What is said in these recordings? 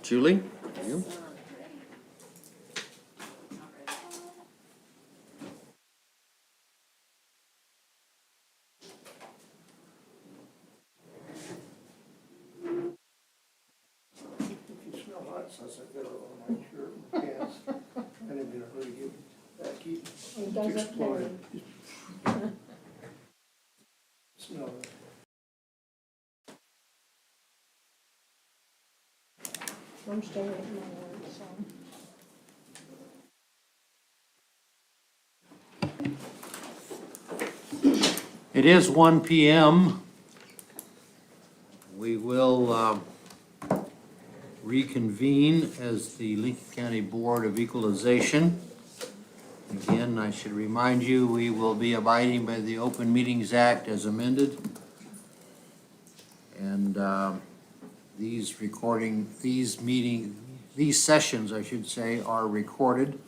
Julie, you? If you smell hot sauce, I've got it on my shirt and pants. I didn't mean to hurry you back eating. It doesn't Exploded. Smell it. I'm staying at my work, so. It is 1 p.m. We will reconvene as the Lincoln County Board of Equalization. Again, I should remind you, we will be abiding by the Open Meetings Act as amended. And these sessions, I should say, are recorded.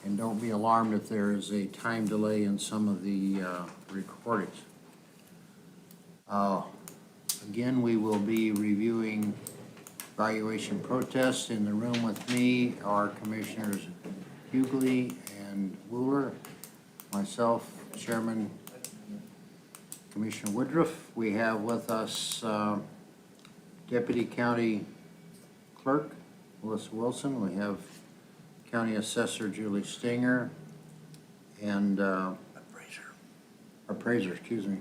And don't be alarmed if there is a time delay in some of the recordings. Again, we will be reviewing valuation protests. In the room with me are Commissioners Hughley and Wooler, myself, Chairman Commissioner Woodruff. We have with us Deputy County Clerk Melissa Wilson. We have County Assessor Julie Stinger and appraiser, excuse me.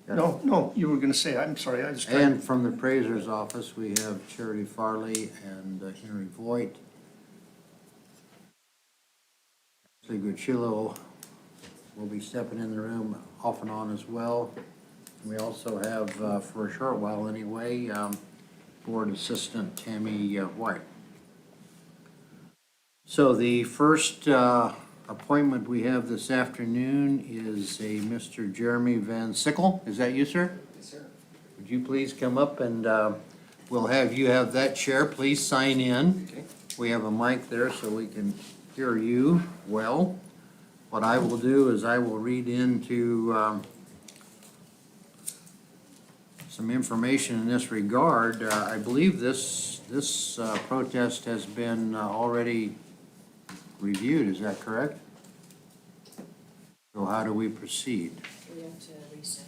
No, you were gonna say, I'm sorry, I just. And from the appraiser's office, we have Charity Farley and Henry Voigt. Ashley Guccillo will be stepping in the room off and on as well. We also have, for a short while anyway, Board Assistant Tammy White. So the first appointment we have this afternoon is a Mr. Jeremy Van Sickle. Is that you, sir? Yes, sir. Would you please come up and we'll have you have that chair. Please sign in. Okay. We have a mic there so we can hear you well. What I will do is I will read into some information in this regard. I believe this protest has been already reviewed. Is that correct? So how do we proceed? We have to resend.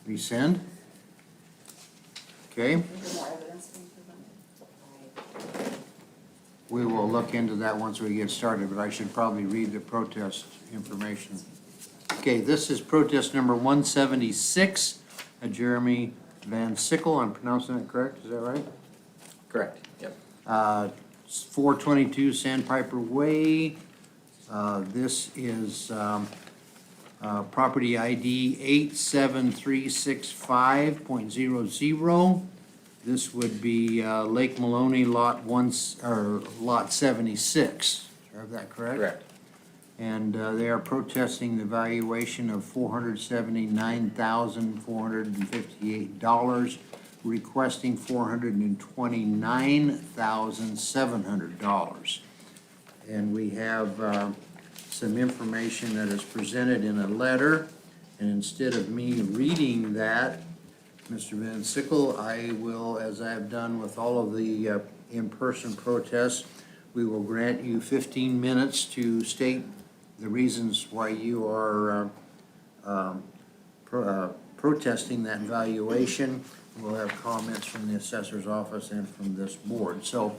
Rescind? Okay. Is more evidence being presented? We will look into that once we get started, but I should probably read the protest information. Okay, this is protest number 176, Jeremy Van Sickle. I'm pronouncing it correct, is that right? Correct, yep. 422 Sandpiper Way. This is property ID 87365.00. This would be Lake Maloney Lot 76. Do I have that correct? Correct. And they are protesting the valuation of $479,458, requesting $429,700. And we have some information that is presented in a letter. And instead of me reading that, Mr. Van Sickle, I will, as I have done with all of the in-person protests, we will grant you 15 minutes to state the reasons why you are protesting that valuation. We'll have comments from the assessor's office and from this board. So,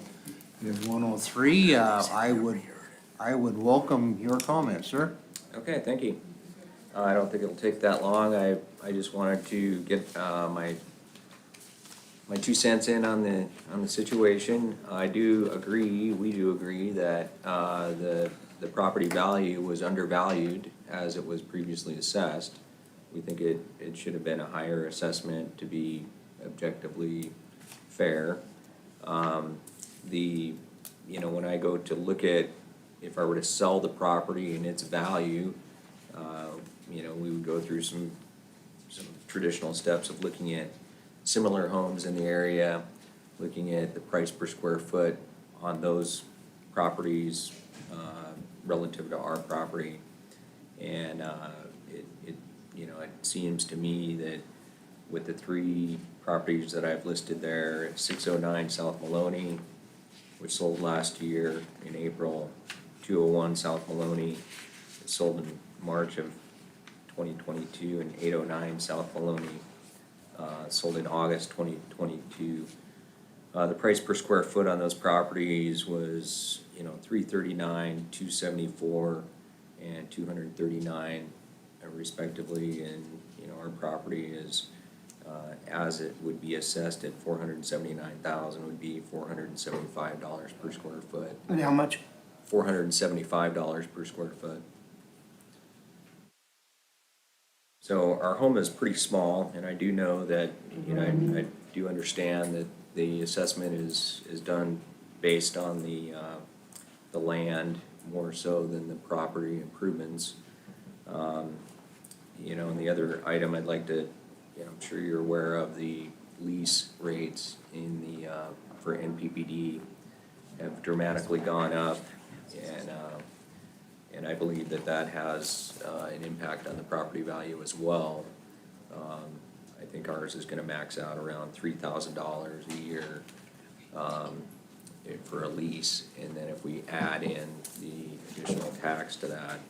here's 103. I would welcome your comments, sir. Okay, thank you. I don't think it'll take that long. I just wanted to get my 2 cents in on the situation. I do agree, we do agree that the property value was undervalued as it was previously assessed. We think it should have been a higher assessment to be objectively fair. When I go to look at if I were to sell the property and its value, we would go through some traditional steps of looking at similar homes in the area, looking at the price per square foot on those properties relative to our property. And it seems to me that with the three properties that I've listed there, 609 South Maloney, which sold last year in April, 201 South Maloney, it sold in March of 2022, and 809 South Maloney, sold in August 2022. The price per square foot on those properties was, $339, $274, and $239 respectively, and, our property is, as it would be assessed at $479,000, would be $475 per square foot. And how much? $475 per square foot. So our home is pretty small, and I do know that, I do understand that the assessment is done based on the land more so than the property improvements. And the other item I'd like to, I'm sure you're aware of the lease rates in the, for NPPD have dramatically gone up, and I believe that has an impact on the property value as well. I think ours is gonna max out around $3,000 a year for a lease, and then if we add in the additional tax to that,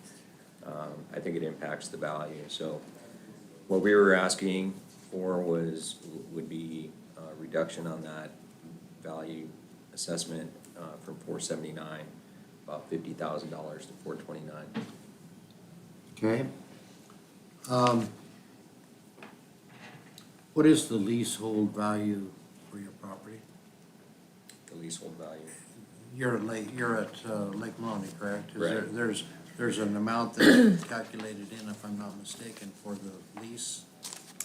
I think it impacts the value. So what we were asking for would be a reduction on that value assessment from $479, about $50,000 to $429. Okay. What is the leasehold value for your property? The leasehold value. You're at Lake Maloney, correct? Is there- Right. There's an amount that's calculated in, if I'm not mistaken, for the lease?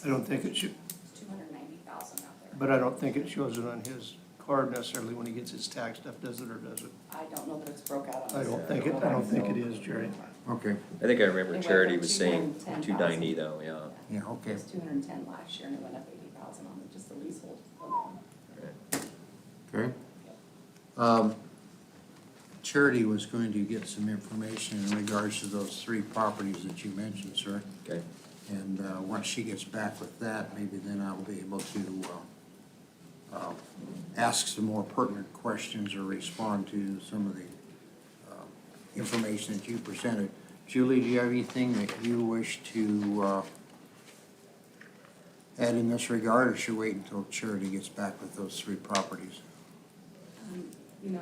I don't think it should, 290,000 out there. but I don't think it shows it on his card necessarily when he gets his tax stuff, does it, or does it? I don't know that it's broke out on I this. don't think it is, Jerry. Okay, I think I remember It went Charity from was saying 210,000. 290 though, yeah. yeah, It okay. was 210 last year, and it went up 80,000 on just the leasehold alone. Okay. Charity was going to get some information in regards to those three properties that you mentioned, sir. Okay. And once she gets back with that, maybe then I'll be able to ask some more pertinent questions or respond to some of the information that you presented. Julie, do you have anything that you wish to add in this regard, or should we wait until Charity gets back with those three properties?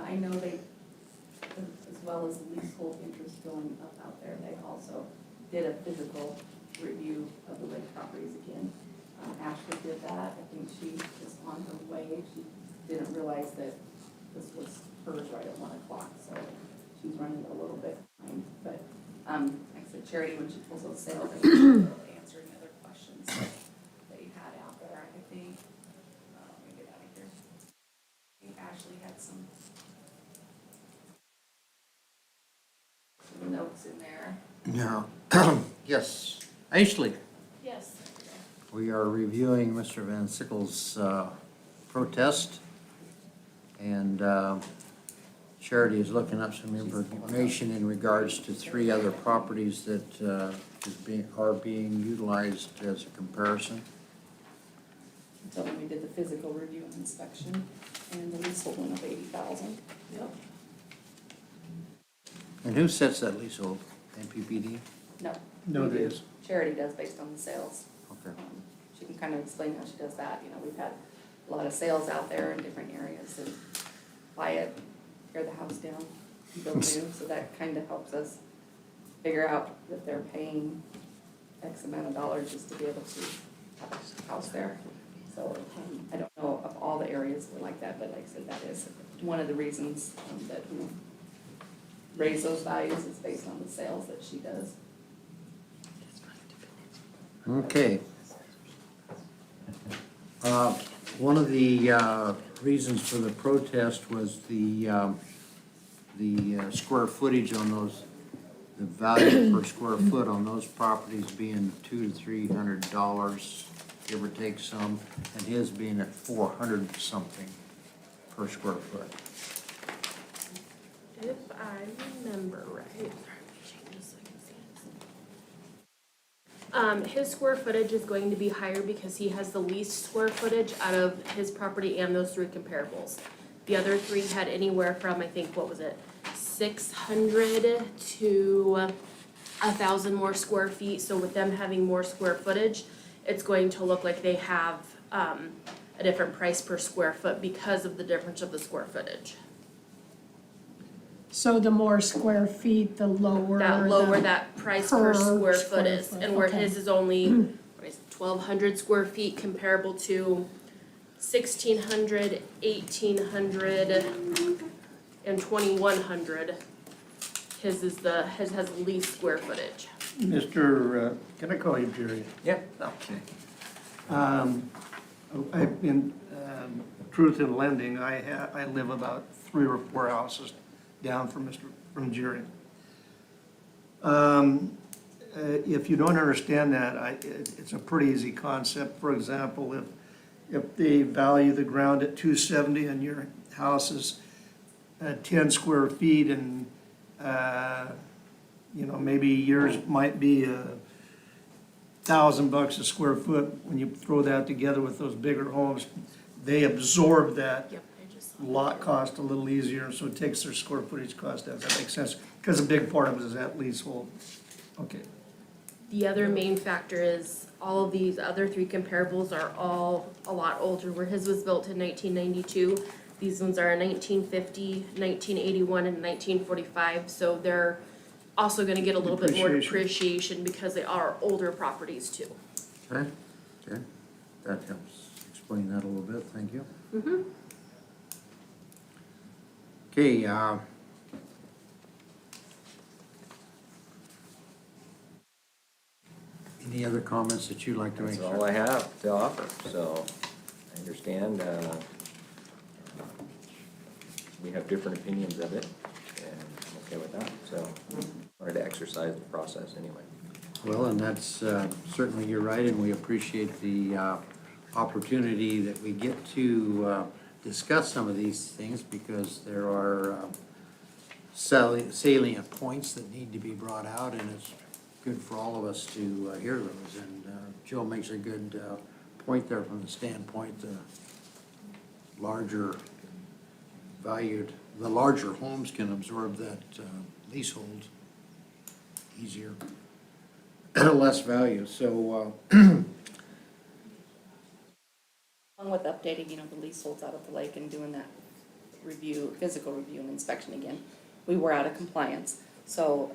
I know they, as well as the leasehold interest going up out there, they also did a physical review of the lake properties again. Ashley did that. I think she was on her way. She didn't realize that this was hers right at 1 o'clock, so she's running a little bit behind. But, like I said, Charity, when she pulls those sales, I think she'll be able to answer any other questions that you had out there. I think, let me get out of here. I think Ashley had some notes in there. Now, yes, Ashley, Yes. we are reviewing Mr. Van Sickle's protest, and Charity is looking up some information in regards to three other properties that are being utilized as a comparison. So when we did the physical review and inspection, and the leasehold went up 80,000. Yep. And who sets that leasehold? NPPD? No. No, we it do. is. Charity does based on the sales. Okay. She can kind of explain how she does that. We've had a lot of sales out there in different areas, and buy it, tear the house down, build new, so that kind of helps us figure out that they're paying X amount of dollars just to be able to have a house there. So, I don't know of all the areas like that, but like I said, that is one of the reasons that we raise those values is based on the sales that she does. Okay. One of the reasons for the protest was the square footage on those, the value per square foot on those properties being $200 to $300, give or take some, and his being at 400 something per square foot. If I remember right. His square footage is going to be higher because he has the least square footage out of his property and those three comparables. The other three had anywhere from, I think, what was it, 600 to 1,000 more square feet. So with them having more square footage, it's going to look like they have a different price per square foot because of the difference of the square footage. So the more square feet, the lower. That lower the that price per square foot is, and where okay. his is only, what is it, 1,200 square feet comparable to 1,600, 1,800, and 2,100. His has the least square footage. Mr., can I call you Jerry? Yeah. Okay. I've been, truth in lending, I live about 3 or 4 houses down from Jerry. If you don't understand that, it's a pretty easy concept. For example, if they value the ground at 270 and your house is 10 square feet and, maybe yours might be $1,000 a square foot, when you throw that together with those bigger homes, they absorb that Yep, I just saw lot cost a little easier, so it takes their square footage cost down. Does that make sense? Because a big part of it is that leasehold. Okay. The other main factor is all of these other three comparables are all a lot older, where his was built in 1992. These ones are 1950, 1981, and 1945, so they're also gonna get a little bit more depreciation because they are older properties too. Okay, okay, that helps explain that a little bit, thank you. Mm-hmm. Okay, any other comments that you'd like to make? That's all I have to offer, so I understand, we have different opinions of it, and I'm okay with that, so wanted to exercise the process anyway. Well, and that's certainly, you're right, and we appreciate the opportunity that we get to discuss some of these things because there are salient points that need to be brought out, and it's good for all of us to hear those. And Joe makes a good point there from the standpoint, the larger homes can absorb that leasehold easier, less value, so, Along with updating, the leaseholds out of the lake and doing that review, physical review and inspection again, we were out of compliance. So,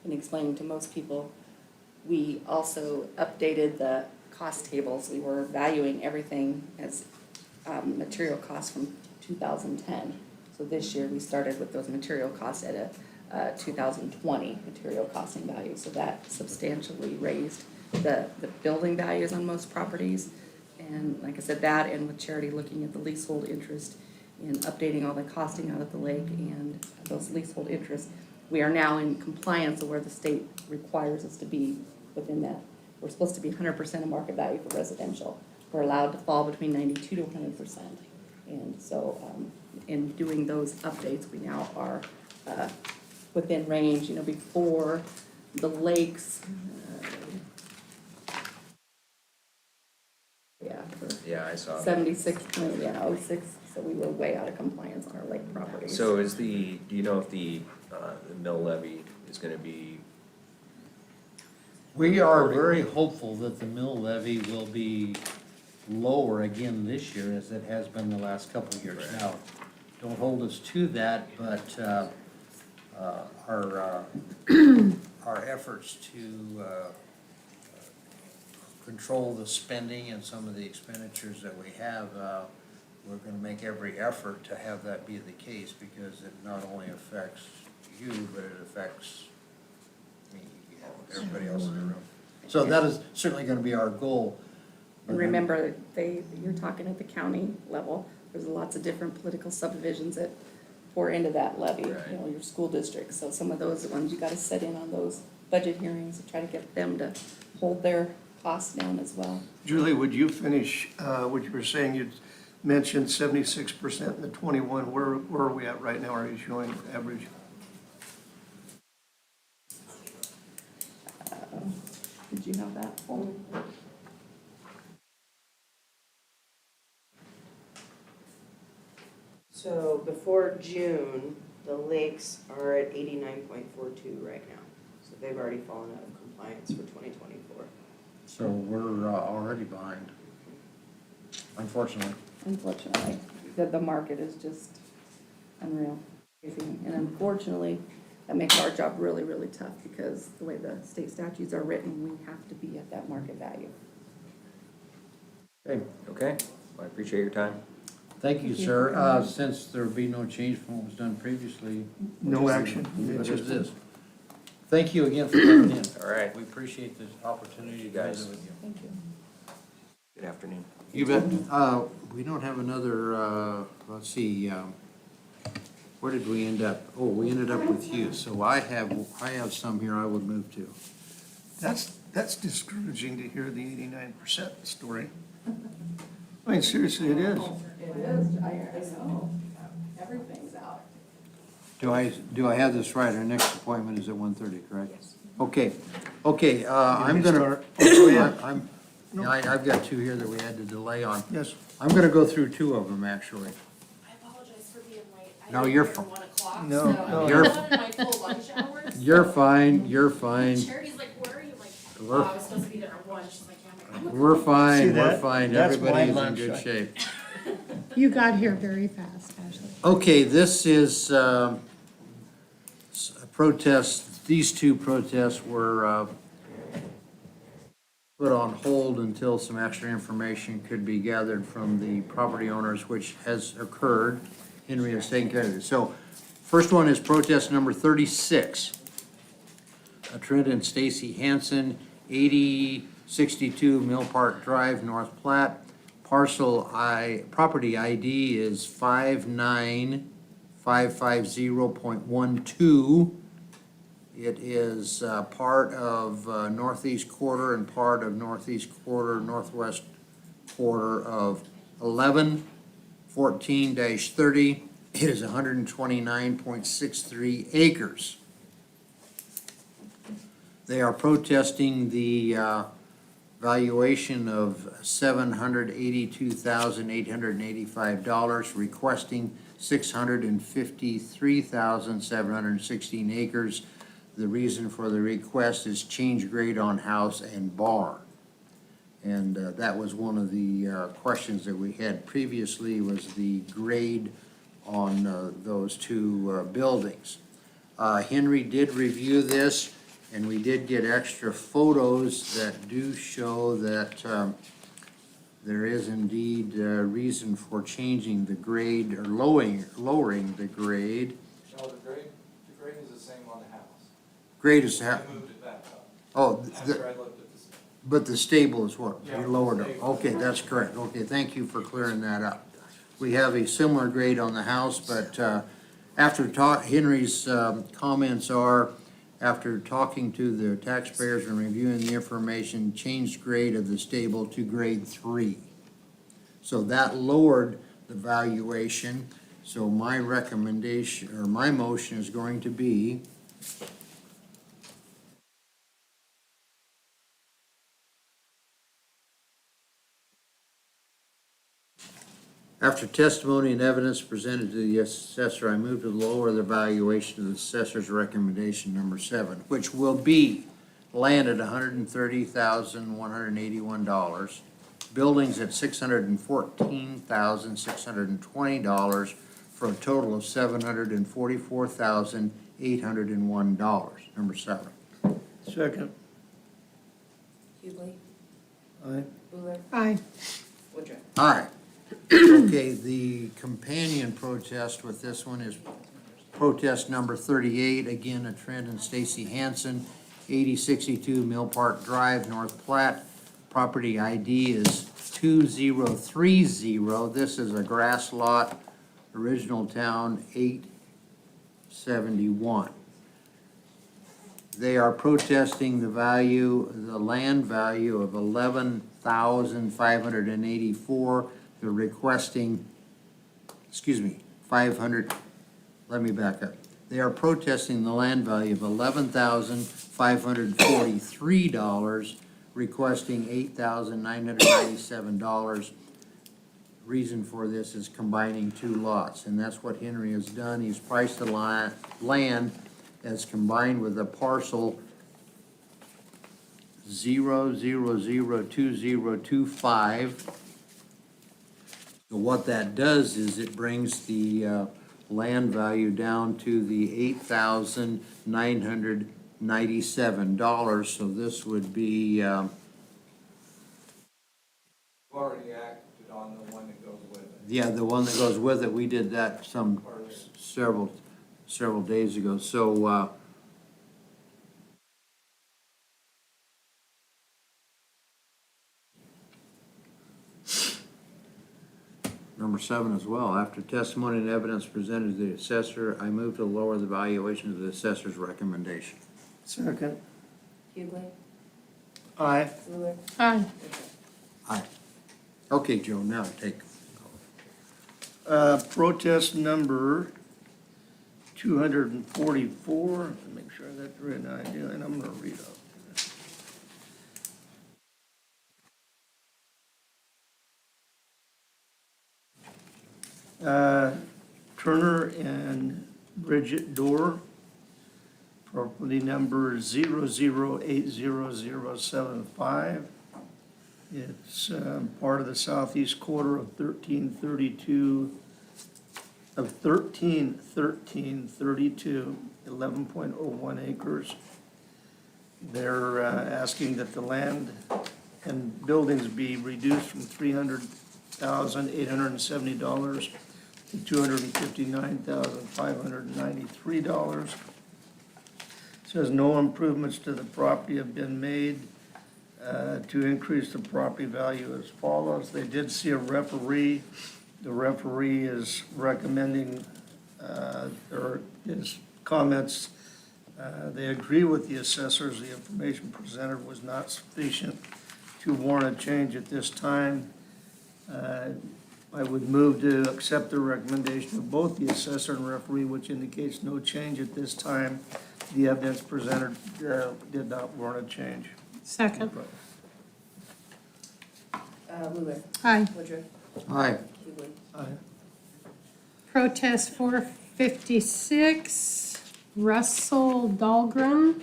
in explaining to most people, we also updated the cost tables. We were valuing everything as material costs from 2010. So this year, we started with those material costs at a 2020 material costing value. So that substantially raised the building values on most properties. And like I said, that and with Charity looking at the leasehold interest and updating all the costing out of the lake and those leasehold interests, we are now in compliance of where the state requires us to be within that. We're supposed to be 100% of market value for residential. We're allowed to fall between 92 to 100%. And so in doing those updates, we now are within range. Before the lakes, Yeah, I saw that. 76, 06, so we were way out of compliance on our lake properties. So do you know if the mill levy is gonna be, we are very hopeful that the mill levy will be lower again this year as it has been the last couple of years. Right. Now, don't hold us to that, but our efforts to control the spending and some of the expenditures that we have, we're gonna make every effort to have that be the case, because it not only affects you, but it affects me, everybody else in the room. So that is certainly gonna be our goal. And remember, you're talking at the county level, there's lots of different political subdivisions that pour into that levy, Right. Your school districts. So some of those ones, you gotta set in on those budget hearings and try to get them to hold their costs down as well. Julie, would you finish what you were saying? You'd mentioned 76% in the 21. Where are we at right now? Are you showing average? Did you have that? So before June, the lakes are at 89.42 right now. So they've already fallen out of compliance for 2024. So we're already behind, unfortunately. Unfortunately, the market is just unreal. Crazy. And unfortunately, that makes our job really, really tough because the way the state statutes are written, we have to be at that market value. Okay, Okay, well, I appreciate your time. thank you, Thank you sir. for coming. Since there will be no change from what was done previously. No action. It It's is just- this. Thank you again for coming in. All right, We appreciate this opportunity to Guys. visit with you. Thank you. good afternoon. You bet. We don't have another, let's see, where did we end up? Oh, we ended up with you. So I have some here I would move to. That's discouraging to hear the 89% story. I mean, seriously, it is. It is, I know, everything's out. Do I have this right? Our next appointment is at 1:30, correct? Yes. Okay, I'm gonna, Start. Oh, go ahead. I've got two here that we had to delay on. Yes. I'm gonna go through two of them, actually. I apologize for being late. No, you're fi- fine. 1 o'clock, No, so no. I You're- wanted my full lunch hours. You're fine, you're fine. Charity's like, where are you? I'm like, We're- oh, I was supposed to be there at 1. She's like, yeah, I'm like, We're See fine, we're that? fine. That's my Everybody's in lunch. good shape. You got here very fast, Ashley. Okay, this is a protest, these two protests were put on hold until some extra information could be gathered from the property owners, which has occurred. Henry has taken care of it. So, first one is protest number 36. Trent and Stacy Hansen, 8062 Mill Park Drive, North Platte. Property ID is 59550.12. It is part of northeast quarter and part of northeast quarter, northwest quarter of 1114-30. It is 129.63 acres. They are protesting the valuation of $782,885, requesting 653,716 acres. The reason for the request is change grade on house and barn. And that was one of the questions that we had previously, was the grade on those two buildings. Henry did review this, and we did get extra photos that do show that there is indeed a reason for changing the grade or lowering the grade. No, the grade is the same on the house. Grade is, I moved it back up oh, after I looked at this. but the stable is what? Yeah, You lowered it. stable. Okay, that's correct. Okay, thank you for clearing that up. We have a similar grade on the house, but Henry's comments are, after talking to the taxpayers and reviewing the information, changed grade of the stable to grade 3. So that lowered the valuation. So my recommendation, or my motion is going to be after testimony and evidence presented to the assessor, I move to lower the valuation of the assessor's recommendation number 7, which will be land at $130,181, buildings at $614,620, for a total of $744,801, number 7. Second. Hughley, Aye. Bueller, Aye. Woodruff. Aye. Okay, the companion protest with this one is protest number 38, again, a Trent and Stacy Hansen, 8062 Mill Park Drive, North Platte. Property ID is 2030. This is a grass lot, original town 871. They are protesting the land value of $11,584. They're requesting, 500, let me back up. They are protesting the land value of $11,543, requesting $8,997. Reason for this is combining two lots, and that's what Henry has done. He's priced the land as combined with a parcel 0002025. So what that does is it brings the land value down to the $8,997. So this would be, You've already acted on the one that goes with it. yeah, the one that goes with it. We did that several days ago. So, number 7 as well. After testimony and evidence presented to the assessor, I move to lower the valuation of the assessor's recommendation. Second. Hughley, Aye. Ruler, Aye. Aye. Okay, Joe, now take. Protest number 244, let me make sure I got the right idea, and I'm gonna read out. Turner and Bridget Dorr, property number 0080075. It's part of the southeast quarter of 1332, 11.01 acres. They're asking that the land and buildings be reduced from $300,870 to $259,593. Says no improvements to the property have been made to increase the property value as follows. They did see a referee. The referee is recommending, or his comments, they agree with the assessors. The information presented was not sufficient to warrant a change at this time. I would move to accept the recommendation of both the assessor and referee, which indicates no change at this time. The evidence presented did not warrant a change. Second. Ruler, Aye. Woodruff, Aye. Hughley. Aye. Protest 456, Russell Dahlgren,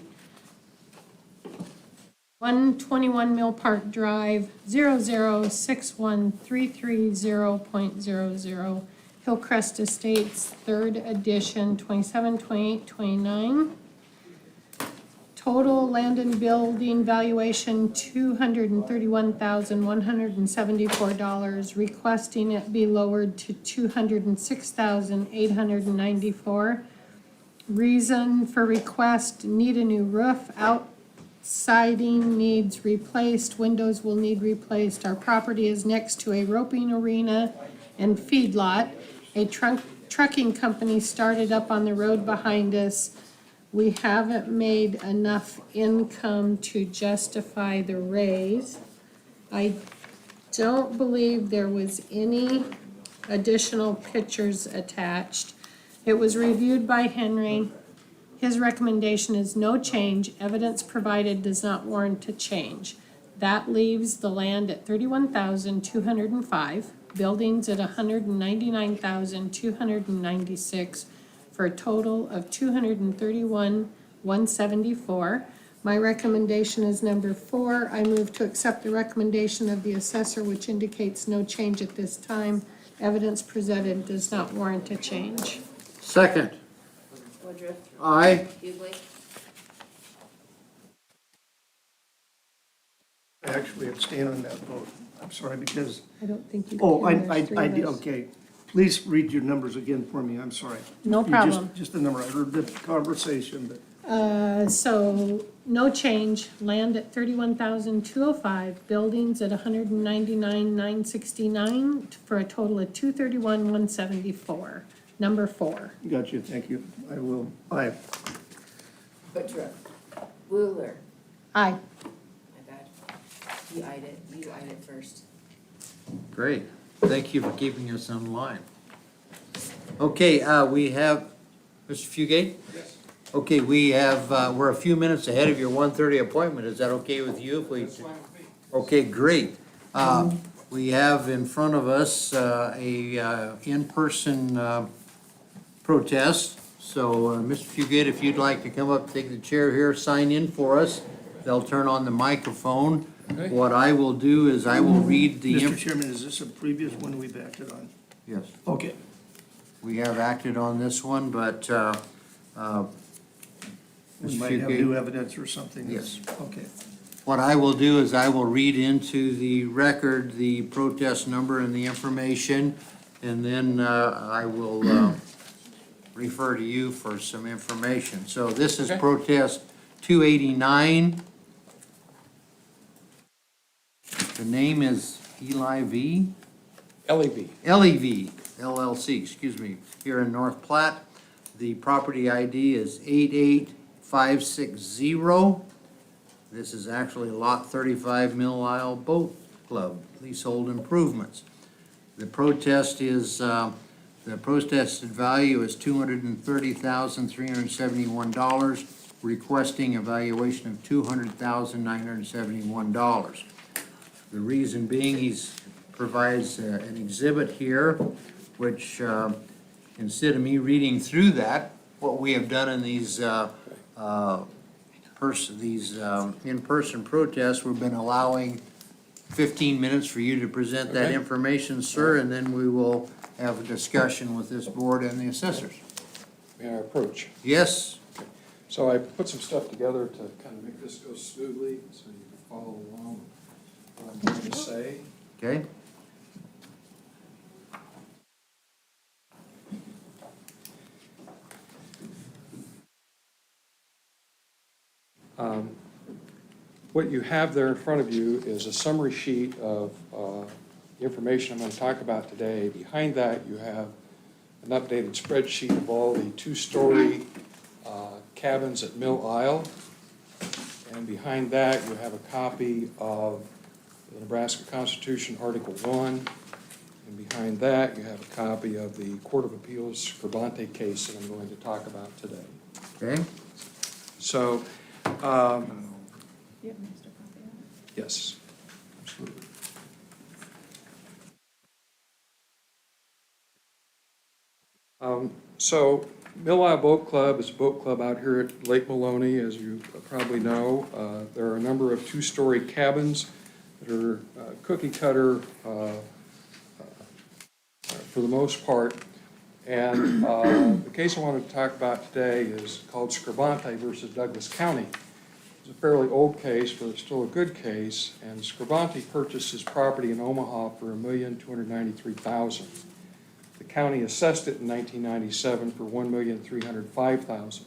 121 Mill Park Drive, 0061330.00, Hillcrest Estates, 3rd edition, 27, 28, 29. Total land and building valuation, $231,174, requesting it be lowered to $206,894. Reason for request, need a new roof, outsiding needs replaced, windows will need replaced. Our property is next to a roping arena and feedlot. A trucking company started up on the road behind us. We haven't made enough income to justify the raise. I don't believe there was any additional pictures attached. It was reviewed by Henry. His recommendation is no change. Evidence provided does not warrant a change. That leaves the land at $31,205, buildings at $199,296, for a total of $231,174. My recommendation is number 4. I move to accept the recommendation of the assessor, which indicates no change at this time. Evidence presented does not warrant a change. Second. Woodruff, Aye. Hughley. I actually abstain on that vote. I'm sorry, because, I don't think you oh, can. There's three I of did, us. okay. Please read your numbers again for me, I'm sorry. No You problem. Just the number, I heard the conversation, but So, no change, land at $31,205, buildings at $199,969, for a total of $231,174. Number 4. got you, thank you. I will, aye. Woodruff, Ruler, Aye. my bad. You eyed it first. Great. Thank you for keeping us on line. Okay, we have, Mr. Fugate? Yes. Okay, we have, we're a few minutes ahead of your 1:30 appointment. Is that okay with you if we? That's fine with me. Okay, great. We have in front of us in-person protest. So, Mr. Fugate, if you'd like to come up, take the chair here, sign in for us. They'll turn on the microphone. Okay. What I will do is I will read the. Mr. Chairman, is this a previous one we've acted on? Yes, Okay. we have acted on this one, but, We Mr. might have Fugate? new evidence or something. Yes. Okay. What I will do is I will read into the record the protest number and the information, and then I will refer to you for some information. So this is Okay. protest 289. The name is Eli V. LEV. LEV LLC, excuse me, here in North Platte. The property ID is 88560. This is actually Lot 35 Mill Isle Boat Club, leasehold improvements. The protest is, the protested value is $230,371, requesting a valuation of $200,971. The reason being, he's provides an exhibit here, which, instead of me reading through that, what we have done in these, in-person protests, we've been allowing 15 minutes for you to present that Okay. information, sir, and then we will have a discussion with this board and the assessors. May I approach? Yes? So I put some stuff together to kind of make this go smoothly, so you can follow along what I'm going to say. Okay? What you have there in front of you is a summary sheet of the information I'm going to talk about today. Behind that, you have an updated spreadsheet of all the two-story cabins at Mill Isle. And behind that, you have a copy of the Nebraska Constitution, Article 1. And behind that, you have a copy of the Court of Appeals Scribante case that I'm going to talk about today. Okay? So, Yep, Mr. Copy. yes, absolutely. So, Mill Isle Boat Club is a boat club out here at Lake Maloney, as you probably know. There are a number of two-story cabins that are cookie cutter for the most part. And the case I wanted to talk about today is called Scribante versus Douglas County. It's a fairly old case, but it's still a good case. And Scribante purchased his property in Omaha for $1,293,000. The county assessed it in 1997 for $1,305,000.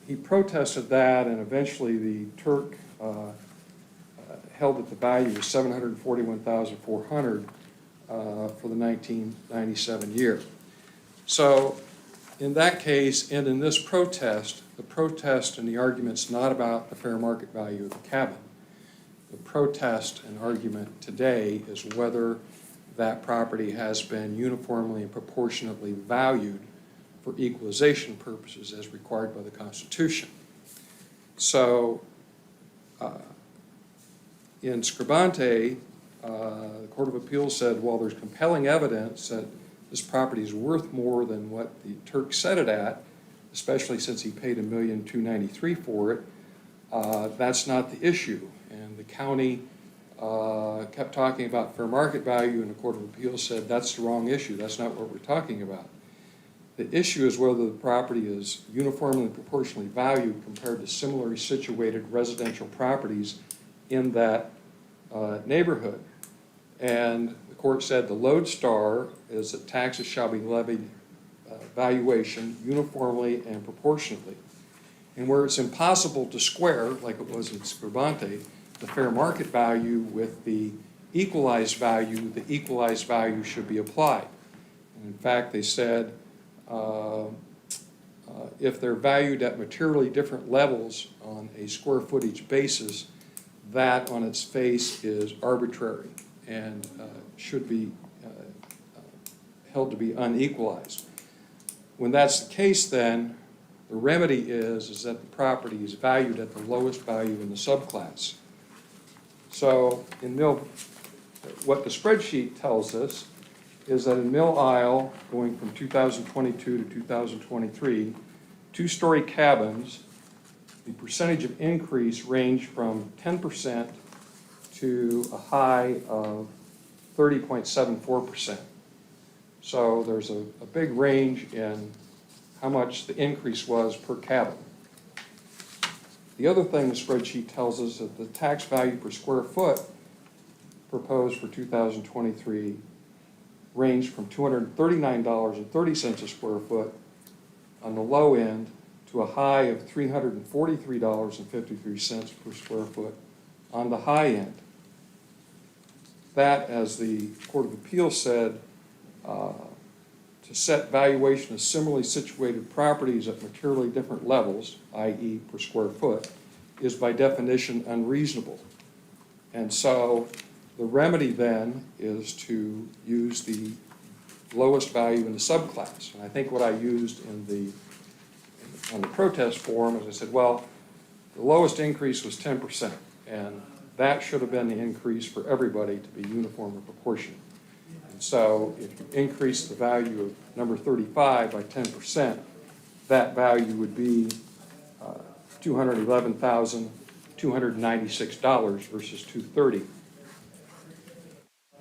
He protested that, and eventually the Turk held that the value was $741,400 for the 1997 year. So in that case, and in this protest, the protest and the argument's not about the fair market value of the cabin. The protest and argument today is whether that property has been uniformly and proportionately valued for equalization purposes as required by the Constitution. So in Scribante, the Court of Appeals said, well, there's compelling evidence that this property is worth more than what the Turk set it at, especially since he paid $1,293,000 for it. That's not the issue. And the county kept talking about fair market value, and the Court of Appeals said that's the wrong issue. That's not what we're talking about. The issue is whether the property is uniformly and proportionally valued compared to similarly situated residential properties in that neighborhood. And the court said the lodestar is that taxes shall be levied valuation uniformly and proportionately. And where it's impossible to square, like it was in Scribante, the fair market value with the equalized value should be applied. And in fact, they said if they're valued at materially different levels on a square footage basis, that on its face is arbitrary and should be held to be unequalized. When that's the case, then The remedy is that the property is valued at the lowest value in the subclass. So in what the spreadsheet tells us is that in Mill Isle, going from 2022 to 2023, two-story cabins, the percentage of increase ranged from 10% to a high of 30.74%. So there's a big range in how much the increase was per cabin. The other thing the spreadsheet tells us that the tax value per square foot proposed for 2023 ranged from $239.30 a square foot on the low end to a high of $343.53 per square foot on the high end. That, as the Court of Appeals said, to set valuation of similarly situated properties at materially different levels, i.e. per square foot, is by definition unreasonable. And so the remedy then is to use the lowest value in the subclass. And I think what I used on the protest form is I said, well, the lowest increase was 10%, and that should have been the increase for everybody to be uniform or proportionate. And so if you increase the value of number 35 by 10%, that value would be $211,296 versus $230,000.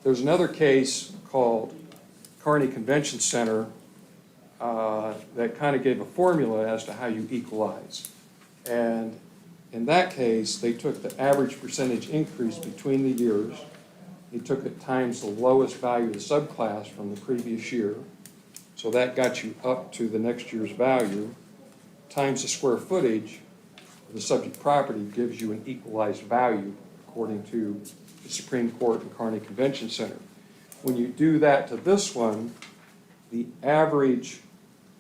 There's another case called Kearney Convention Center that kind of gave a formula as to how you equalize. And in that case, they took the average percentage increase between the years. They took it times the lowest value of the subclass from the previous year. So that got you up to the next year's value, times the square footage of the subject property gives you an equalized value according to the Supreme Court and Kearney Convention Center. When you do that to this one, the average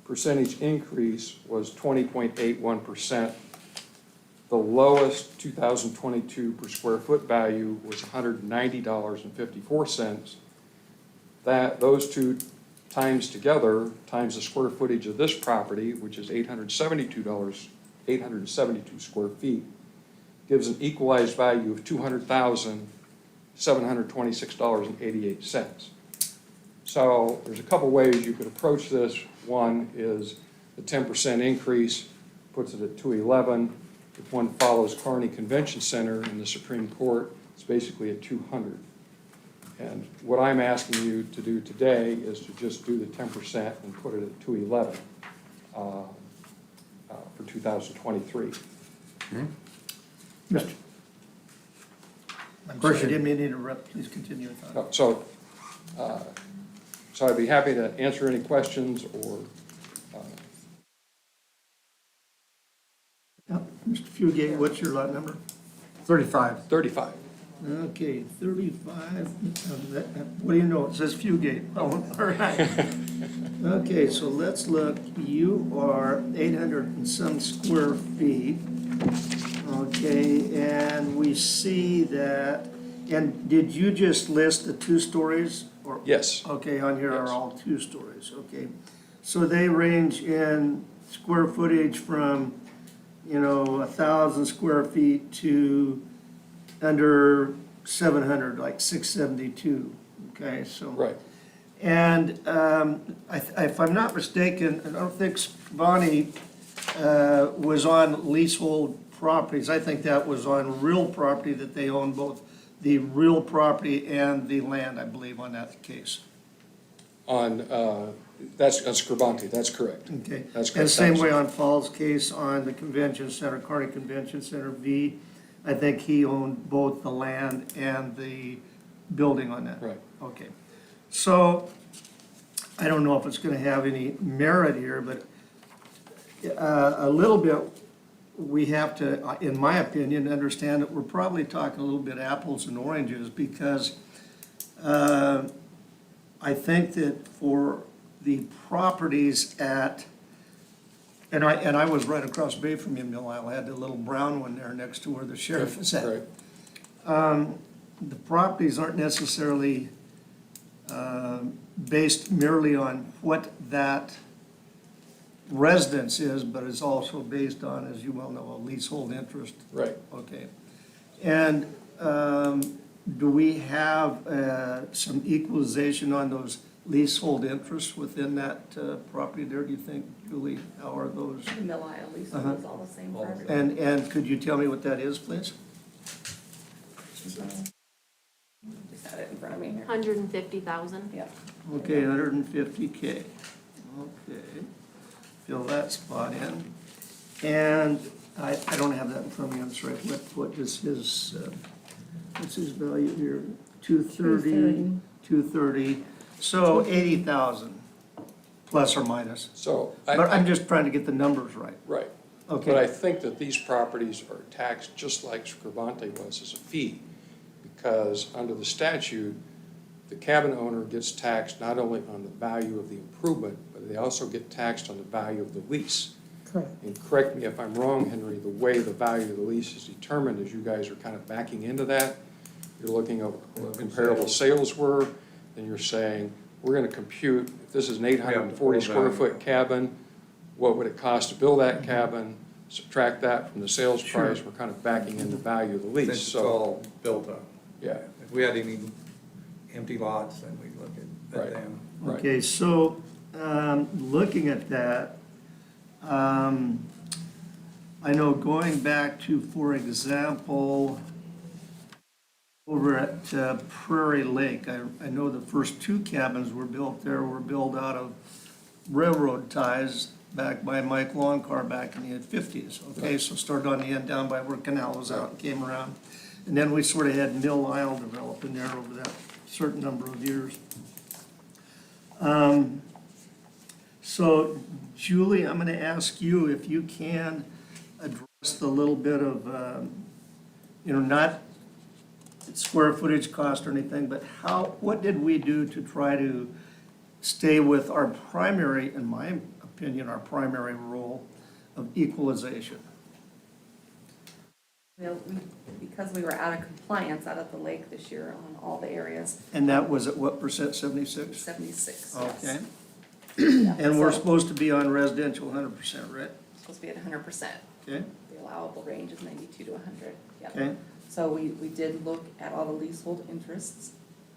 percentage increase was 20.81%. The lowest 2022 per square foot value was $190.54. Those two times together, times the square footage of this property, which is 872 square feet, gives an equalized value of $200,726.88. So there's a couple ways you could approach this. One is the 10% increase puts it at 211. If one follows Kearney Convention Center in the Supreme Court, it's basically at 200. And what I'm asking you to do today is to just do the 10% and put it at 211 for 2023. Okay. Mr. I'm sorry, I didn't mean to interrupt. Please continue with that. So I'd be happy to answer any questions or. Mr. Fugate, what's your lot number? 35. 35. Okay, 35. What do you know? It says Fugate. Oh, all right. Okay, so let's look. You are 800 and some square feet. Okay, and we see that, and did you just list the 2 stories? Or Yes. okay, on here are Yes. all 2 stories, okay. So they range in square footage from, 1,000 square feet to under 700, like 672, okay, so. Right. And if I'm not mistaken, I don't think Bonnie was on leasehold properties. I think that was on real property that they own, both the real property and the land, I believe, on that case. That's Scribante, that's correct. Okay. That's correct. And same way on Paul's case on the convention center, Kearney Convention Center V. I think he owned both the land and the building on that. Right. Okay. So, I don't know if it's gonna have any merit here, but a little bit, we have to, in my opinion, understand that we're probably talking a little bit apples and oranges, because I think that for the properties at, and I was right across the bay from you, Mill Isle, I had the little brown one there next to where the sheriff is at. Right. The properties aren't necessarily based merely on what that residence is, but it's also based on, as you well know, a leasehold interest. Right. Okay. And do we have some equalization on those leasehold interests within that property there, do you think, Julie? How are those? The Mill Isle lease Uh-huh. is all the same for everybody. And could you tell me what that is, please? Just had it in front of me here. 150,000. Yep. Okay, 150K. Okay, fill that spot in. And I don't have that in front of me, I'm sorry. What is his, what's his value here? 230, 230. So 80,000 plus or minus. So, But I'm just trying to get the numbers right. right. Okay. But I think that these properties are taxed just like Scribante was as a fee, because under the statute, the cabin owner gets taxed not only on the value of the improvement, but they also get taxed on the value of the lease. Correct. And correct me if I'm wrong, Henry, the way the value of the lease is determined is you guys are kind of backing into that. You're looking at what comparable sales were, then you're saying, we're gonna compute, if this is an 840 square foot cabin, what would it cost to build that cabin? Subtract that from the sales price, we're kind of backing in the value of the lease, Since it's so, all built up. yeah, If we had any empty lots, then we'd look Right. at them. right. Okay, so, looking at that, I know going back to, for example, over at Prairie Lake, I know the first two cabins were built there were built out of railroad ties back by Mike Longcar back in the 50s. Okay, so started on the end down by where Canal was out and came around. And then we sort of had Mill Isle developed in there over that certain number of years. So Julie, I'm gonna ask you if you can address the little bit of, not square footage cost or anything, but what did we do to try to stay with our primary, in my opinion, our primary role of equalization? Well, because we were out of compliance out at the lake this year on all the areas, And that was at what percent, 76? 76, yes. Okay. Yeah, And we're so supposed to be on residential 100%, right? Supposed to be at 100%. Okay, The allowable range is 92 to 100, yep. okay. So we did look at all the leasehold interests,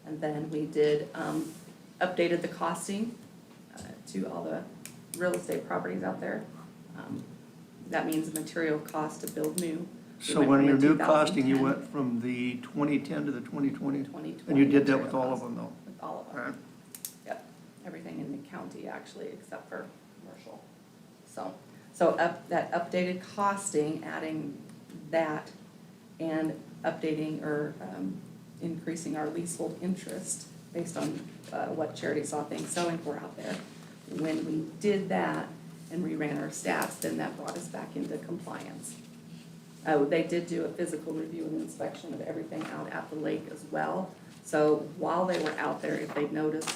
and then we did, updated the costing to all the real estate properties out there. That means the material cost to build new. We So went when from your a new costing, you 2010 went from the 2010 to the 2020? 2020 And you did that with material all of cost. them, though? With all of All right. them, yep. Everything in the county, actually, except for commercial. So that updated costing, adding that and updating or increasing our leasehold interest based on what Charity saw things selling for out there. When we did that and reran our stats, then that brought us back into compliance. They did do a physical review and inspection of everything out at the lake as well. So while they were out there, if they'd noticed,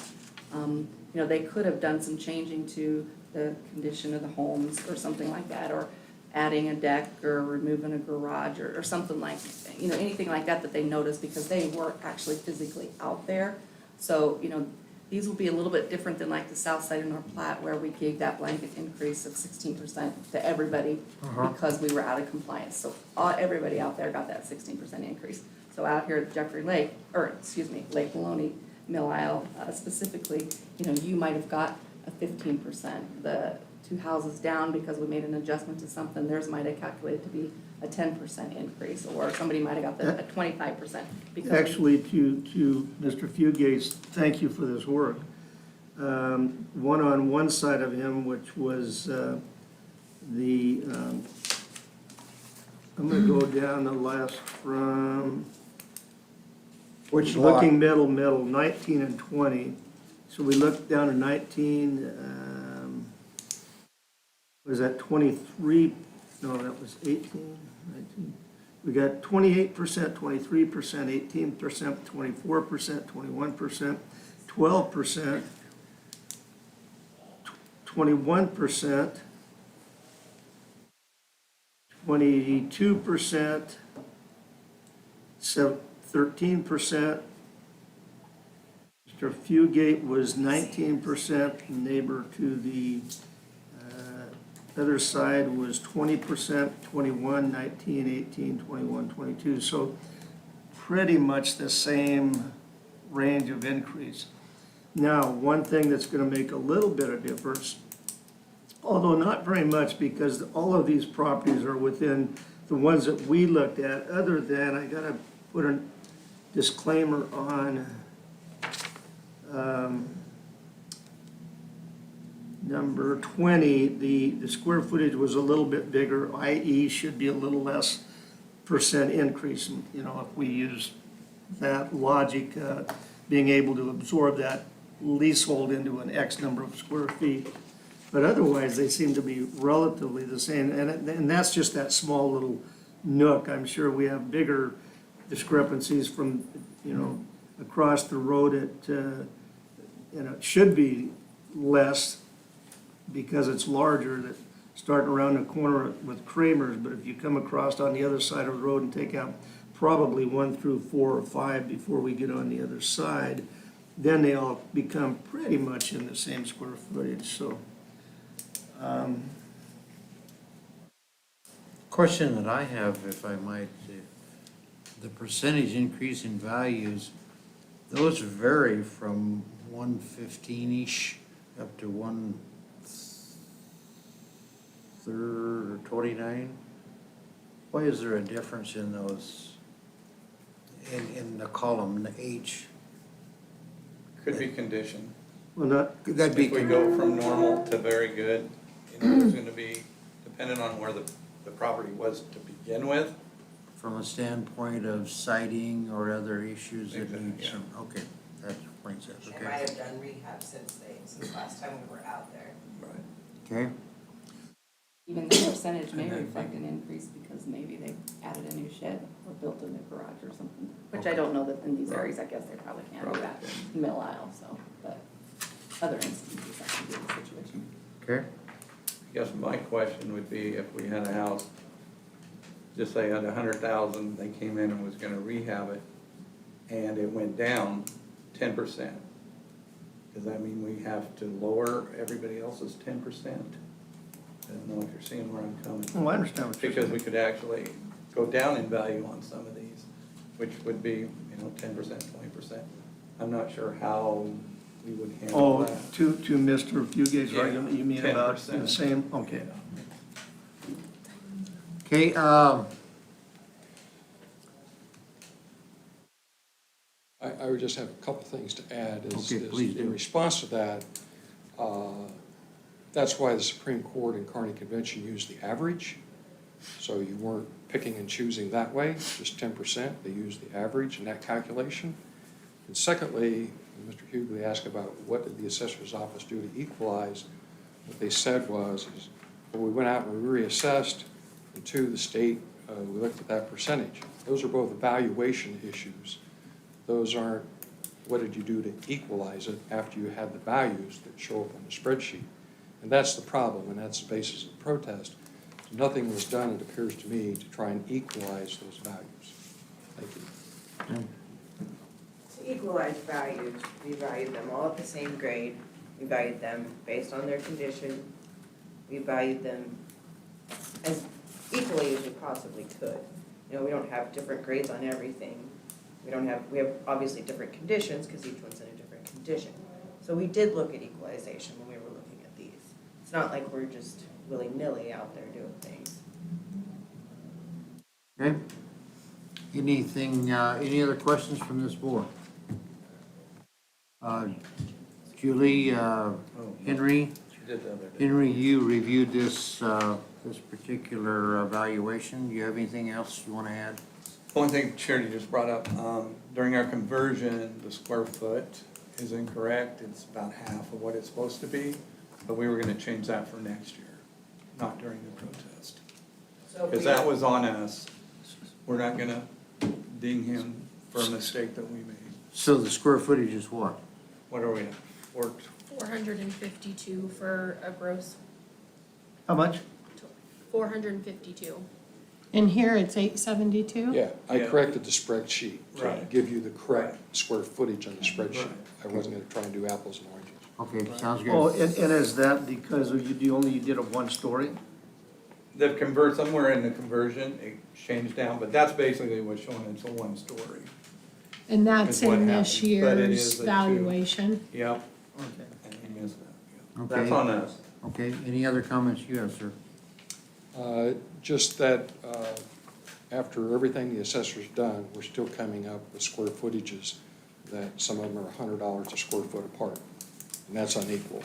they could have done some changing to the condition of the homes or something like that, or adding a deck or removing a garage or something like, anything like that they noticed, because they were actually physically out there. So, these will be a little bit different than like the south side of North Platte, where we gave that blanket increase of 16% to everybody because we were out of compliance. So everybody out there got that 16% increase. So out here at Jeffrey Lake, Lake Maloney, Mill Isle specifically, you might have got a 15%. The two houses down, because we made an adjustment to something, theirs might have calculated to be a 10% increase, or somebody might have got a 25%. because we- Actually, to Mr. Fugate's, thank you for this work. One on one side of him, which was I'm gonna go down the last from, Which lot? looking middle, 19 and 20. So we looked down to 19, was that 23? No, that was 18, 19. We got 28%, 23%, 18%, 24%, 21%, 12%, 21%, 22%, 13%. Mr. Fugate was 19%, neighbor to the other side was 20%, 21, 19, 18, 21, 22. So pretty much the same range of increase. Now, one thing that's gonna make a little bit of difference, although not very much, because all of these properties are within the ones that we looked at, other than, I gotta put a disclaimer on, number 20, the square footage was a little bit bigger, i.e. should be a little less percent increase, you know, if we use that logic, being able to absorb that leasehold into an X number of square feet. But otherwise, they seem to be relatively the same, and that's just that small little nook. I'm sure we have bigger discrepancies from, you know, across the road at, you know, it should be less because it's larger, that starting around the corner with Kramer's, but if you come across on the other side of the road and take out probably 1 through 4 or 5 before we get on the other side, then they all become pretty much in the same square footage, so. Question that I have, if I might, the percentage increase in values, those vary from 115-ish up to 1/3 or 29. Why is there a difference in those, in the column H? Could be condition. Well, not, Could that be? If we go from normal to very good, you know, there's gonna be, depending on where the property was to begin with. From a standpoint of siding or other issues that Exactly, need yeah. some, okay, that explains that, They okay. might have done rehab since last time we were out there. Right. Okay, Even the percentage may And then- reflect an increase because maybe they added a new shed or built a new garage or something. Which I don't know that in these areas, I guess they probably can't do that in middle aisle, so, but other instances that can be the situation. okay, I guess my question would be if we had a house, just say at 100,000, they came in and was gonna rehab it, and it went down 10%. Does that mean we have to lower everybody else's 10%? I don't know if you're seeing where I'm coming from. oh, I understand what you're Because saying. we could actually go down in value on some of these, which would be, you know, 10%, 20%. I'm not sure how we would handle Oh, that. to Mr. Fugate's Yeah, argument, you mean about 10%. the same, okay. okay, I would just have a couple things to add. Okay, please do. In response to that, that's why the Supreme Court and Kearney Convention used the average. So you weren't picking and choosing that way, just 10%. They used the average in that calculation. And secondly, Mr. Hughley asked about what did the assessor's office do to equalize. What they said was, is when we went out and we reassessed, and to the state, we looked at that percentage. Those are both evaluation issues. Those aren't, what did you do to equalize it after you had the values that show up on the spreadsheet? And that's the problem, and that's the basis of the protest. Nothing was done, it appears to me, to try and equalize those values. Thank you. To equalize values, we valued them all at the same grade. We valued them based on their condition. We valued them as equally as we possibly could. You know, we don't have different grades on everything. We have obviously different conditions because each one's in a different condition. So we did look at equalization when we were looking at these. It's not like we're just willy-nilly out there doing things. okay. Anything, any other questions from this board? Julie, Henry, She did the other day. Henry, you reviewed this, this particular evaluation. Do you have anything else you want to add? One thing Charity just brought up, during our conversion, the square foot is incorrect. It's about half of what it's supposed to be, but we were gonna change that for next year, not during the protest. So if Because we- that was on us. We're not gonna ding him for a mistake that we made. So the square footage is what? What are we at? 452 for a gross, How much? 452. And here it's 872? Yeah, I Yeah. corrected the spreadsheet to Right. give you the correct square footage on the spreadsheet. Right. I wasn't gonna try and do apples and oranges. Okay, sounds Oh, good. and is that because of you did a one-story? Somewhere in the conversion, it changed down, but that's basically what's showing, it's a one-story. And that's Is what in this happened, but it year's is a two. valuation. Yep, Okay. and he missed that, yeah. Okay. That's on us. Okay, any other comments you have, sir? Just that, after everything the assessor's done, we're still coming up with square footages that some of them are $100 a square foot apart, and that's unequal.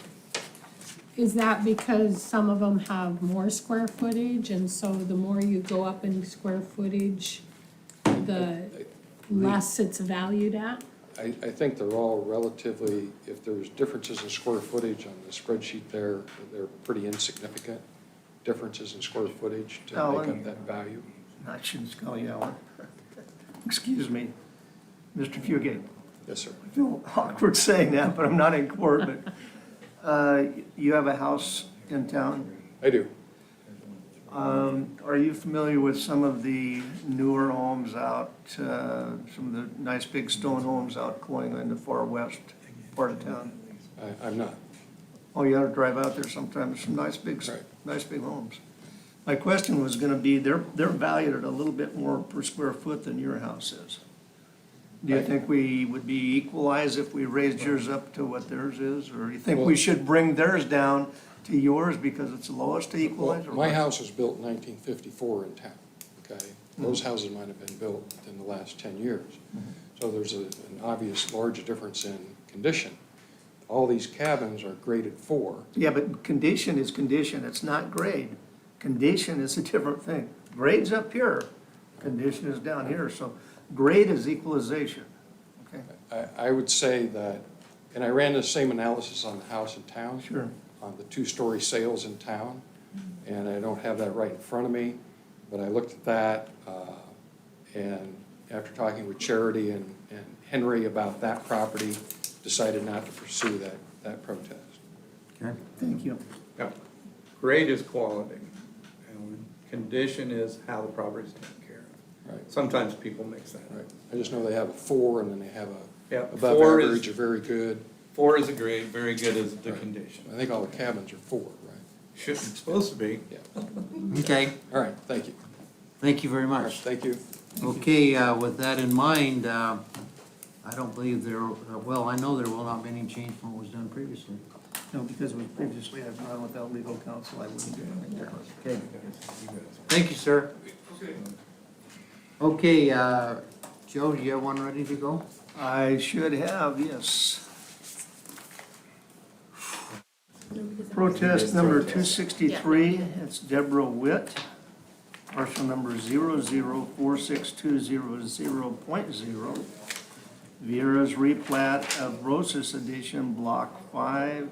Is that because some of them have more square footage, and so the more you go up in square footage, the less it's valued at? I think they're all relatively, if there's differences in square footage on the spreadsheet there, they're pretty insignificant differences in square footage to make Alan? up that value. I shouldn't call you Alan. Excuse me, Mr. Fugate. Yes, sir. I feel awkward saying that, but I'm not in court, but, you have a house in town? I do. Are you familiar with some of the newer homes out, some of the nice big stone homes out going in the far west part of town? I'm not. Oh, you ought to drive out there sometimes, some nice big, Right. nice big homes. My question was gonna be, they're valued at a little bit more per square foot than your house is. Do you Right. think we would be equalized if we raised yours up to what theirs is? Or you think we Well- should bring theirs down to yours because it's the lowest to Well, equalize? or my what? house was built in 1954 in town, okay? Those houses might have been built in the last 10 years. So there's an obvious large difference in condition. All these cabins are graded 4. Yeah, but condition is condition, it's not grade. Condition is a different thing. Grade's up here, condition is down here, so grade is equalization, okay? I would say that, and I ran the same analysis on the house in town. Sure. On the 2-story sales in town, and I don't have that right in front of me, but I looked at that, and after talking with Charity and Henry about that property, decided not to pursue that protest. Okay, Thank you. Yep. Grade is quality, and condition is how the property's taken care of. Right. Sometimes people mix that Right. up. I just know they have a 4, and then they have Yep, a above 4 is- average, a very good. 4 is a grade, very good is the Right. condition. I think all the cabins are 4, right? Should, it's supposed to be. Yeah. okay, All right, thank you. thank you very All right, much. thank you. Okay, with that in mind, I don't believe there, well, I know there will not be any change from what was done previously. No, because we previously had gone without legal counsel, I wouldn't do anything there. Okay, thank you, sir. Okay, Joe, do you have one ready to go? I should have, yes. Protest number 263, it's Deborah Witt, parcel number 004620.0. Vieira's replat of Rosas Edition, Block 5,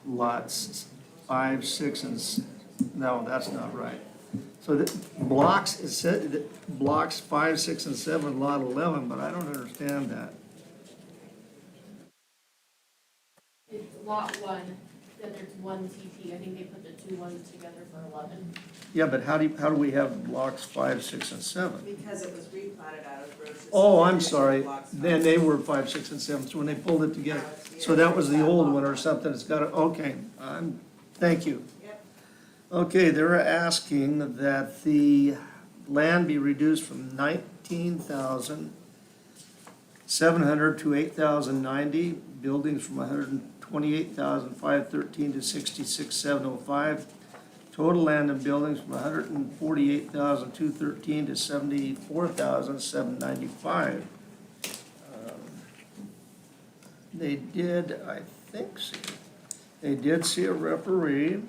lots 5, 6, and, no, that's not right. So the blocks, it said, that blocks 5, 6, and 7, lot 11, but I don't understand that. It's lot 1, then there's 1 TT, I think they put the 2 ones together for 11. Yeah, but how do we have blocks 5, 6, and 7? Because it was replatted out of Rose's. Oh, I'm Edition sorry, blocks then five. they were 5, 6, and 7, so when they pulled it together, so that was the old one or something, it's got, okay, thank you. Yep. Okay, they're asking that the land be reduced from 19,700 to 8,090, buildings from 128,513 to 66,705, total land and buildings from 148,213 to 74,795. They did, I think, they did see a referee.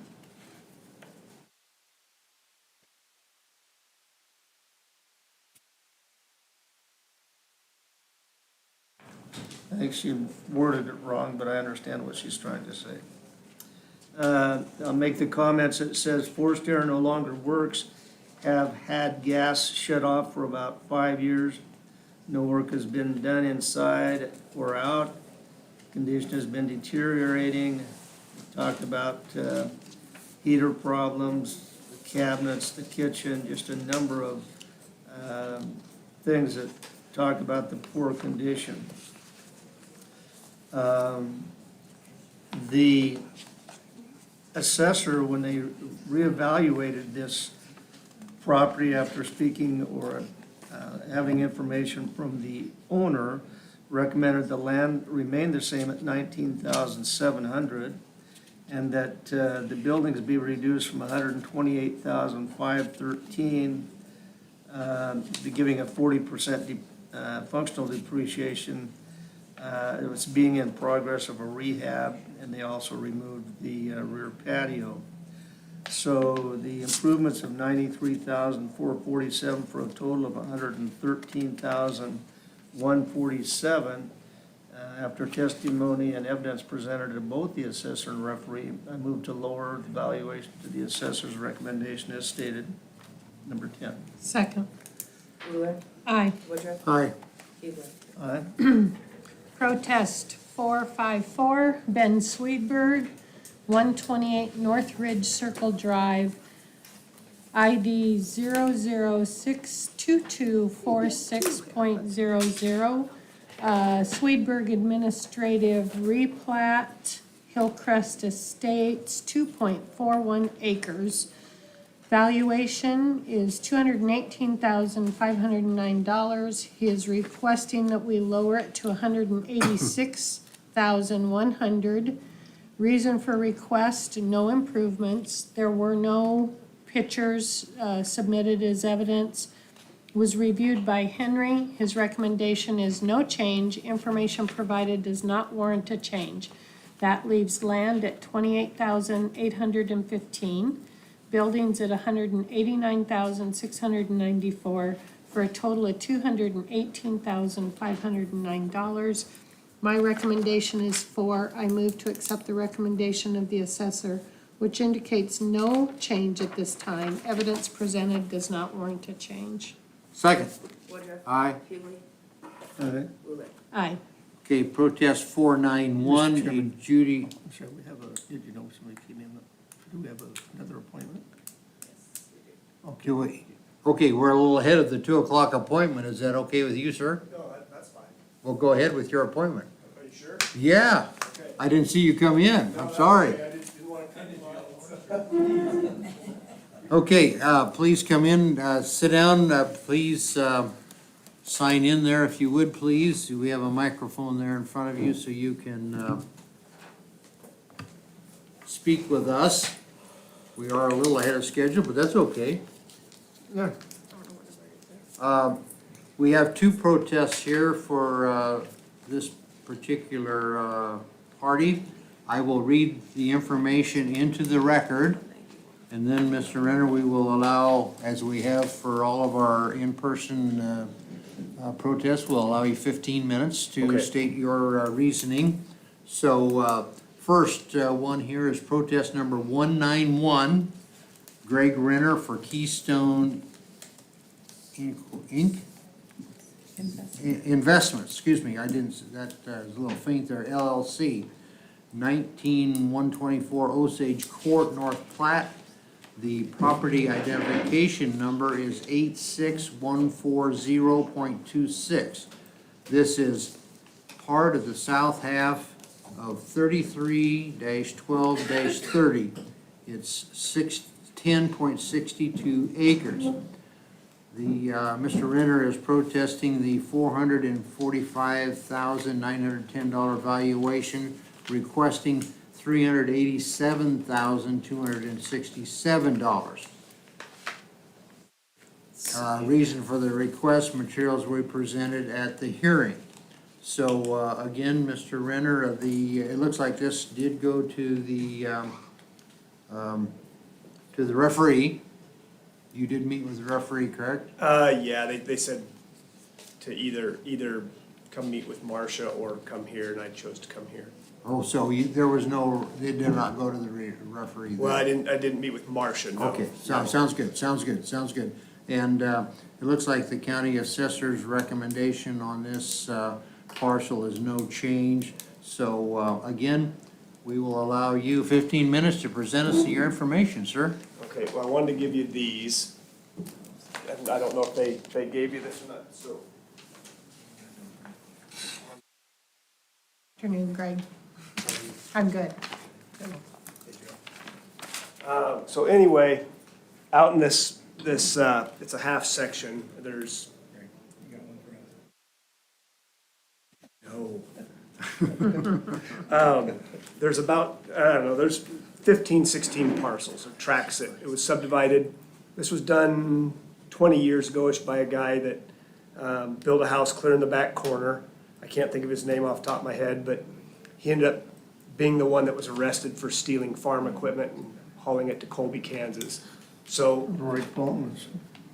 I think she worded it wrong, but I understand what she's trying to say. I'll make the comments, it says forced air no longer works, have had gas shut off for about 5 years. No work has been done inside or out. Condition has been deteriorating. Talked about heater problems, the cabinets, the kitchen, just a number of things that talk about the poor condition. The assessor, when they reevaluated this property after speaking or having information from the owner, recommended the land remain the same at 19,700, and that the buildings be reduced from 128,513, be giving a 40% functional depreciation. It was being in progress of a rehab, and they also removed the rear patio. So the improvements of 93,447 for a total of 113,147. After testimony and evidence presented to both the assessor and referee, I move to lower the valuation to the assessor's recommendation as stated. Number 10. Second. Ruler, Aye. Woodruff, Aye. Hughley. Aye. Protest 454, Ben Swedberg, 128 North Ridge Circle Drive, ID 0062246.00. Swedberg Administrative Replat, Hillcrest Estates, 2.41 acres. Valuation is $218,509. He is requesting that we lower it to $186,100. Reason for request, no improvements. There were no pictures submitted as evidence. Was reviewed by Henry. His recommendation is no change. Information provided does not warrant a change. That leaves land at $28,815. Buildings at $189,694 for a total of $218,509. My recommendation is 4. I move to accept the recommendation of the assessor, which indicates no change at this time. Evidence presented does not warrant a change. Second. Woodruff. Aye. Hughley. Aye. Ruler. Aye. Okay, protest 491, Mr. Chairman. Judy. I'm sorry, we have a, did you know somebody came in? Do we have another appointment? Do we? Okay, we're a little ahead of the 2 o'clock appointment. Is that okay with you, sir? No, that's fine. Well, go ahead with your appointment. Are you sure? Yeah, Okay. I didn't see you come in. No, I'm that's sorry. okay. I didn't want to cut you off. Okay, please come in, sit down, please sign in there if you would, please. We have a microphone there in front of you so you can speak with us. We are a little ahead of schedule, but that's okay. Yeah. We have 2 protests here for this particular party. I will read the information into the record, and then, Mr. Renner, we will allow, as we have for all of our in-person protests, we'll allow you 15 minutes to Okay. state your reasoning. So first one here is protest number 191, Greg Renner for Keystone Inc. Investments, excuse me, I didn't, that was a little faint there, LLC, 19124 Osage Court, North Platte. The property identification number is 86140.26. This is part of the south half of 33-12-30. It's 10.62 acres. The, Mr. Renner is protesting the $445,910 valuation, requesting $387,267. Reason for the request, materials were presented at the hearing. So, again, Mr. Renner, it looks like this did go to the referee. You did meet with the referee, correct? Yeah, they said to either come meet with Marcia or come here, and I chose to come here. Oh, so there was no, they did not go to the referee? Well, then? I didn't meet with Marcia, no. Okay, No. sounds good. And it looks like the county assessor's recommendation on this parcel is no change. So again, we will allow you 15 minutes to present us your information, sir. Okay, well, I wanted to give you these. And I don't know if they gave you this or not, so. Afternoon, Greg. I'm good. So anyway, out in this, it's a half section, there's. No. There's about, I don't know, there's 15, 16 parcels of tracts that it was subdivided. This was done 20 years ago-ish by a guy that built a house clear in the back corner. I can't think of his name off the top of my head, but he ended up being the one that was arrested for stealing farm equipment and hauling it to Colby, Kansas. So Roy Bowles.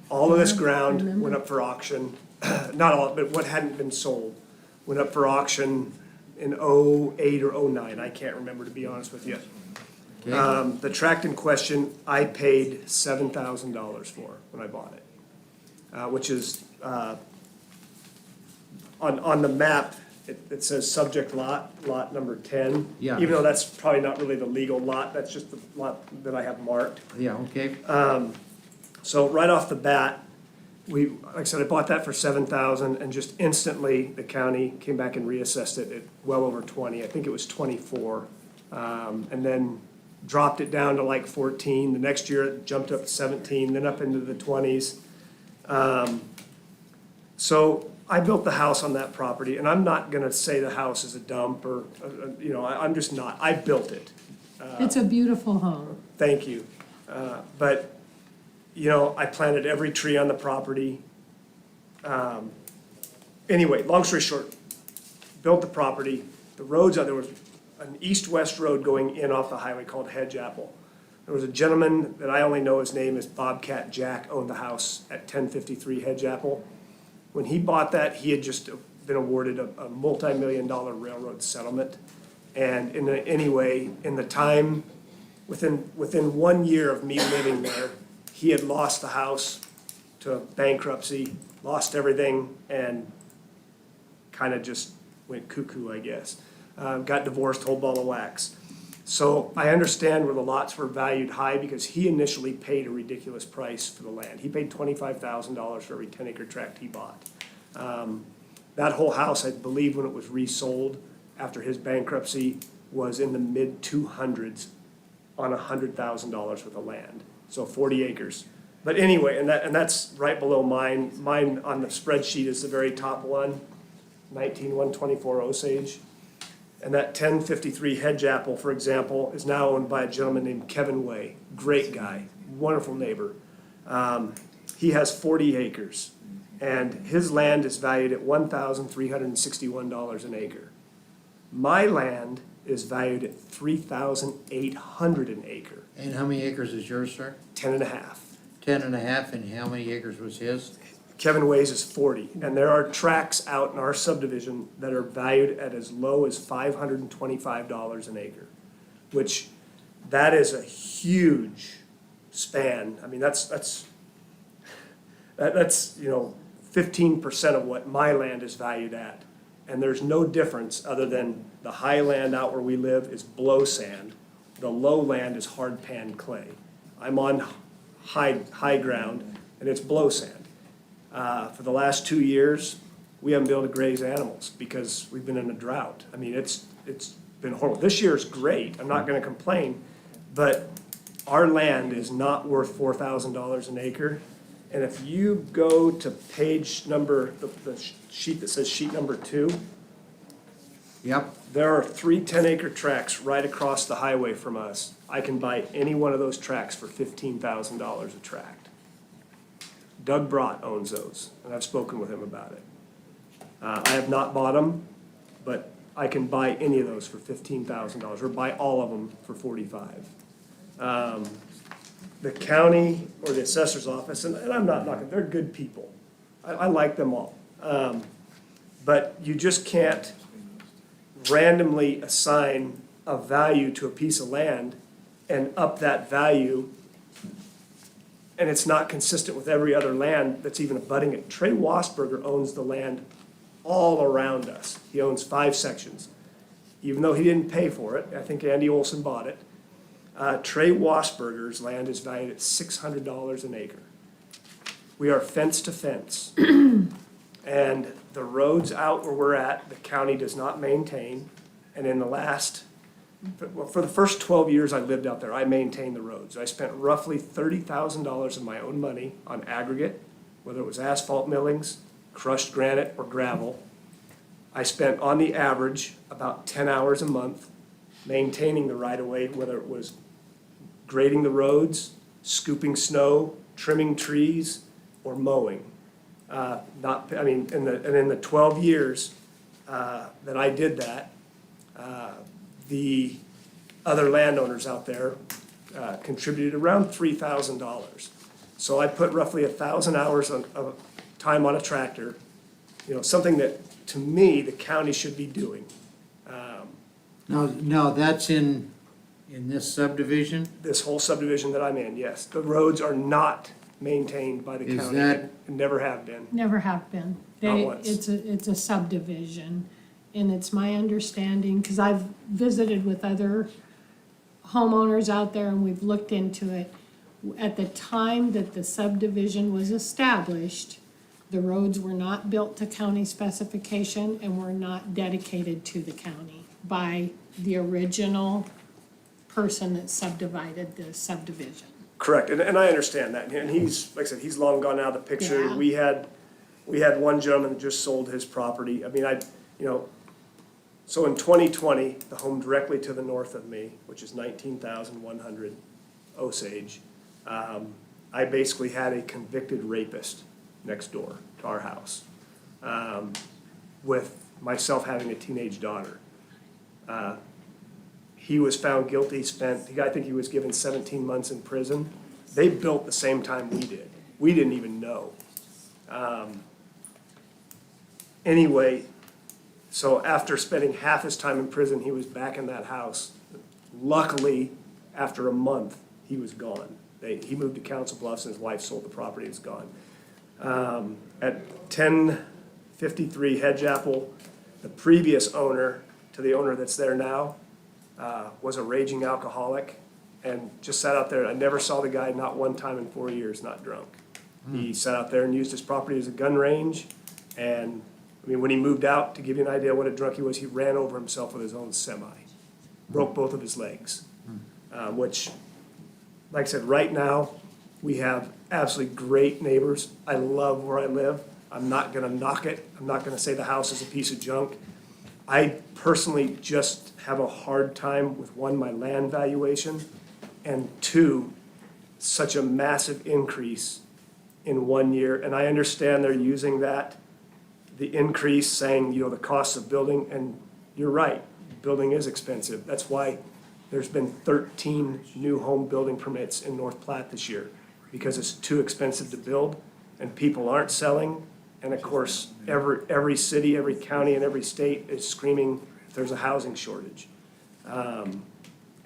all of this ground went up for auction, not all, but what hadn't been sold, went up for auction in '08 or '09, I can't remember, to be honest with you. Okay. The tract in question, I paid $7,000 for when I bought it, which is, on the map, it says subject lot, lot number 10. Yeah. Even though that's probably not really the legal lot, that's just the lot that I have marked. Yeah, okay. So right off the bat, like I said, I bought that for $7,000, and just instantly, the county came back and reassessed it at well over 20. I think it was 24. And then dropped it down to like 14. The next year, it jumped up to 17, then up into the 20s. So I built the house on that property, and I'm not gonna say the house is a dump or, you know, I'm just not. I built it. It's a beautiful home. Thank you. But, you know, I planted every tree on the property. Anyway, long story short, built the property. The roads, there was an east-west road going in off the highway called Hedge Apple. There was a gentleman that I only know his name is Bobcat Jack, owned the house at 1053 Hedge Apple. When he bought that, he had just been awarded a multi-million-dollar railroad settlement. And anyway, in the time, within 1 year of me living there, he had lost the house to bankruptcy, lost everything, and kind of just went cuckoo, I guess. Got divorced, whole ball of wax. So I understand where the lots were valued high because he initially paid a ridiculous price for the land. He paid $25,000 for every 10-acre tract he bought. That whole house, I believe, when it was resold after his bankruptcy, was in the mid-200s on $100,000 worth of land, so 40 acres. But anyway, and that's right below mine. Mine on the spreadsheet is the very top one, 19124 Osage. And that 1053 Hedge Apple, for example, is now owned by a gentleman named Kevin Way. Great guy, wonderful neighbor. He has 40 acres, and his land is valued at $1,361 an acre. My land is valued at $3,800 an acre, And how many acres is yours, sir? 10 and a half. 10 and a half, and how many acres was his? Kevin Way's is 40, and there are tracts out in our subdivision that are valued at as low as $525 an acre, which that is a huge span. I mean, that's you know, 15% of what my land is valued at. And there's no difference other than the high land out where we live is blow sand. The low land is hard pan clay. I'm on high ground, and it's blow sand. For the last 2 years, we haven't been able to graze animals because we've been in a drought. I mean, it's been horrible. This year is great, I'm not gonna complain, but our land is not worth $4,000 an acre. And if you go to page number, the sheet that says sheet number 2, Yep, there are 3 10-acre tracts right across the highway from us. I can buy any one of those tracts for $15,000 a tract. Doug Brott owns those, and I've spoken with him about it. I have not bought them, but I can buy any of those for $15,000, or buy all of them for $45,000. The county or the assessor's office, and I'm not knocking, they're good people. I like them all. But you just can't randomly assign a value to a piece of land and up that value, and it's not consistent with every other land that's even abutting it. Trey Wasberger owns the land all around us. He owns 5 sections. Even though he didn't pay for it, I think Andy Olson bought it. Trey Wasberger's land is valued at $600 an acre. We are fence to fence. And the roads out where we're at, the county does not maintain. And in the last well, for the first 12 years I lived out there, I maintained the roads. I spent roughly $30,000 of my own money on aggregate, whether it was asphalt millings, crushed granite, or gravel. I spent, on the average, about 10 hours a month maintaining the right-of-way, whether it was grading the roads, scooping snow, trimming trees, or mowing. In the 12 years that I did that, the other landowners out there contributed around $3,000. So I put roughly 1,000 hours of time on a tractor, something that, to me, the county should be doing. No, that's in this subdivision? This whole subdivision that I'm in, yes. The roads are not maintained by the Is county. that- And never have been. Never have been. Not They, once. it's a subdivision, and it's my understanding, because I've visited with other homeowners out there and we've looked into it. At the time that the subdivision was established, the roads were not built to county specification and were not dedicated to the county by the original person that subdivided the subdivision. Correct, and I understand that, and he's, like I said, he's long gone out of the picture. Yeah. We had one gentleman that just sold his property. So in 2020, the home directly to the north of me, which is 19,100 Osage, I basically had a convicted rapist next door to our house, with myself having a teenage daughter. He was found guilty, I think he was given 17 months in prison. They built the same time we did. We didn't even know. Anyway, so after spending half his time in prison, he was back in that house. Luckily, after a month, he was gone. He moved to Council Bluffs and his wife sold the property, it's gone. At 1053 Hedge Apple, the previous owner to the owner that's there now was a raging alcoholic and just sat out there. I never saw the guy, not one time in 4 years, not drunk. He sat out there and used his property as a gun range. And when he moved out, to give you an idea what a drunk he was, he ran over himself with his own semi. Broke both of his legs. Which, like I said, right now, we have absolutely great neighbors. I love where I live. I'm not gonna knock it. I'm not gonna say the house is a piece of junk. I personally just have a hard time with, one, my land valuation, and two, such a massive increase in 1 year. And I understand they're using that, the increase, saying, the cost of building, and you're right, building is expensive. That's why there's been 13 new home building permits in North Platte this year, because it's too expensive to build, and people aren't selling. And of course, every city, every county, and every state is screaming there's a housing shortage. And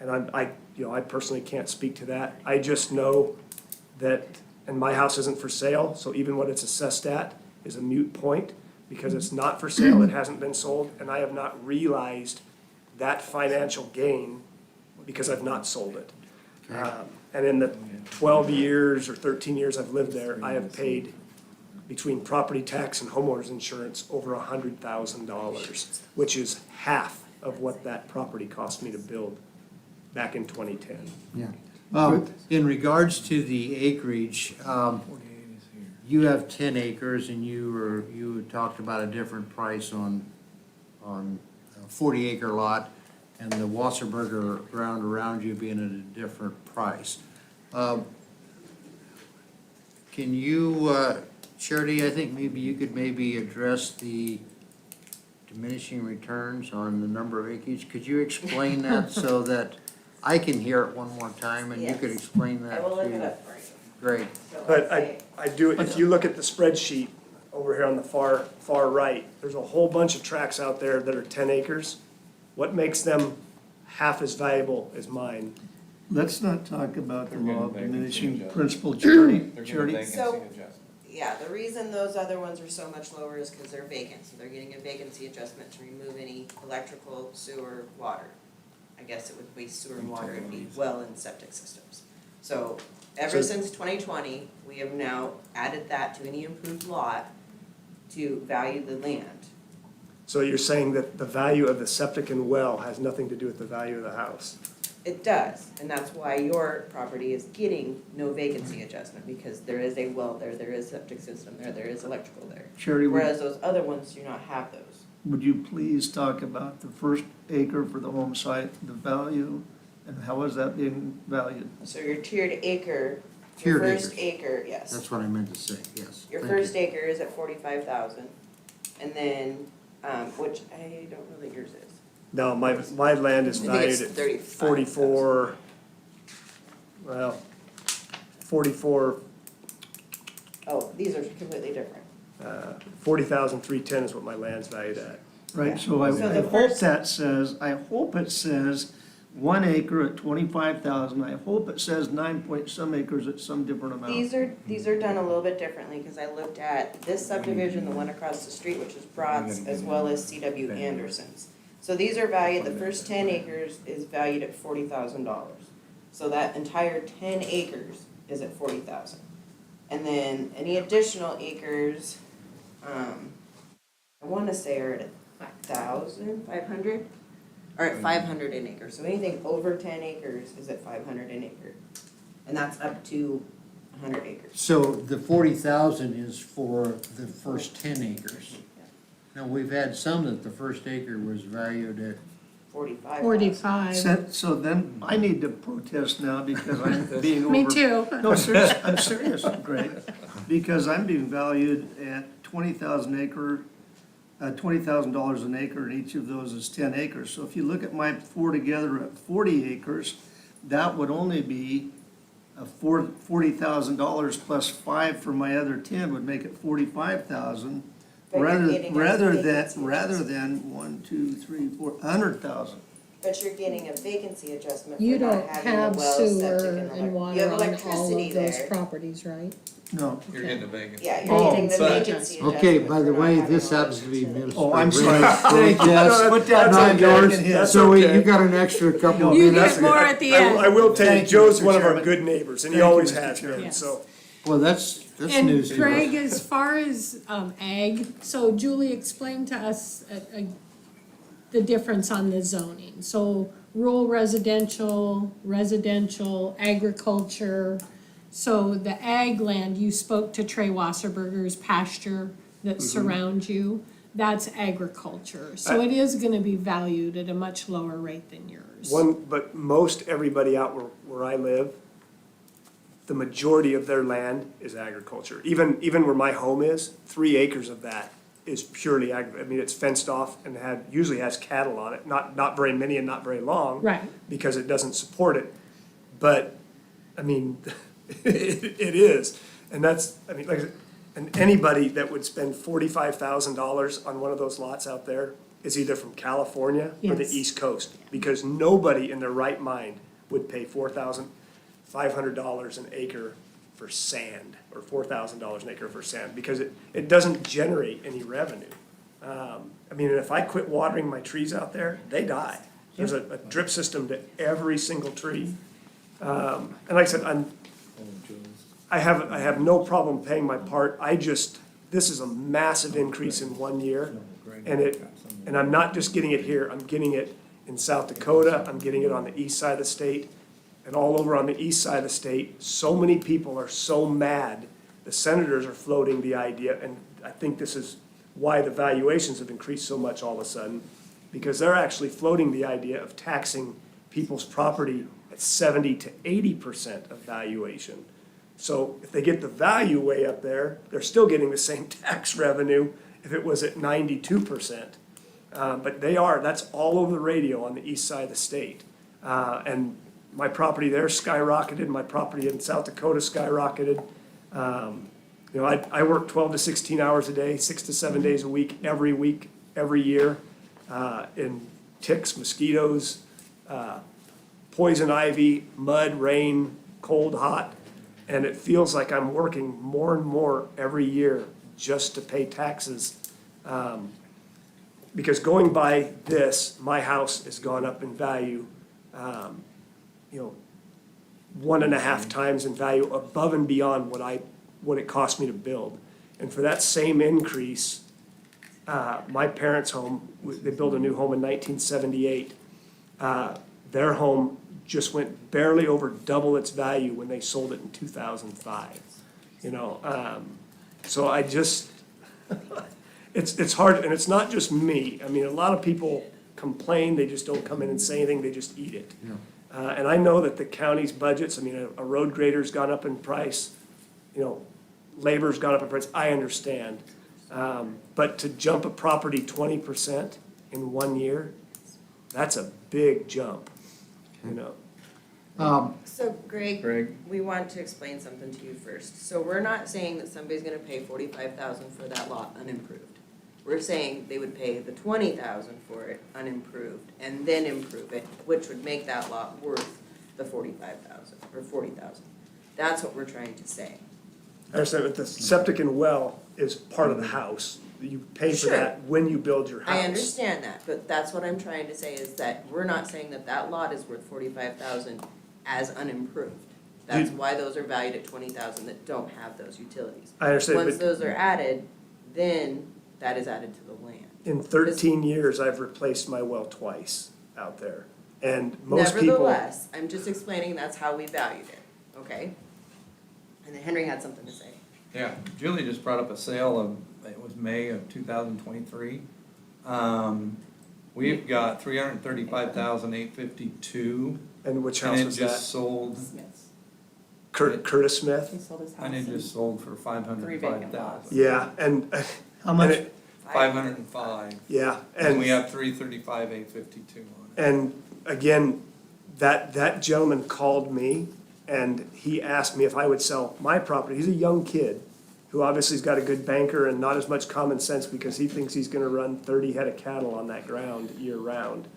I personally can't speak to that. I just know that, and my house isn't for sale, so even what it's assessed at is a moot point, because it's not for sale, it hasn't been sold, and I have not realized that financial gain because I've not sold it. And in the 12 years or 13 years I've lived there, I have paid, between property tax and homeowners insurance, over $100,000, which is half of what that property cost me to build back in 2010. Yeah. In regards to the acreage, you have 10 acres and you talked about a different price on a 40-acre lot, and the Wasserberger ground around you being at a different price. Can you, Charity, I think maybe you could address the diminishing returns on the number of acreage. Could you explain that so that I can hear it one more time and you could Yes. explain that I will look it too? up for you. Great. So But let's say- I do, if you look at the spreadsheet over here on the far right, there's a whole bunch of tracts out there that are 10 acres. What makes them half as valuable as mine? Let's not talk about the They're getting law of vacancy diminishing adjustment. principal, Charity. They're getting Charity. vacancy So- adjustment. Yeah, the reason those other ones are so much lower is because they're vacant, so they're getting a vacancy adjustment to remove any electrical, sewer, water. I guess it would be sewer and water, it'd be well and septic systems. So ever So- since 2020, we have now added that to any improved lot to value the land. So you're saying that the value of the septic and well has nothing to do with the value of the house? It does, and that's why your property is getting no vacancy adjustment, because there is a well there, there is septic system there, there is electrical there. Sherry, Whereas those other ones do not have those. would you please talk about the first acre for the home site, the value, and how is that being valued? So your tiered acre, Tiered your first acres. acre, yes. That's what I meant to say, yes. Your Thank you. first acre is at 45,000, and then, which I don't know that yours is. No, my land is I think valued it's at 35,000. 44, well, 44, Oh, these are completely different. 40,310 is what my land's valued at. Right, so I So the hope first- that says, I hope it says 1 acre at 25,000. I hope it says 9 point some acres at some different amount. These are done a little bit differently, because I looked at this subdivision, the one across the street, which is Broad's, as well as C.W. Anderson's. So these are valued, the first 10 acres is valued at $40,000. So that entire 10 acres is at 40,000. And then any additional acres, I wanna say are at 1,500, or at 500 an acre. So anything over 10 acres is at 500 an acre. And that's up to 100 acres. So the 40,000 is for the first 10 acres. Now, we've had some that the first acre was valued at, 45,000. 45. So then I need to protest now because I'm being over. Me too. No, serious, I'm serious, Greg, because I'm being valued at 20,000 acre, $20,000 an acre, and each of those is 10 acres. So if you look at my four together at 40 acres, that would only be $40,000 plus 5 for my other 10 would make it 45,000. But you're Rather, getting a rather than, vacancy rather adjustment. than 1, 2, 3, 4, 100,000. But you're getting a vacancy adjustment You for not don't having have the well, septic, sewer and and You water have on all electricity of those there. properties, right? No. You're getting a vacancy. Yeah, Oh, you're getting the but- vacancy adjustment. okay, by the for not way, having this all happens to be electricity. Minister. Oh, I'm sorry. Brennan's Thank you. protest, Put that not back yours. in his. That's So okay. you got an extra couple of You minutes. get more at the end. I will tell you, Thank you, Joe's Mr. one of our Chairman. good neighbors, and he Thank you, always Mr. has Chairman. been, Yes. so. Well, that's news And to Greg, us. as far as ag, so Julie explained to us the difference on the zoning. So rural residential, residential, agriculture. So the ag land, you spoke to Trey Wasserberger's pasture that surrounds you, that's agriculture. So it is gonna be valued at a much lower rate than yours. But most everybody out where I live, the majority of their land is agriculture. Even where my home is, 3 acres of that is purely I mean, it's fenced off and usually has cattle on it, not very many and not very long. Right. Because it doesn't support it. But, I mean, it is. And that's, I mean, like, and anybody that would spend $45,000 on one of those lots out there is either from California or the Yes. East Coast. Because nobody in their right mind would pay $4,500 an acre for sand, or $4,000 an acre for sand, because it doesn't generate any revenue. I mean, if I quit watering my trees out there, they die. There's a drip system to every single tree. And like I said, I have no problem paying my part. This is a massive increase in 1 year. And I'm not just getting it here, I'm getting it in South Dakota, I'm getting it on the east side of the state, and all over on the east side of the state. So many people are so mad, the senators are floating the idea, and I think this is why the valuations have increased so much all of a sudden, because they're actually floating the idea of taxing people's property at 70 to 80% of valuation. So if they get the value way up there, they're still getting the same tax revenue if it was at 92%. But that's all over the radio on the east side of the state. And my property there skyrocketed, my property in South Dakota skyrocketed. I work 12 to 16 hours a day, 6 to 7 days a week, every year, in ticks, mosquitoes, poison ivy, mud, rain, cold, hot. And it feels like I'm working more and more every year just to pay taxes. Because going by this, my house has gone up in value, 1.5 times in value above and beyond what it cost me to build. And for that same increase, My parents' home, they built a new home in 1978. Their home just went barely over double its value when they sold it in 2005. You know, so I just, it's hard, and it's not just me. I mean, a lot of people complain, they just don't come in and say anything, they just eat it. And I know that the county's budgets, I mean, a road grader's gone up in price, you know, labor's gone up in price, I understand. But to jump a property 20% in 1 year, that's a big jump, you know? So Greg, Greg? we want to explain something to you first. So we're not saying that somebody's gonna pay 45,000 for that lot unimproved. We're saying they would pay the 20,000 for it unimproved and then improve it, which would make that lot worth the 45,000 or 40,000. That's what we're trying to say. I understand, but the septic and well is part of the house. You pay for Sure. that when you build your house. I understand that, but that's what I'm trying to say is that we're not saying that that lot is worth 45,000 as unimproved. That's why those are valued at 20,000 that don't have those utilities. I understand, Once but those are added, then that is added to the land. in 13 years, I've replaced my well twice out there. And most people, Nevertheless, I'm just explaining that's how we valued it, okay? And then Henry had something to say. Yeah, Julie just brought up a sale of, it was May of 2023. We've got 335,852. and which house And it was just that? sold, Smiths. Curtis Smith? He sold his house. and it and just sold for 3 vacant lots. 505,000. Yeah, and. How much? and it- 505. Yeah, And we and, have 335,852 on it. and again, that gentleman called me and he asked me if I would sell my property. He's a young kid who obviously has got a good banker and not as much common sense because he thinks he's gonna run 30 head of cattle on that ground year round.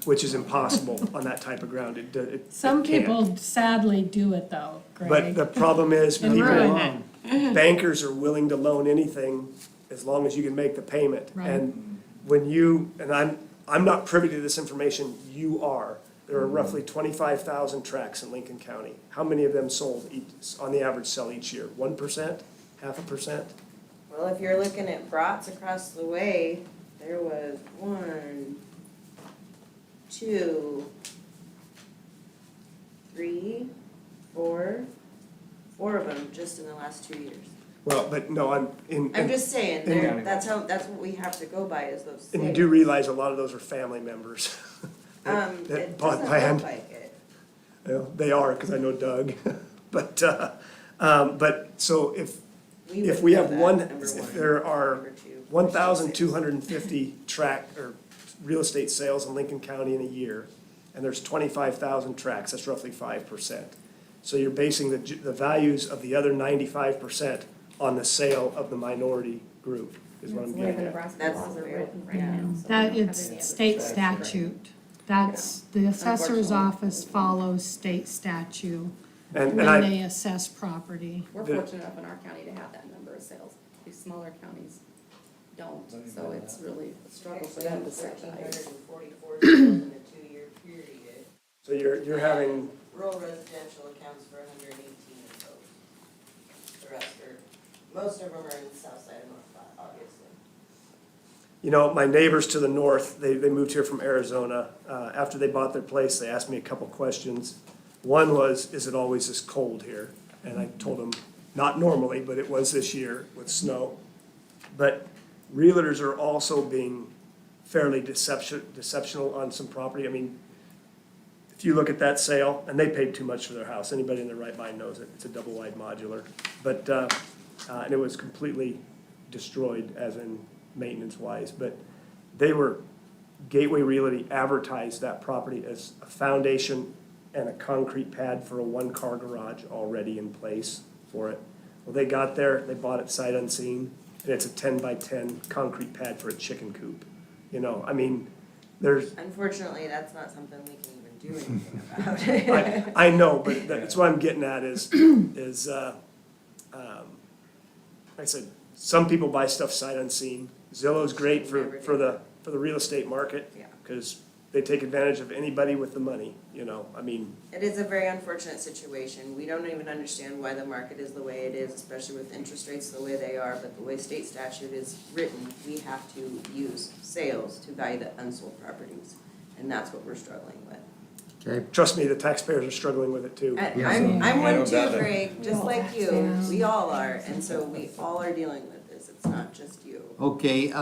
Which is impossible on that type of ground. It Some can't. people sadly do it though, But Greg, the problem is, and people, ruin it. bankers are willing to loan anything as long as you can make the payment. Right. And when you, and I'm not privy to this information, you are. There are roughly 25,000 tracts in Lincoln County. How many of them sold on the average sell each year? 1%? 0.5%? Well, if you're looking at Bratz across the way, there was 1, 2, 3, 4 of them just in the last 2 years. Well, but no, I'm just saying, and- there, that's what we have to go by is those and you sales. do realize a lot of those are family members. that It bought doesn't land. look like it. Well, they are, because I know Doug. But so if would we know have that, one, number if there are Number 2. 1,250 tract or real estate sales in Lincoln County in a year, and there's 25,000 tracts, that's roughly 5%. So you're basing the values of the other 95% on the sale of the minority group, is what I'm That's the way the getting at. Nebraska That's laws are fair. written right now. so That we don't have it's any other state choice. statute. That's, the assessor's Unfortunately. office follows state statute And when I, they assess property. We're The- fortunate enough in our county to have that number of sales. These smaller counties don't, so it's really a struggle for them to set values. 1,344 sales in a 2-year period. so you're having, Rural residential accounts for 118 of those. The rest are, most of them are in the south side of North Platte, obviously. you know, my neighbors to the north, they moved here from Arizona. After they bought their place, they asked me a couple questions. One was, is it always this cold here? And I told them, not normally, but it was this year with snow. But realtors are also being fairly deceptional on some property. I mean, if you look at that sale, and they paid too much for their house, anybody in their right mind knows it, it's a double wide modular. But, and it was completely destroyed as in maintenance wise, but they were, Gateway Realty advertised that property as a foundation and a concrete pad for a 1-car garage already in place for it. Well, they got there, they bought it sight unseen, and it's a 10 by 10 concrete pad for a chicken coop. You know, I mean, there's, Unfortunately, that's not something we can even do anything about. I know, but that's what I'm getting at is, like I said, some people buy stuff sight unseen. Zillow's great for the real estate market. Yeah. Because they take advantage of anybody with the money, you know, I mean, It is a very unfortunate situation. We don't even understand why the market is the way it is, especially with interest rates the way they are, but the way state statute is written, we have to use sales to value the unsold properties, and that's what we're struggling with. Okay, trust me, the taxpayers are struggling with it too. I'm one too, Yeah. Greg, just like you, Yeah. we all are, and so we all are dealing with this, it's not just you. okay,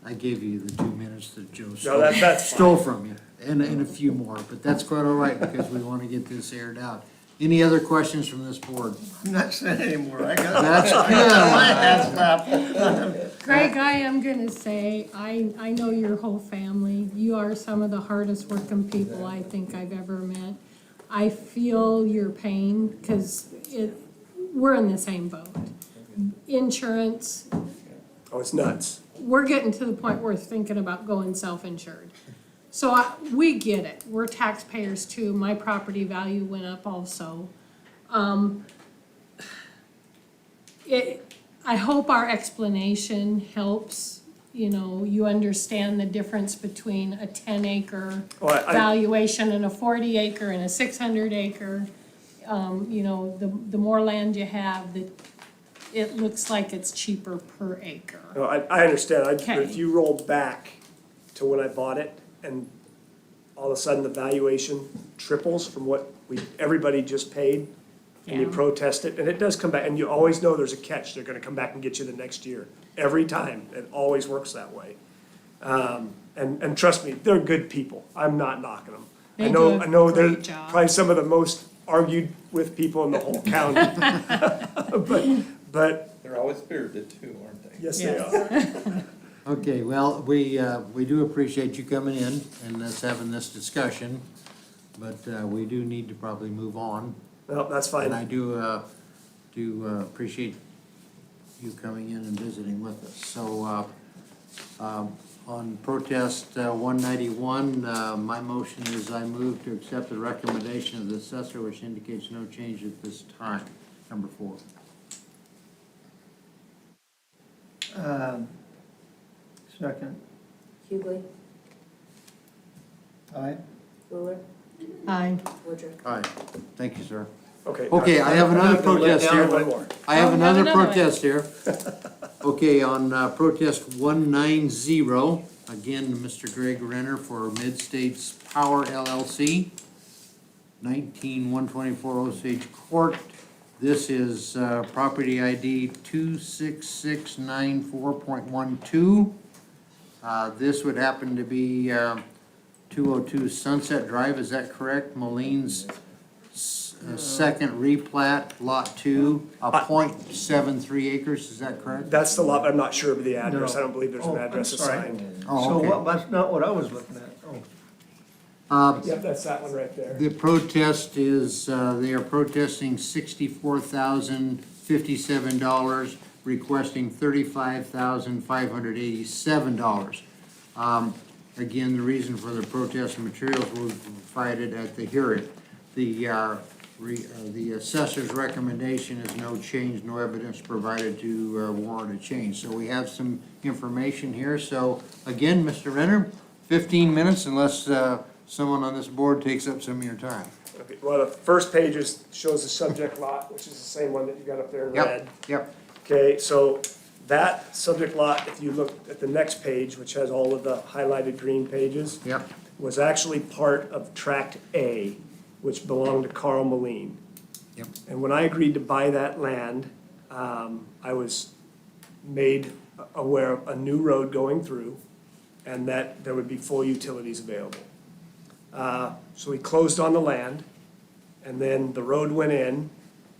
I gave you the 2 minutes that Joe No, that's stole from you, and a few more, but that's quite all right, because we want to get this aired out. Any other questions from this board? I'm not saying anymore, I got That's good. Greg, I am gonna say, I know your whole family. You are some of the hardest working people I think I've ever met. I feel your pain, because we're in the same boat. Insurance, Oh, it's nuts. we're getting to the point where we're thinking about going self-insured. So we get it. We're taxpayers too. My property value went up also. I hope our explanation helps, you understand the difference between a 10-acre Well, valuation and a 40-acre and a 600-acre. The more land you have, it looks like it's cheaper per acre. No, I understand, but Okay. if you roll back to when I bought it, and all of a sudden the valuation triples from what everybody just paid, and you Yeah. protest it, and it does come back, and you always know there's a catch, they're gonna come back and get you the next year, every time, it always works that way. And trust me, they're good people, I'm not knocking them. They do a I know they're great job. probably some of the most argued with people in the whole county. But, They're always spirited too, aren't they? yes, they Yes. are. Okay, well, we do appreciate you coming in and us having this discussion, but we do need to probably move on. No, that's And I fine. do appreciate you coming in and visiting with us. So, on protest 191, my motion is I move to accept the recommendation of the assessor, which indicates no change at this time. Number 4. Second, Hughley, aye. Ruler, Aye. Woodruff. All right, thank you, sir. Okay. Okay, I have another I'm gonna let protest down here. one more. I have Oh, another another one. protest here. Okay, on protest 190, again, Mr. Greg Renner for Mid-States Power LLC, 19124 Osage Court. This is property ID 26694.12. This would happen to be 202 Sunset Drive, is that correct? Moline's second replat, Lot 2, a .73 acres, is that correct? That's the lot, but I'm not sure of the address. No. I don't believe there's Oh, an I'm address sorry. assigned. Oh, So okay. that's not what I was looking at, oh. Yep, that's that one right there. The protest is, they are protesting $64,057, requesting $35,587. Again, the reason for the protest materials will be provided at the hearing. The assessor's recommendation is no change, no evidence provided to warrant a change. So we have some information here. So again, Mr. Renner, 15 minutes unless someone on this board takes up some of your time. Okay, well, the first page shows the subject lot, which is the same one that you got up there in red. Yep, Okay, so that subject lot, if you look at the next page, which has all of the highlighted green pages, yep. was actually part of Tract A, which belonged to Carl Moline. Yep. And when I agreed to buy that land, I was made aware of a new road going through and that there would be full utilities available. So we closed on the land, and then the road went in,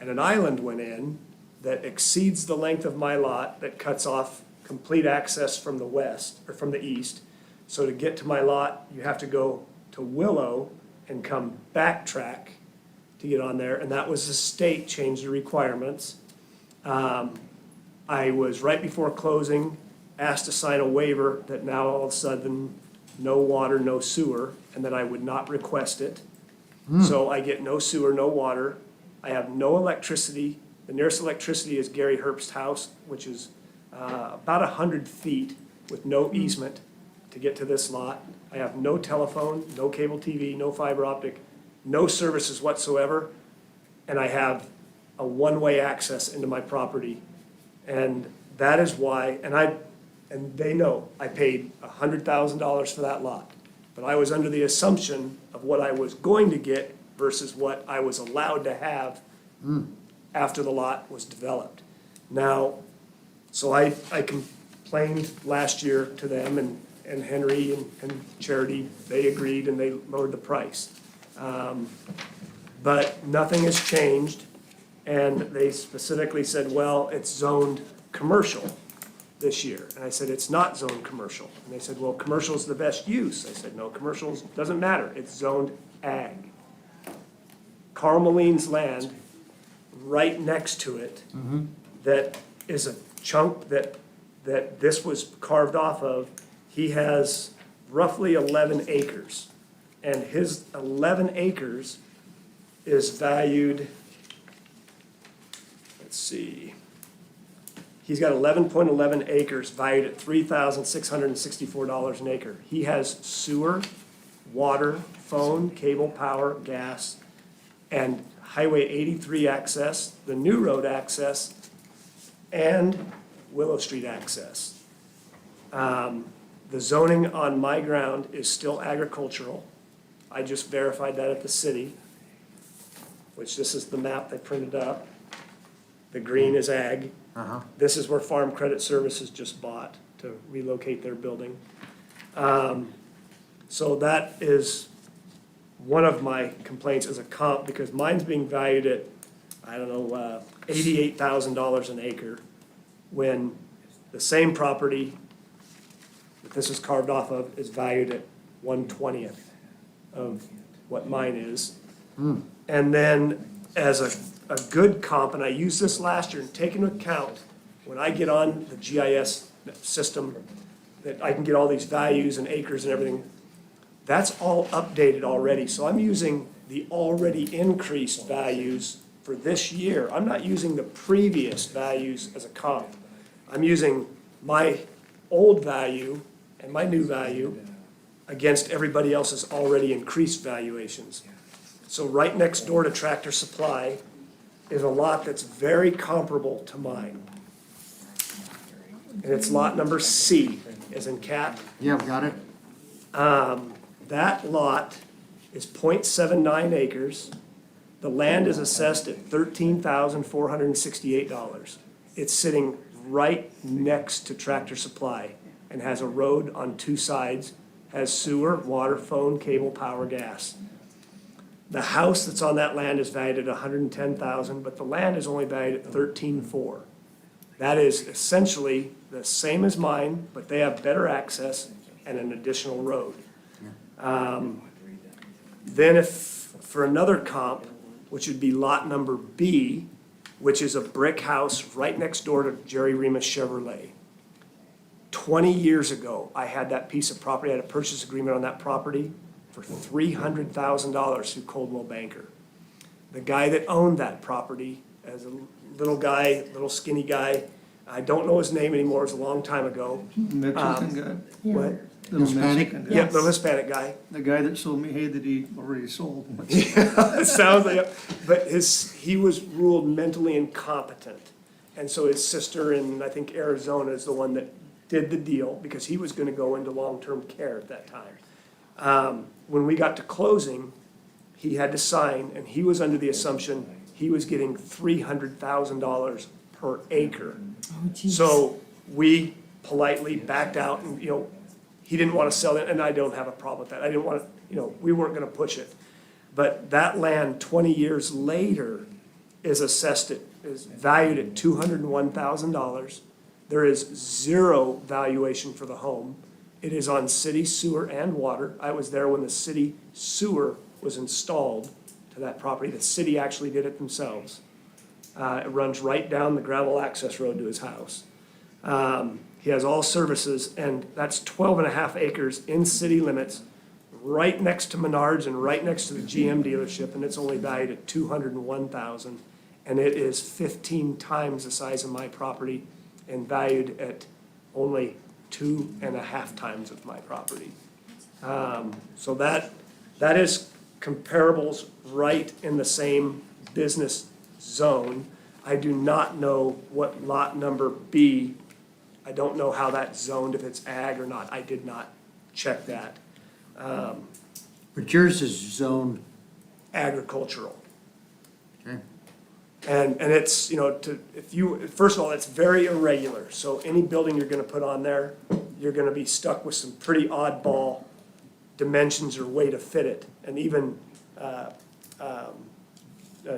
and an island went in that exceeds the length of my lot, that cuts off complete access from the west, or from the east. So to get to my lot, you have to go to Willow and come backtrack to get on there, and that was the state changed the requirements. I was, right before closing, asked to sign a waiver that now all of a sudden, no water, no sewer, and that I would not request it. So I get no sewer, no water. I have no electricity. The nearest electricity is Gary Herbst's house, which is about 100 feet with no easement to get to this lot. I have no telephone, no cable TV, no fiber optic, no services whatsoever. And I have a one-way access into my property. And that is why, and they know, I paid $100,000 for that lot. But I was under the assumption of what I was going to get versus what I was allowed to have after the lot was developed. Now, so I complained last year to them, and Henry and Charity, they agreed and they lowered the price. But nothing has changed, and they specifically said, well, it's zoned commercial this year. And I said, it's not zoned commercial. And they said, well, commercial is the best use. I said, no, commercial doesn't matter, it's zoned ag. Carl Moline's land, right next to it, that is a chunk that this was carved off of. He has roughly 11 acres. And his 11 acres is valued, let's see, he's got 11.11 acres valued at $3,664 an acre. He has sewer, water, phone, cable, power, gas, and Highway 83 access, the new road access, and Willow Street access. The zoning on my ground is still agricultural. I just verified that at the city, which this is the map they printed up. The green is ag. This is where Farm Credit Services just bought to relocate their building. So that is one of my complaints as a comp, because mine's being valued at, I don't know, $88,000 an acre, when the same property that this is carved off of is valued at 1/20th of what mine is. And then as a good comp, and I used this last year, and take into account, when I get on the GIS system, that I can get all these values and acres and everything, that's all updated already. So I'm using the already increased values for this year. I'm not using the previous values as a comp. I'm using my old value and my new value against everybody else's already increased valuations. So right next door to Tractor Supply is a lot that's very comparable to mine. And it's lot number C, as in cat. Yeah, got it? That lot is 0.79 acres. The land is assessed at $13,468. It's sitting right next to Tractor Supply and has a road on two sides, has sewer, water, phone, cable, power, gas. The house that's on that land is valued at $110,000, but the land is only valued at $13,400. That is essentially the same as mine, but they have better access and an additional road. Then if, for another comp, which would be lot number B, which is a brick house right next door to Jerry Remus Chevrolet. 20 years ago, I had that piece of property, I had a purchase agreement on that property for $300,000 through Coldwell Banker. The guy that owned that property, as a little guy, little skinny guy, I don't know his name anymore, it was a long time ago. Mexican guy, What? little Hispanic? Mexican guy. Yeah, the Hispanic guy. The guy that sold me hay that he already sold. It sounds like, but he was ruled mentally incompetent. And so his sister in, I think, Arizona is the one that did the deal, because he was gonna go into long-term care at that time. When we got to closing, he had to sign, and he was under the assumption he was getting $300,000 per acre. So we politely backed out, and, he didn't want to sell it, and I don't have a problem with that. I didn't want to, we weren't gonna push it. But that land 20 years later is valued at $201,000. There is zero valuation for the home. It is on city sewer and water. I was there when the city sewer was installed to that property. The city actually did it themselves. It runs right down the gravel access road to his house. He has all services, and that's 12.5 acres in city limits, right next to Menards and right next to the GM dealership, and it's only valued at $201,000. And it is 15 times the size of my property and valued at only 2.5 times of my property. So that is comparables right in the same business zone. I do not know what lot number B, I don't know how that's zoned, if it's ag or not. I did not check that. But yours is zoned, Agricultural. okay? And it's, first of all, it's very irregular, so any building you're gonna put on there, you're gonna be stuck with some pretty oddball dimensions or way to fit it. And even,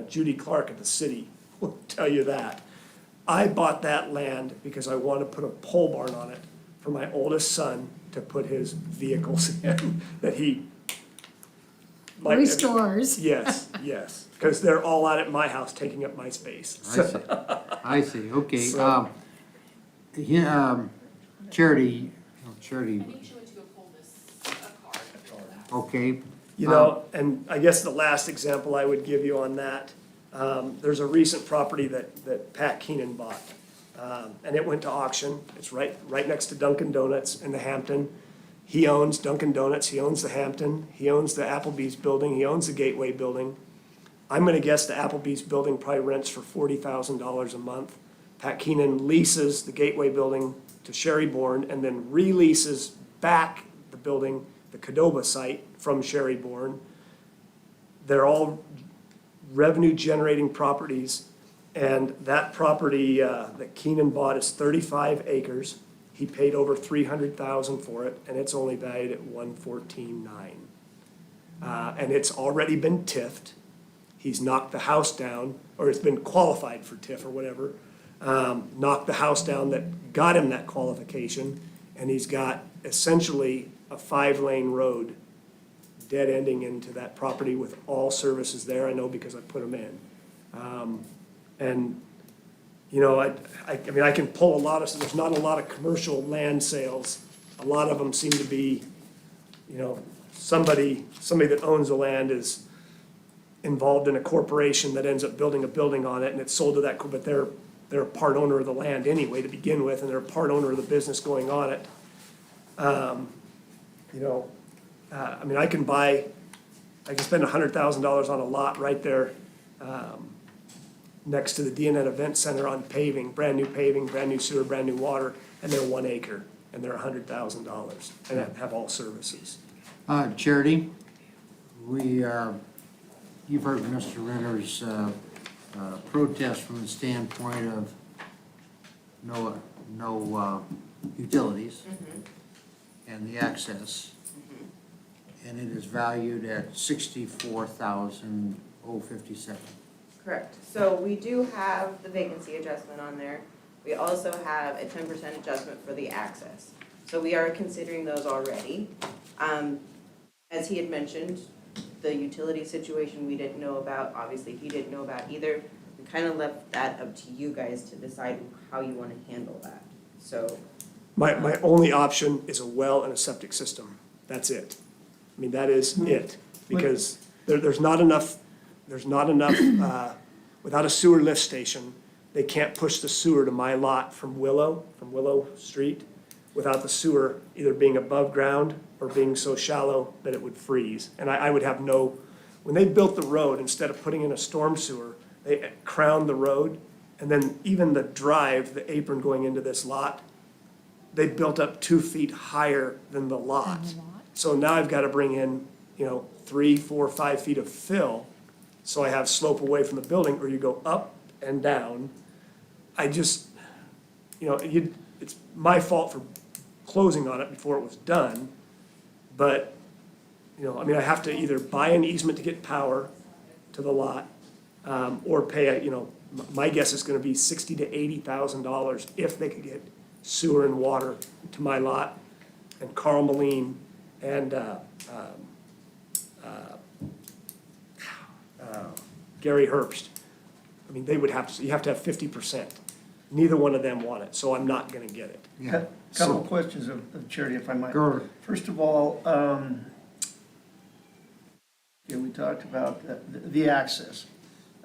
Judy Clark at the city will tell you that. I bought that land because I want to put a pole barn on it for my oldest son to put his vehicles in, that he. like- Restores. Yes, yes, because they're all out at my house taking up my space. I see, I see, okay. So- Charity, I think she went to go pull a card for that. okay. And I guess the last example I would give you on that, there's a recent property that Pat Keenan bought. And it went to auction. It's right next to Dunkin' Donuts in the Hampton. He owns Dunkin' Donuts, he owns the Hampton, he owns the Applebee's building, he owns the Gateway building. I'm gonna guess the Applebee's building probably rents for $40,000 a month. Pat Keenan leases the Gateway building to Sherryborn and then releases back the building, the Cadoba site, from Sherryborn. They're all revenue-generating properties, and that property that Keenan bought is 35 acres. He paid over $300,000 for it, and it's only valued at $114,900. And it's already been TIF'd. He's knocked the house down, or it's been qualified for TIF or whatever. Knocked the house down that got him that qualification, and he's got essentially a 5-lane road dead ending into that property with all services there. I know because I put them in. And I mean, I can pull a lot of, there's not a lot of commercial land sales. A lot of them seem to be, somebody that owns the land is involved in a corporation that ends up building a building on it, and it's sold to that, but they're a part owner of the land anyway to begin with, and they're a part owner of the business going on it. I mean, I can spend $100,000 on a lot right there, next to the DNet Event Center on paving, brand new sewer, brand new water, and they're 1 acre, and they're $100,000, and have all services. Charity, you've heard Mr. Renner's protest from the standpoint of no utilities and the access. And it is valued at $64,057. Correct. So we do have the vacancy adjustment on there. We also have a 10% adjustment for the access. So we are considering those already. As he had mentioned, the utility situation we didn't know about, obviously he didn't know about either. We kind of left that up to you guys to decide how you want to handle that. So. My only option is a well and a septic system. That's it. I mean, that is it, because there's not enough, without a sewer lift station, they can't push the sewer to my lot from Willow Street, without the sewer either being above ground or being so shallow that it would freeze. And I would have when they built the road, instead of putting in a storm sewer, they crowned the road, and then even the drive, the apron going into this lot, they built up 2 feet higher than the lot. So now I've got to bring in, 3, 4, 5 feet of fill, so I have slope away from the building, or you go up and down. I just, it's my fault for closing on it before it was done, but, I mean, I have to either buy an easement to get power to the lot, or pay, my guess is gonna be $60,000 to $80,000 if they could get sewer and water to my lot. And Carl Moline and Gary Herbst, I mean, they would have to, you have to have 50%. Neither one of them want it, so I'm not gonna get it. Yeah. Couple of questions of Charity, if I might. Go. First of all, we talked about the access.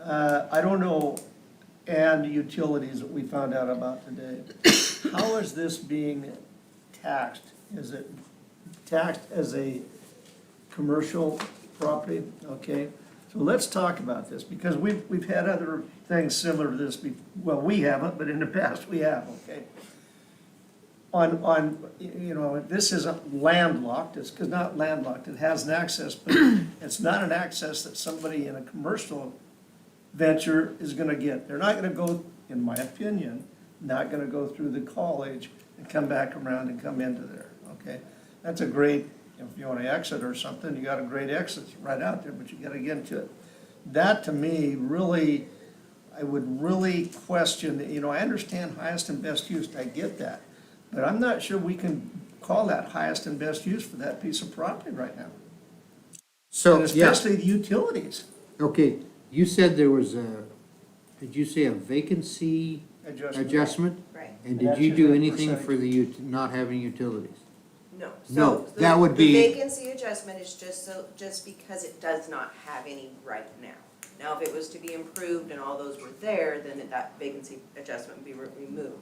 I don't know, and utilities that we found out about today. How is this being taxed? Is it taxed as a commercial property? Okay, so let's talk about this, because we've had other things similar to this, well, we haven't, but in the past we have, okay? You know, this isn't landlocked, it's not landlocked, it has an access, but it's not an access that somebody in a commercial venture is gonna get. They're not gonna go, in my opinion, not gonna go through the college and come back around and come into there, okay? That's a great, if you wanna exit or something, you got a great exit right out there, but you gotta get to it. That, to me, really, I would really question, you know, I understand highest and best use, I get that. But I'm not sure we can call that highest and best use for that piece of property right now. So, And yeah, especially the utilities okay, you said there was did you say a vacancy adjustment. adjustment? Right. And And did you that's do your anything percentage. for the not having utilities? No. No, So that would be- The vacancy adjustment is just because it does not have any right now. Now, if it was to be improved and all those were there, then that vacancy adjustment would be removed.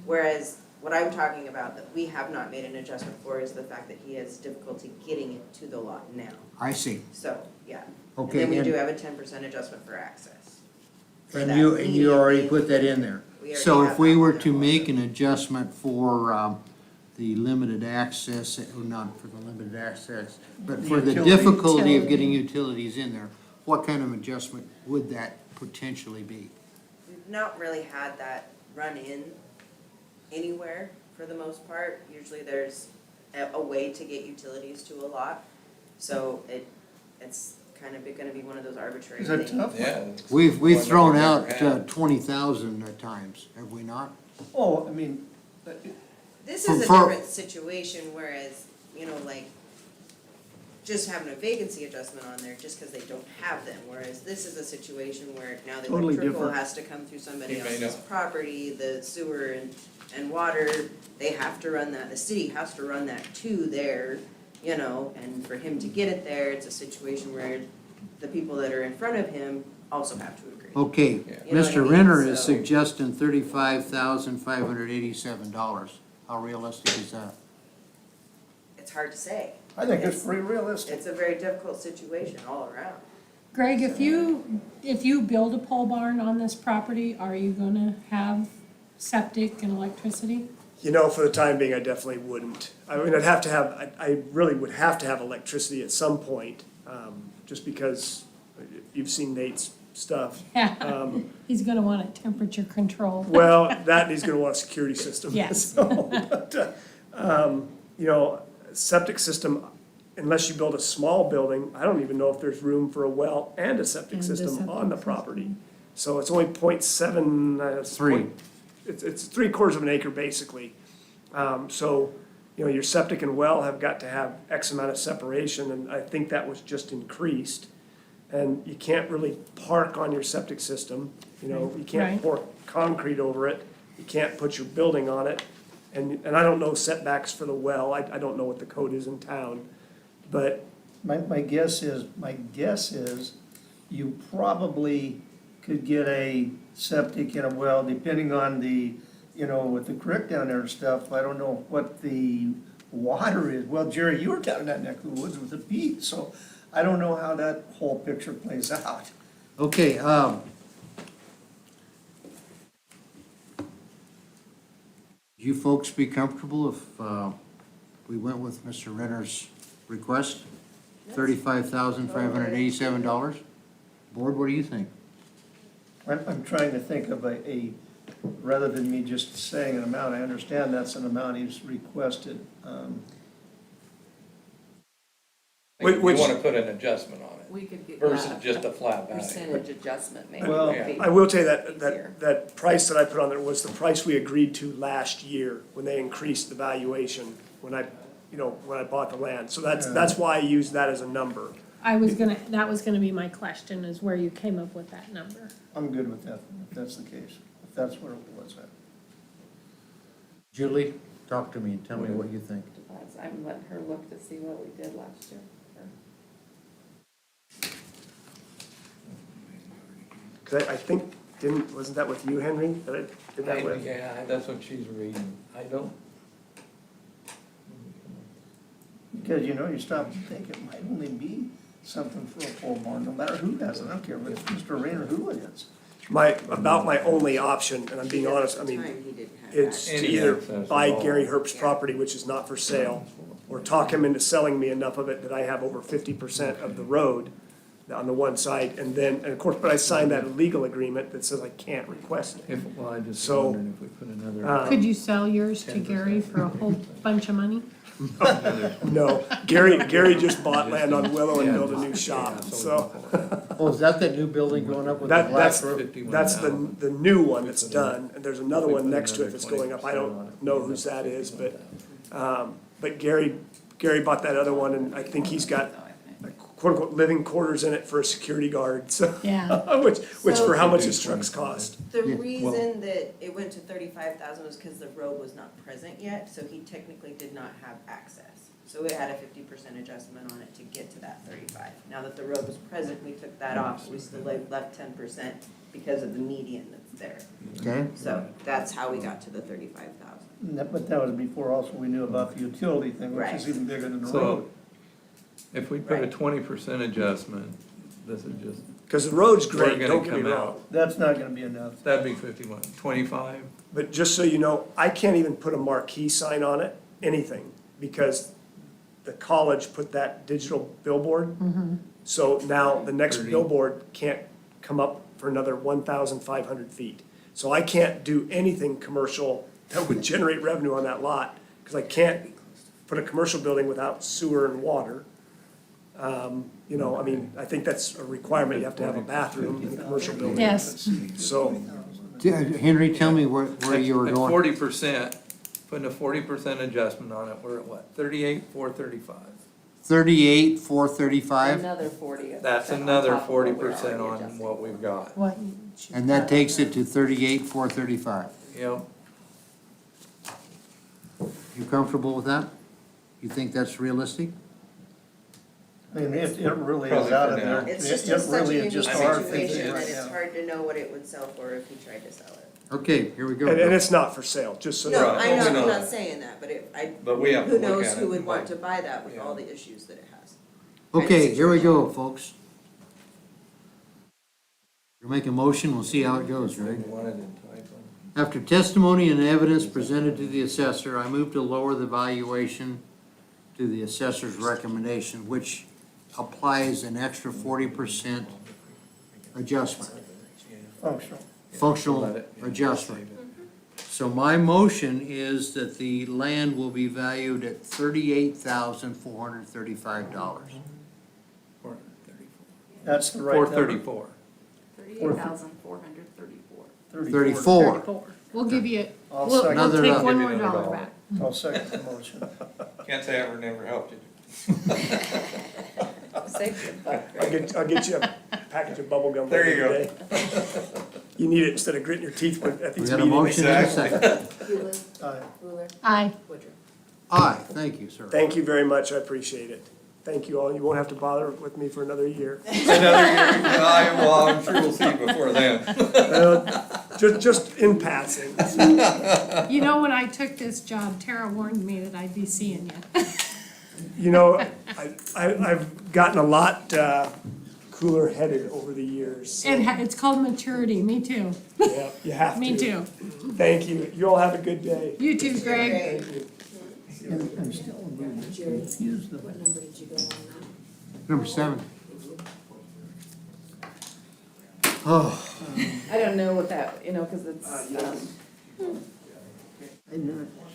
Whereas what I'm talking about that we have not made an adjustment for is the fact that he has difficulty getting it to the lot now. I see. So, yeah. Okay, And then we do and- have a 10% adjustment for access. For And that you already median. put that in there. We already So have if we that were one to also. make an adjustment for the limited access, or not for the limited access, but for the Utility. difficulty of Utility. getting utilities in there, what kind of adjustment would that potentially be? We've not really had that run in anywhere for the most part. Usually there's a way to get utilities to a lot. So it's kind of gonna be one of those arbitrary Is that things. tough? Yeah. it's We've one that thrown we've out never had. 20,000 at times, have we not? Oh, I mean, This is a For- different situation, whereas, you know, like, just having a vacancy adjustment on there just because they don't have them, whereas this is a situation where now the Totally electrical different. has to come through somebody You may else's know. property, the sewer and water, they have to run that, the city has to run that to there, you know, and for him to get it there, it's a situation where the people that are in front of him also have to agree. Okay, Yeah. You know what I Mr. mean? Renner is So- suggesting $35,587. How realistic is that? It's hard to say. I think it's pretty realistic. It's a very difficult situation all around. Greg, if you build a pole barn on this property, are you gonna have septic and electricity? You know, for the time being, I definitely wouldn't. I mean, I really would have to have electricity at some point, just because you've seen Nate's stuff. Yeah, he's gonna want it temperature controlled. Well, that and he's gonna want a security system. Yes. So, but, you know, septic system, unless you build a small building, I don't even know if there's room for a well and a septic And a system septic on the system. property. So it's only 0.7. Three. It's 3/4 of an acre, basically. So, you know, your septic and well have got to have X amount of separation, and I think that was just increased. And you can't really park on your septic system, you know, you can't Right. pour concrete over it, you can't put your building on it. And I don't know setbacks for the well, I don't know what the code is in town, but My guess is you probably could get a septic and a well, depending on the, you know, with the creek down there and stuff, I don't know what the water is. Well, Jerry, you were down in that neck of the woods with the Pete, so I don't know how that whole picture plays out. Okay, you folks be comfortable if we went with Mr. Renner's request? $35,587? Board, what do you think? I'm trying to think of rather than me just saying an amount, I understand that's an amount he's requested. I think Which- you wanna put an adjustment on it We could get. versus just a flat value. Percentage adjustment maybe. Well, would be I will tell you easier. that price that I put on there was the price we agreed to last year when they increased the valuation, when I bought the land. So that's why I used that as a number. That was gonna be my question, is where you came up with that number. I'm good with that, if that's the case, if that's where it was at. Julie, talk to me and tell me what you think. Depends. I'm letting her look to see what we did last year. Cause I think, wasn't that with you, Henry, that I did that with? Yeah, that's what she's reading. I don't, Because, you know, you stop and think, it might only be something for a pole barn, no matter who has it, I don't care if it's Mr. Rain or who it is. About my only option, and I'm being honest, I mean, Time he didn't have it's to Any either access buy at all. Gary Herbst's property, which is not for sale, or talk him into selling me enough of it that I have over 50% of the road on the one side, and then, and of course, but I signed that legal agreement that says I can't request it. Well, I just So, wondering if we put another, Could you sell yours to Gary for a whole bunch of money? No, Gary just bought land on Willow and built a new shop, so Oh, is that new building going up with the that, black that's, roof? that's the new one that's done, and there's another one next to it that's going up, I don't know whose that is, but Gary bought that other one, and I think he's got quote unquote living quarters in it for a security guard, so, Yeah. which for how much his trucks cost. The Yeah. reason that it went to 35,000 was because the road was not present yet, so he technically did not have access. So it had a 50% adjustment on it to get to that 35. Now that the road was present, we took that off, we still left 10% because of the median that's there. Okay, So that's how we got to the 35,000. But that was before also we knew about the utility thing, which is Right. even bigger than the So- road. if we put a Right. 20% adjustment, this is just, Cause the road's we're great, gonna don't get me come wrong. out, That's not gonna be enough. that'd be 51, 25? But just so you know, I can't even put a marquee sign on it, anything, because the college put that digital billboard. So now the next 30. billboard can't come up for another 1,500 feet. So I can't do anything commercial that would generate revenue on that lot, because I can't put a commercial building without sewer and water. You know, I mean, I think that's a requirement, you have to have a bathroom in a commercial building. Yes. So, Henry, tell me where you were At going. 40%, putting a 40% adjustment on it, we're at what, 38,435? 38,435, Another 40. That's on another top of what we're 40% already on adjusting. what we've got. What? and that takes it to 38,435. Yep, You comfortable with that? You think that's realistic? I mean, it really is Probably out for of there. now. It's It- just it such a really is unique just our thinking situation right that it's now. hard to know what it would sell for if he tried to sell it. Okay, here we go. and it's not for sale, just so. No, Right. I know, We I'm know not that. saying that, but But we have to who look knows at it who would and want like- to buy that with Yeah. all the issues that it has. Okay, here we go, folks. We'll make a motion, we'll see how it goes, right? we wanted in type. After testimony and evidence presented to the assessor, I move to lower the valuation to the assessor's recommendation, which applies an extra 40% adjustment, Functional. functional Let it- adjustment. So my motion is that the land will be valued at $38,435. 434. That's the right number. 434. 38,434. 34. We'll give you, I'll we'll second. Another, take uh, one Give more you another dollar dollar. back. I'll second the motion. Can't say I ever never helped you. Save you a buck, I'll get you a package of bubble gum. There you later today. You need it instead of gritting your teeth at We these got a meetings. motion and a second. Hewlett, Aye. Ruler, Aye. Woodruff. Aye, thank you, sir. Thank you very much, I appreciate it. Thank you all, you won't have to bother with me for another year. Well, I'm sure we'll see you before then. Just in passing. You know, when I took this job, Tara warned me that I'd be seeing you. You know, I've gotten a lot cooler headed over the years. so, It's called maturity, me too. Yeah, you have to. Me too. Thank you, you all have a good day. You too, Greg. I'm still a little bit confused though. What number did you go on that? Number 7. Oh, I don't know what that, you know, cause it's, I'm not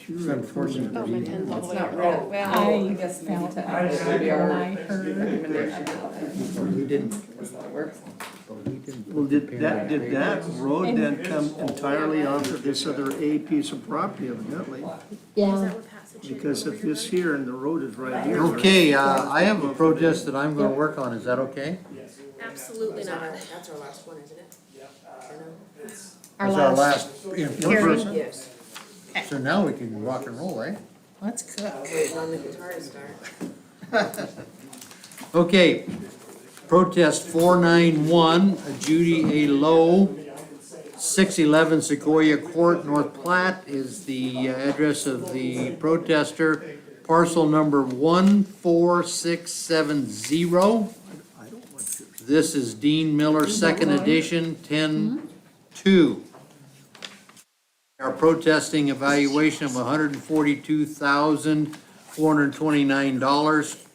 sure. it's unfortunate. Oh, my pen's all the it's way not up. real, well, I I guess maybe felt to that add it would be when our I heard. recommendation. We didn't. That's how it works. Well, did that road then come entirely onto this other A piece of property evidently? Yeah. Because if this here and the road is right here. Okay, I have a protest that I'm gonna work on, is that okay? Absolutely not. That's our last one, isn't it? That's our last in Carrie. person. Yes. So now we can rock and roll, eh? Let's cook. Waiting on the guitar to start. Okay, protest 491, Judy A. Lowe, 611 Sequoia Court, North Platte is the address of the protester. Parcel number 14670. I don't want yours. This is Dean Miller, second edition, 10-2. Are protesting a valuation of $142,429,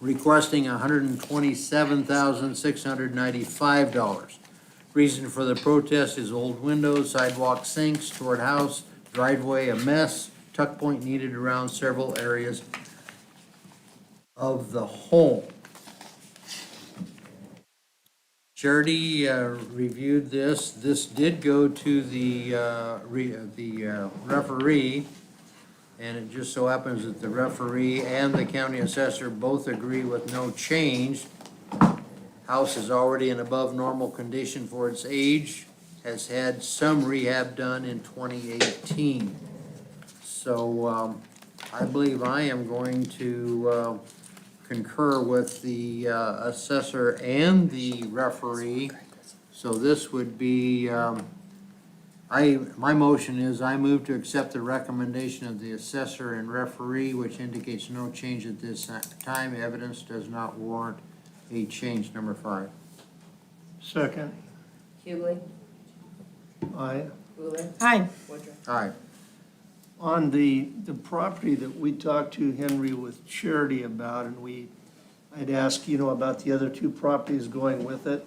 requesting $127,695. Reason for the protest is old windows, sidewalk sinks, stored house, driveway a mess, tuck point needed around several areas of the home. Charity reviewed this. This did go to the referee, and it just so happens that the referee and the county assessor both agree with no change. House is already in above normal condition for its age, has had some rehab done in 2018. So I believe I am going to concur with the assessor and the referee. So this would be, my motion is I move to accept the recommendation of the assessor and referee, which indicates no change at this time. Evidence does not warrant a change. Number 5. Second. Hughley, Aye. Wheeler, Aye. Woodruff. Aye. On the property that we talked to Henry with Charity about, and I'd ask, about the other 2 properties going with it.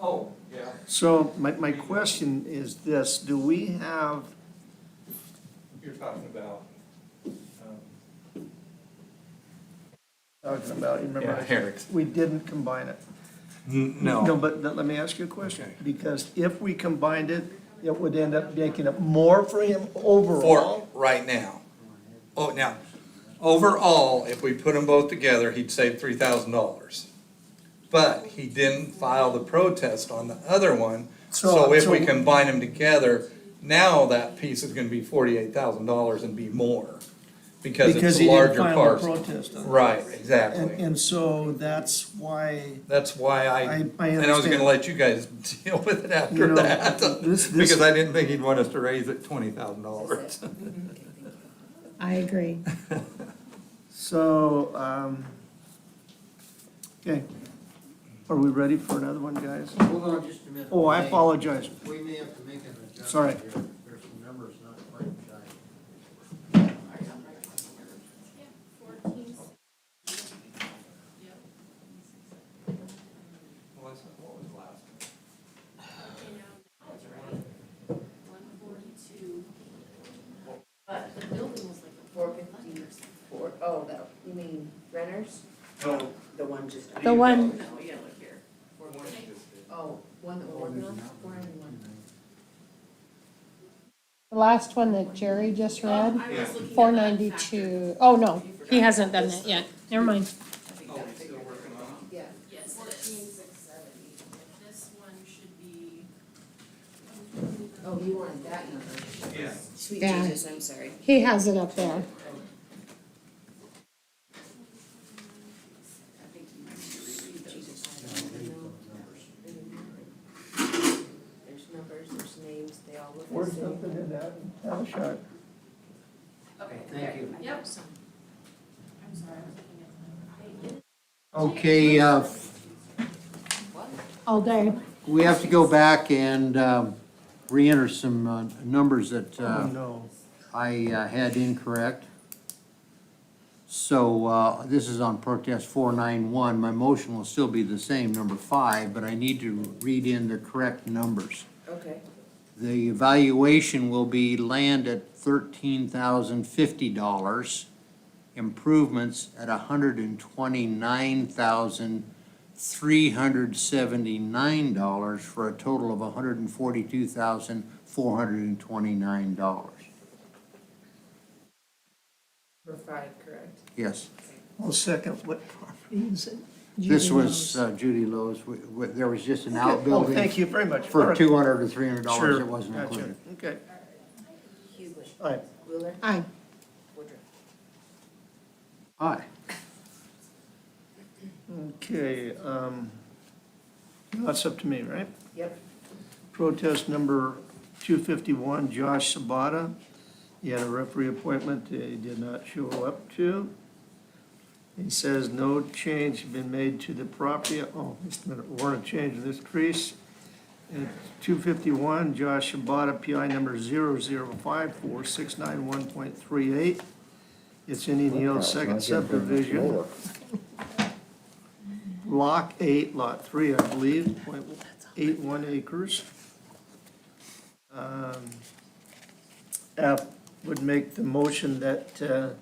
Oh, yeah. So my question is this, do we have, You're talking about, you remember? Yeah, Herrick's. We didn't combine it. no. No, but let me ask you a question, because if we combined it, it would end up making it more for him overall. For right now. Oh, now, overall, if we put them both together, he'd save $3,000. But he didn't file the protest on the other one, so if we combine them together, now that piece is gonna be $48,000 and be more. Because it's he a didn't larger file a parcel. protest on it. Right, exactly. And so that's why, That's why I and I was understand. gonna let you guys deal with it after You know, that. this- Because I didn't think he'd want us to raise it $20,000. I agree. so, okay. Are we ready for another one, guys? Hold on just a minute. Oh, I apologize. We may have to make an adjustment. Sorry. Here. There's some numbers not quite right. What was last? But the building was like 454. Oh, that, you mean renters? No, The one just. The one, No, you gotta look here. Oh, one that we're working on, 491. the last one that Jerry just read, I was looking at that 492. Oh, no, he hasn't done that yet. Never mind. I think Oh, that he's still figure. working on it? Yeah. Yes, it is. 14670. This one should be. Oh, you wanted that number. Yeah. Sweet Yeah. Jesus, I'm sorry. He has it up there. I think you need to read those. There's numbers, there's names, they all look the Word same. something in that, have a shot. Okay, Thank there. you. Yep. I'm sorry, I was looking at the. Okay, All day. we have to go back and re-enter some numbers that Oh, no. I had incorrect. So this is on protest 491. My motion will still be the same, number 5, but I need to read in the correct numbers. Okay. The valuation will be land at $13,050, improvements at $129,379 for a total of $142,429. For 5, correct? Yes, I'll second, what property is it? this Judy was knows. Judy Lowe's. There was just an Oh, outbuilding thank you very much. All for right. $200 to $300 Sure, that wasn't gotcha. included. Okay, Hughley, all right. Wheeler, Aye. Woodruff. Aye. Okay, that's up to me, right? Yep. Protest number 251, Josh Sabata. He had a referee appointment he did not show up to. He says no change has been made to the property. Oh, just a minute, warrant change in this crease. At 251, Josh Shabata, PI number 0054691.38. It's Indian Hills Second Subdivision. Block 8, Lot 3, I believe, .81 acres. F would make the motion that, to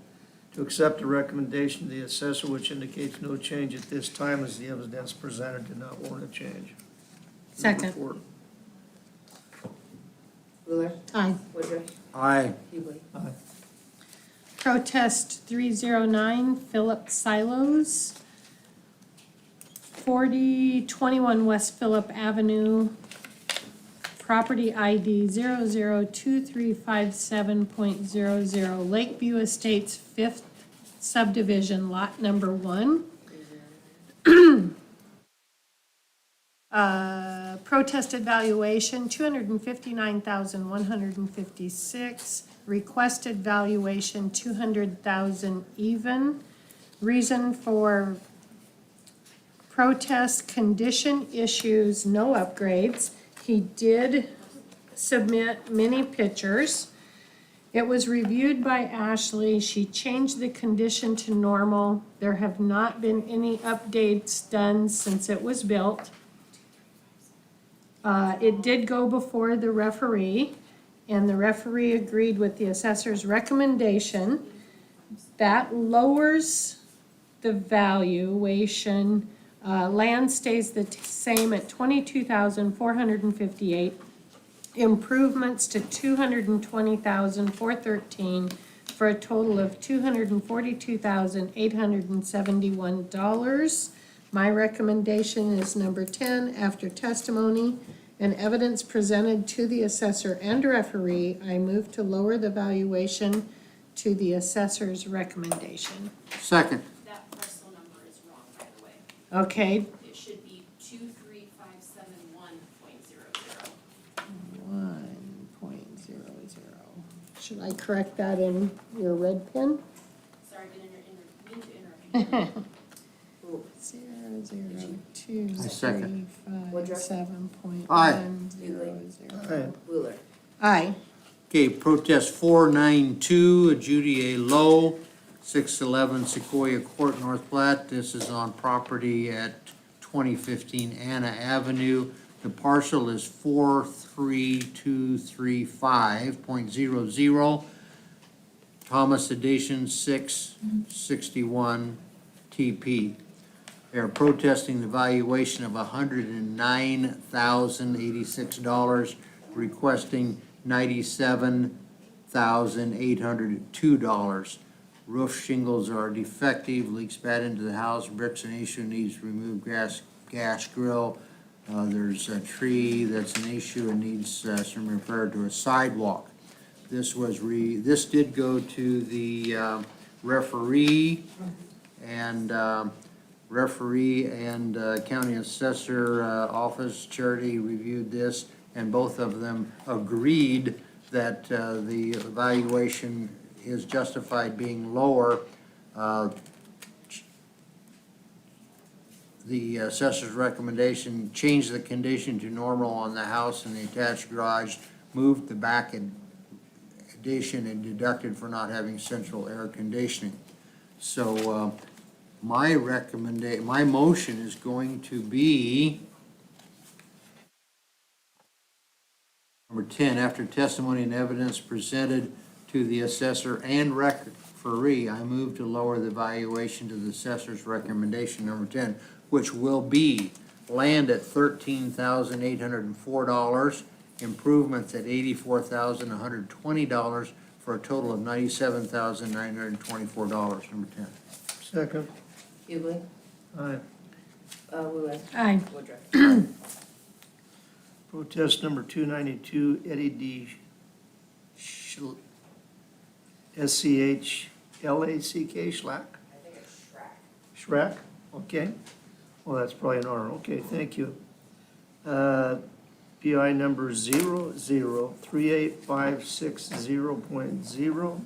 accept the recommendation of the assessor, which indicates no change at this time, as the evidence presented did not warrant a change. Second. Report. Wheeler. Aye. Woodruff. Aye. Hubig. Aye. Protest 309, Philip Silos, 4021 West Phillip Avenue, property ID 002357.00, Lakeview Estates 5th subdivision, lot number 1. Protested valuation, $259,156. Requested valuation, $200,000 even. Reason for protest, condition issues, no upgrades. He did submit many pictures. It was reviewed by Ashley. She changed the condition to normal. There have not been any updates done since it was built. It did go before the referee, and the referee agreed with the assessor's recommendation. That lowers the valuation. Land stays the same at $22,458. Improvements to $220,413 for a total of $242,871. My recommendation is number 10. After testimony and evidence presented to the assessor and referee, I move to lower the valuation to the assessor's recommendation. Second. That parcel number is wrong, by the way. Okay, It should be 23571.00. 1.00. Should I correct that in your red pen? Sorry, didn't mean to interrupt you. 0023557.100. Wheeler. Aye. Okay, protest 492, Judy A. Lowe, 611 Sequoia Court, North Platte. This is on property at 2015 Anna Avenue. The parcel is 43235.00. Thomas Edition 661 TP. They are protesting the valuation of $109,086, requesting $97,802. Roof shingles are defective, leaks bad into the house, bricks an issue, needs removed gas grill. There's a tree that's an issue and needs some repair to a sidewalk. This did go to the referee and county assessor office. Charity reviewed this, and both of them agreed that the evaluation is justified being lower. The assessor's recommendation changed the condition to normal on the house and the attached garage, moved the back addition, and deducted for not having central air conditioning. So my motion is going to be number 10. After testimony and evidence presented to the assessor and referee, I move to lower the valuation to the assessor's recommendation, number 10, which will be land at $13,804, improvements at $84,120, for a total of $97,924, number 10. Second. Hubig. Aye. Wheeler. Aye. Woodruff. Protest number 292, Eddie D. S-C-H-L-A-C-K, Schlack? I think it's Schrack. Schrack, okay. Well, that's probably an R, okay, thank you. PI number 003856.0.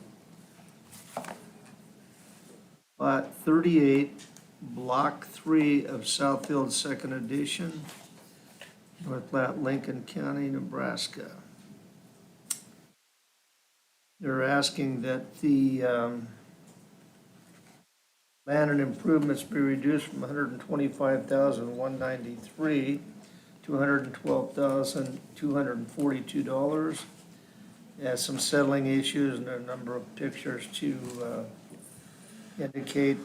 Lot 38, Block 3 of Southfield Second Edition, North Platte, Lincoln County, Nebraska. They're asking that the land and improvements be reduced from $125,193 to $112,242. Has some settling issues and a number of pictures to indicate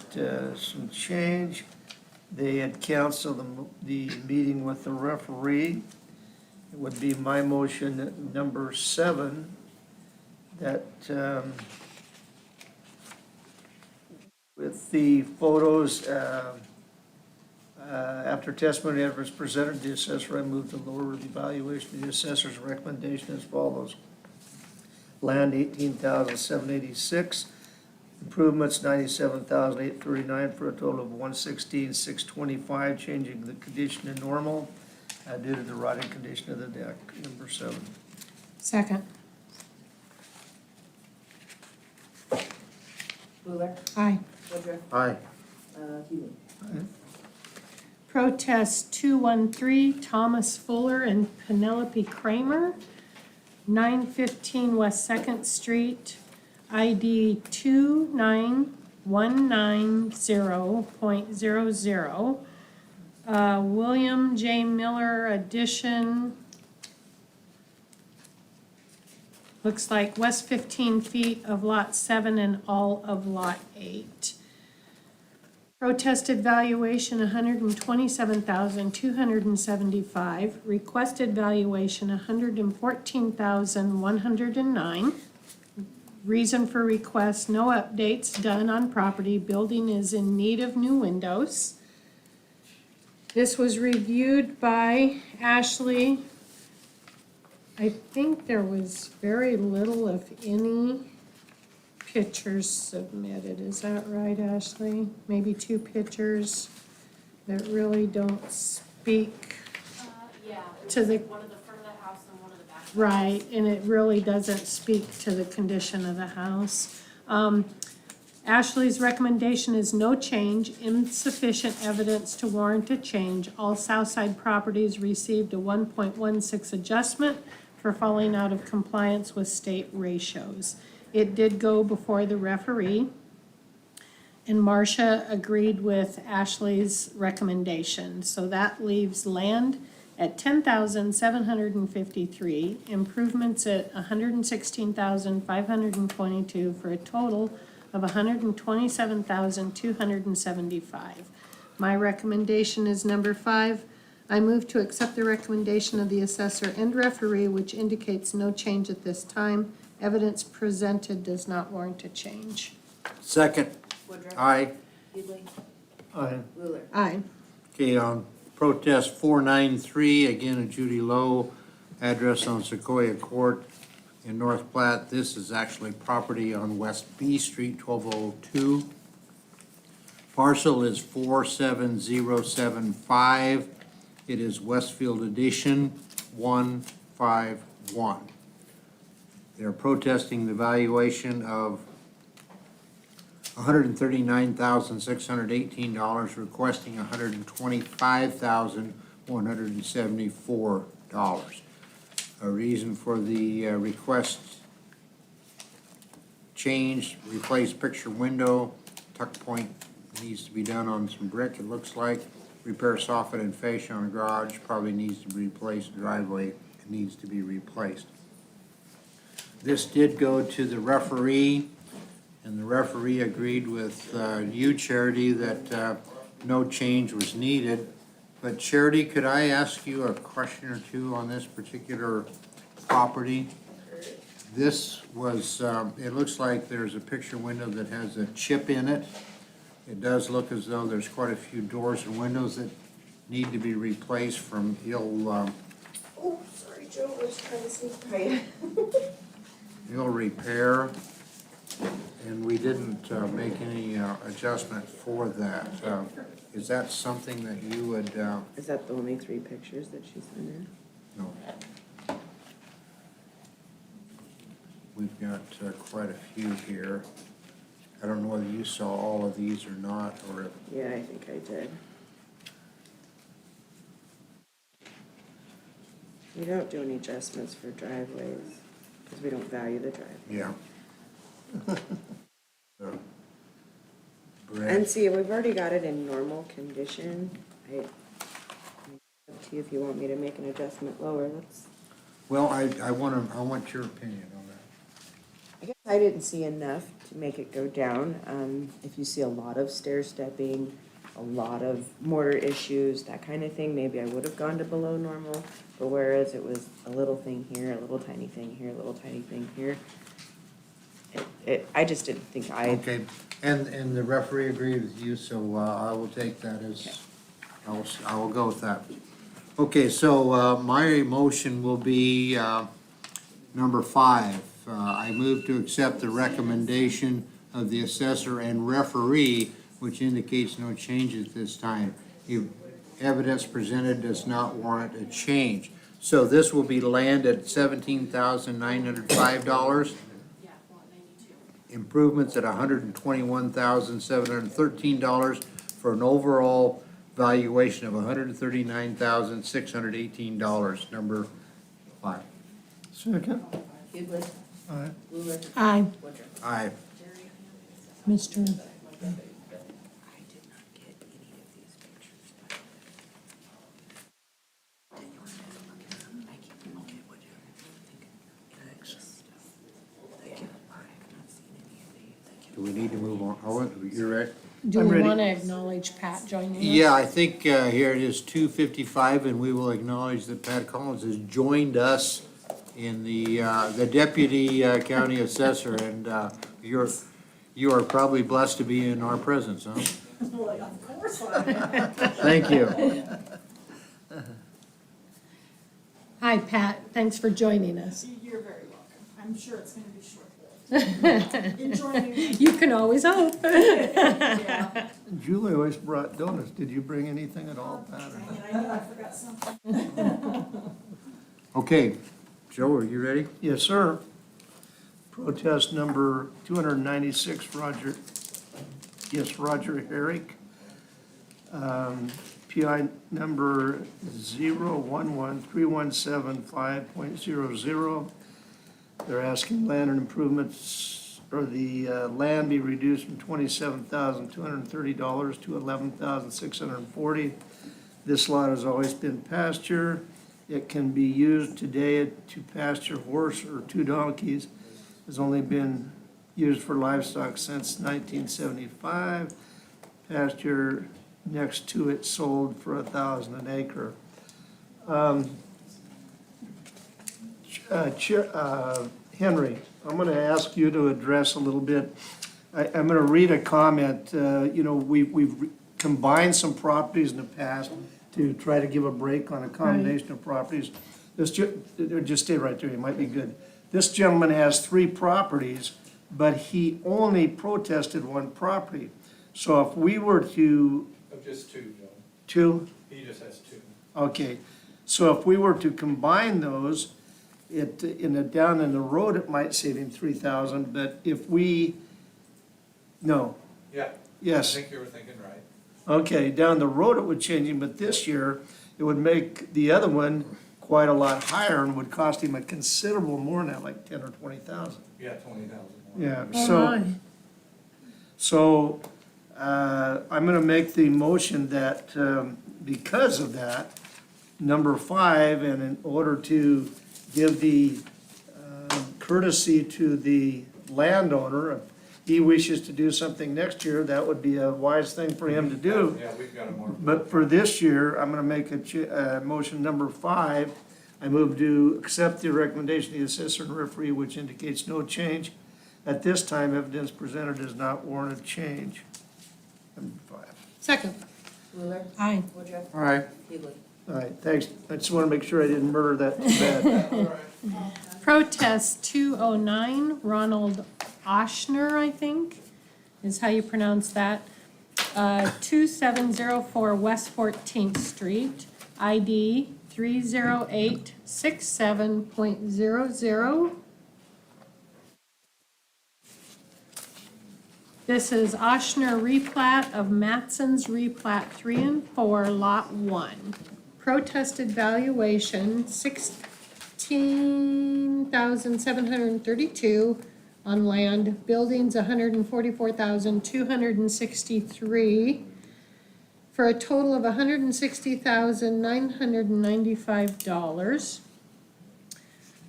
some change. They had canceled the meeting with the referee. It would be my motion number 7 that with the photos, after testimony ever is presented, the assessor, I move to lower the valuation of the assessor's recommendation as follows. Land, $18,786. Improvements, $97,839, for a total of $116,625, changing the condition to normal due to the rotting condition of the deck. Number 7. Second. Wheeler, Aye. Woodruff, Aye. Healy. Protest 213, Thomas Fuller and Penelope Kramer, 915 West Second Street, ID 29190.00. William J. Miller addition. Looks like west 15 feet of lot 7 and all of lot 8. Protested valuation $127,275. Requested valuation $114,109. Reason for request, no updates done on property. Building is in need of new windows. This was reviewed by Ashley. I think there was very little, if any, pictures submitted. Is that right, Ashley? Maybe 2 pictures that really don't speak Yeah, to the, one of the front of the house and one of the back. right, and it really doesn't speak to the condition of the house. Ashley's recommendation is no change, insufficient evidence to warrant a change. All Southside properties received a 1.16 adjustment for falling out of compliance with state ratios. It did go before the referee, and Marcia agreed with Ashley's recommendation. So that leaves land at $10,753, improvements at $116,522, for a total of $127,275. My recommendation is number 5. I move to accept the recommendation of the assessor and referee, which indicates no change at this time. Evidence presented does not warrant a change. Second. Woodruff. Aye. Healy, Aye. Wheeler. Aye. Okay, on protest 493, again, a Judy Lowe, address on Sequoia Court in North Platte. This is actually property on West B Street, 1202. Parcel is 47075. It is Westfield Edition 151. They're protesting the valuation of $139,618, requesting $125,174. A reason for the request: change, replace picture window, tuck point needs to be done on some brick, it looks like. Repair soffit and fascia on garage, probably needs to be replaced. Driveway needs to be replaced. This did go to the referee, and the referee agreed with you, Charity, that no change was needed. But Charity, could I ask you a question or two on this particular property? This was, it looks like there's a picture window that has a chip in it. It does look as though there's quite a few doors and windows that need to be replaced from Oh, sorry, Joe, I was trying to sneak by you. ill repair, and we didn't make any adjustment for that. Is that something that you would, Is that the only 3 pictures that she sent in? No. We've got quite a few here. I don't know whether you saw all of these or not, or if Yeah, I think I did. We don't do any adjustments for driveways, because we don't value the driveway. yeah. So, And Brett, see, we've already got it in normal condition. Up to you if you want me to make an adjustment lower, that's, well, I want your opinion on that. I guess I didn't see enough to make it go down. If you see a lot of stair stepping, a lot of mortar issues, that kind of thing, maybe I would have gone to below normal. But whereas it was a little thing here, a little tiny thing here, a little tiny thing here, I just didn't think Okay, and the referee agreed with you, so I will take that as, I will go with that. Okay, so my motion will be number 5. I move to accept the recommendation of the assessor and referee, which indicates no change at this time. The evidence presented does not warrant a change. So this will be land at $17,905. Improvements at $121,713 for an overall valuation of $139,618, number 5. Second. Hughley, Aye. Wheeler, Aye. Woodruff. Aye. Mr. I did not get any of these pictures, by the way. Did you want to take a look at them? I can't, okay, what do you think? Thanks. Thank you. I have not seen any of these. Thank you. Do we need to move on? Oh, you're right. Do I'm we ready. want to acknowledge Pat joining us? Yeah, I think here it is 2:55, and we will acknowledge that Pat Collins has joined us in the deputy county assessor, and you are probably blessed to be in our presence, huh? Well, of course I am. Thank you. Hi, Pat. Thanks for joining us. You're very welcome. I'm sure it's gonna be short-lived. Enjoying it. You can always hope. Yeah. Julie always brought donuts. Did you bring anything at all, Pat? or- Dang it, I knew I forgot something. Okay, Joe, are you ready? Yes, sir. Protest number 296, Roger Herrick. PI number 0113175.00. They're asking land and improvements, or the land be reduced from $27,230 to $11,640. This lot has always been pasture. It can be used today to pasture horse or 2 donkeys. Has only been used for livestock since 1975. Pasture next to it sold for $1,000 an acre. Henry, I'm gonna ask you to address a little bit. I'm gonna read a comment. We've combined some properties in the past to try to give a break on a combination of properties. Just stay right there, you might be good. This gentleman has 3 properties, but he only protested 1 property. So if we were to, Just 2, Joe. 2, He just has 2. okay, so if we were to combine those, down in the road, it might save him 3,000, but if we, no, Yeah. yes. I think you were thinking right. Okay, down the road it would change him, but this year, it would make the other one quite a lot higher and would cost him a considerable more than that, like 10 or 20,000. Yeah, 20,000 more. Yeah, Oh, so, my. so, I'm gonna make the motion that, because of that, number 5, and in order to give the courtesy to the landowner, if he wishes to do something next year, that would be a wise thing for him to do. Yeah, we've got a more. But for this year, I'm gonna make motion number 5. I move to accept the recommendation of the assessor and referee, which indicates no change. At this time, evidence presented does not warrant a change. Number 5. Second. Wheeler, Aye. Woodruff, All right. Hughley. All right, thanks. I just wanna make sure I didn't murder that too bad. Protest 209, Ronald Oshner, I think, is how you pronounce that. 2704 West 14th Street, ID 30867.00. This is Oshner replat of Matson's replat 3 and 4, lot 1. Protested valuation, $16,732 on land, buildings $144,263, for a total of $160,995.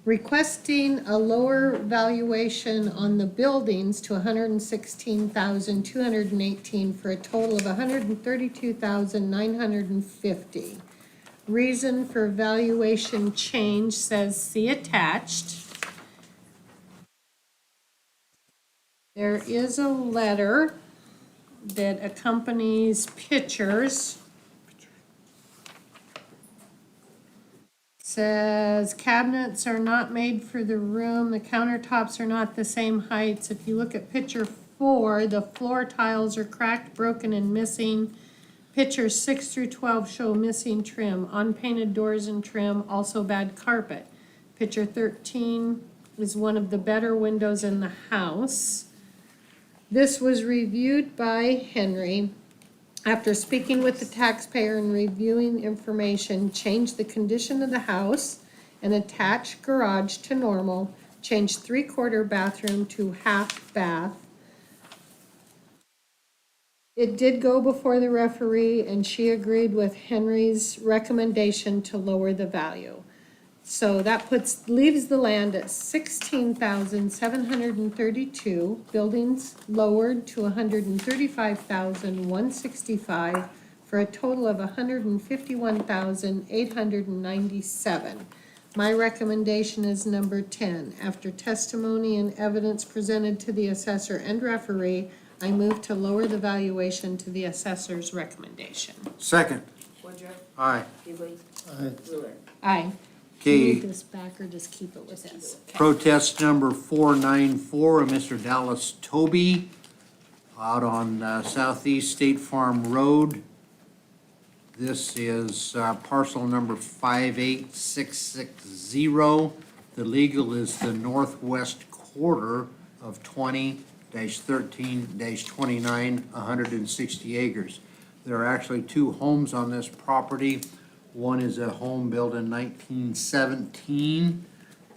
Requesting a lower valuation on the buildings to $116,218 for a total of $132,950. Reason for valuation change says see attached. There is a letter that accompanies pictures. Says cabinets are not made for the room, the countertops are not the same heights. If you look at picture 4, the floor tiles are cracked, broken, and missing. Pictures 6 through 12 show missing trim, unpainted doors and trim, also bad carpet. Picture 13 is one of the better windows in the house. This was reviewed by Henry. After speaking with the taxpayer and reviewing information, changed the condition of the house and attached garage to normal, changed 3/4 bathroom to half bath. It did go before the referee and she agreed with Henry's recommendation to lower the value. So that leaves the land at $16,732, buildings lowered to $135,165 for a total of $151,897. My recommendation is number 10. After testimony and evidence presented to the assessor and referee, I move to lower the valuation to the assessor's recommendation. Second. Woodruff, Aye. Hughley, Aye. Ruler. Aye. Do you Okay, need this back or just keep it with this? Okay. protest number 494 of Mr. Dallas Toby out on Southeast State Farm Road. This is parcel number 58660. The legal is the northwest quarter of 20-13-29, 160 acres. There are actually 2 homes on this property. One is a home built in 1917,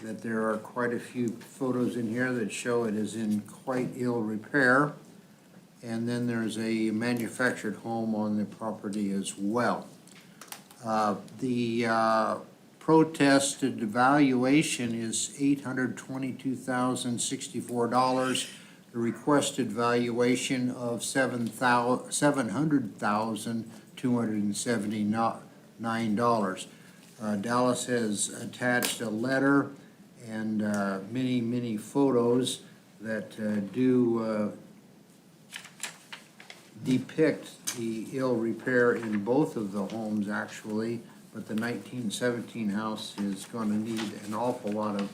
that there are quite a few photos in here that show it is in quite ill repair. And then there's a manufactured home on the property as well. The protested valuation is $822,064. The requested valuation of $700,279. Dallas has attached a letter and many photos that do depict the ill repair in both of the homes actually, but the 1917 house is going to need an awful lot of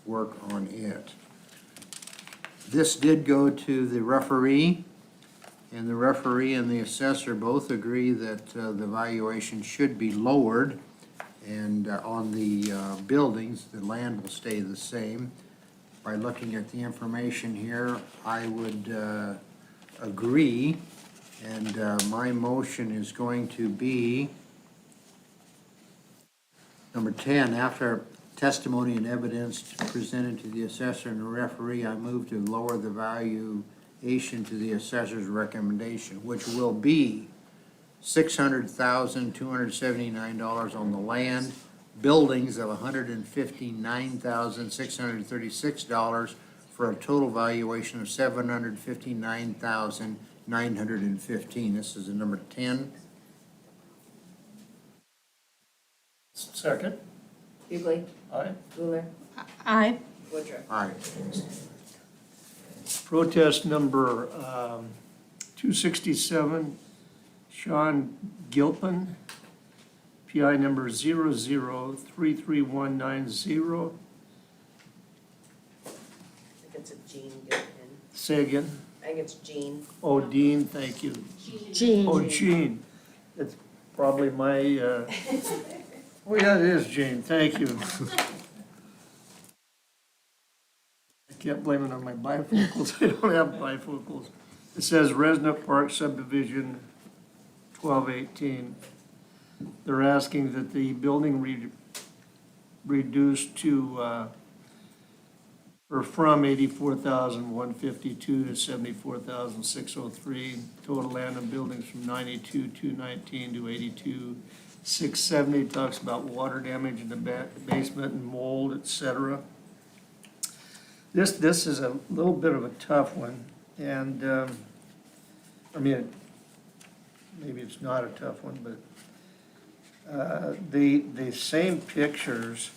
work on it. This did go to the referee, and the referee and the assessor both agree that the valuation should be lowered, and on the buildings, the land will stay the same. By looking at the information here, I would agree, and my motion is going to be number 10. After testimony and evidence presented to the assessor and the referee, I move to lower the valuation to the assessor's recommendation, which will be $600,279 on the land, buildings of $159,636 for a total valuation of $759,915. This is the number 10. Second. Hughley, Aye. Ruler, Aye. Woodruff. Aye. Protest number 267, Sean Gilpin, PI number 0033190. I think it's a Jean Gilpin. Say again. I think it's Jean. Oh, Dean, thank you. Jean. Oh, Jean. It's probably my Oh, yeah, it is, Jane, thank you. I kept blaming on my bifocals, I don't have bifocals. It says Resnick Park subdivision 1218. They're asking that the building reduced to, or from 84,152 to 74,603. Total land and buildings from 92,219 to 82,670. Talks about water damage in the basement and mold, et cetera. This is a little bit of a tough one, and, I mean, maybe it's not a tough one, but the same pictures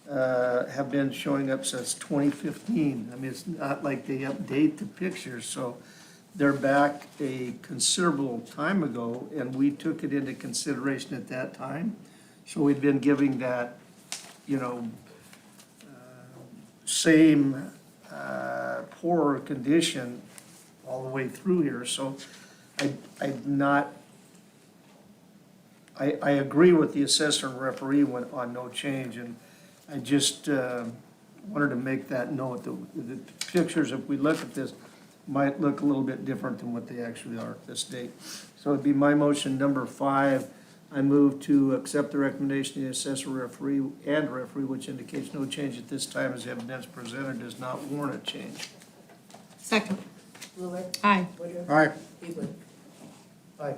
have been showing up since 2015. I mean, it's not like they update the pictures, so they're back a considerable time ago, and we took it into consideration at that time. So we've been giving that, you know, same poorer condition all the way through here. So I'm not, I agree with the assessor and referee on no change, and I just wanted to make that note. The pictures, if we look at this, might look a little bit different than what they actually are at this date. So it'd be my motion number 5. I move to accept the recommendation of the assessor, referee, which indicates no change at this time as evidence presented does not warrant a change. Second. Ruler, Aye. Woodruff, All right, Hughley. Aye.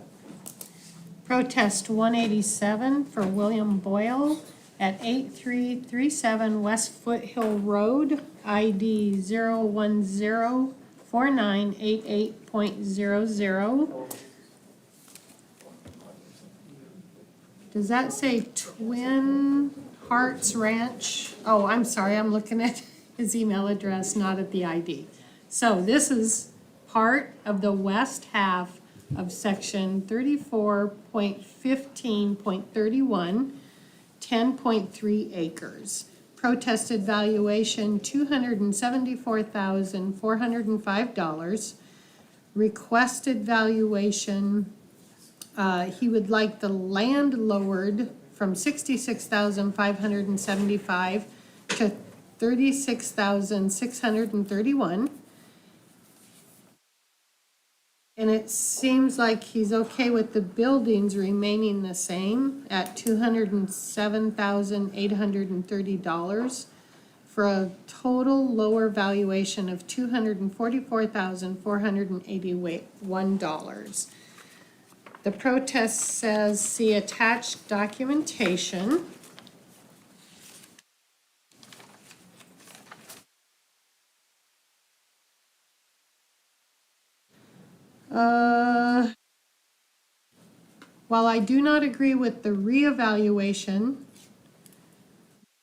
Protest 187 for William Boyle at 8337 West Foothill Road, ID 0104988.00. Does that say Twin Hearts Ranch? Oh, I'm sorry, I'm looking at his email address, not at the ID. So this is part of the west half of section 34.15.31, 10.3 acres. Protested valuation $274,405. Requested valuation, he would like the land lowered from 66,575 to 36,631. And it seems like he's okay with the buildings remaining the same at $207,830 for a total lower valuation of $244,481. The protest says, see attached documentation. While I do not agree with the reevaluation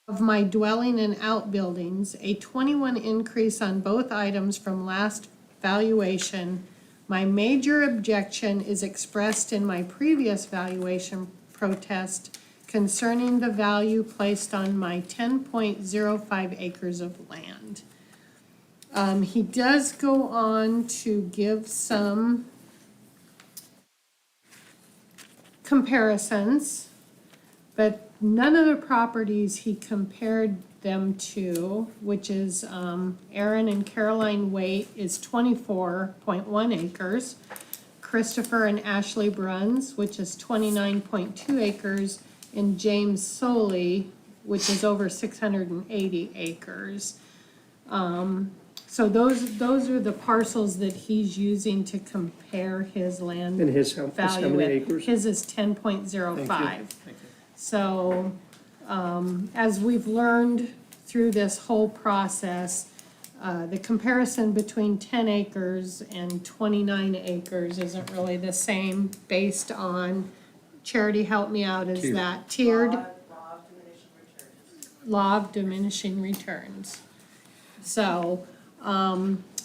of my dwelling and outbuildings, a 21 increase on both items from last valuation, my major objection is expressed in my previous valuation protest concerning the value placed on my 10.05 acres of land. He does go on to give some comparisons, but none of the properties he compared them to, which is Aaron and Caroline Waite is 24.1 acres, Christopher and Ashley Bruns, which is 29.2 acres, and James Soley, which is over 680 acres. So those are the parcels that he's using to compare his land And his, how value many with. acres? His is 10.05. Thank you. So, as we've learned through this whole process, the comparison between 10 acres and 29 acres isn't really the same based on, Charity, help me out, is that tiered? Law of diminishing returns. So,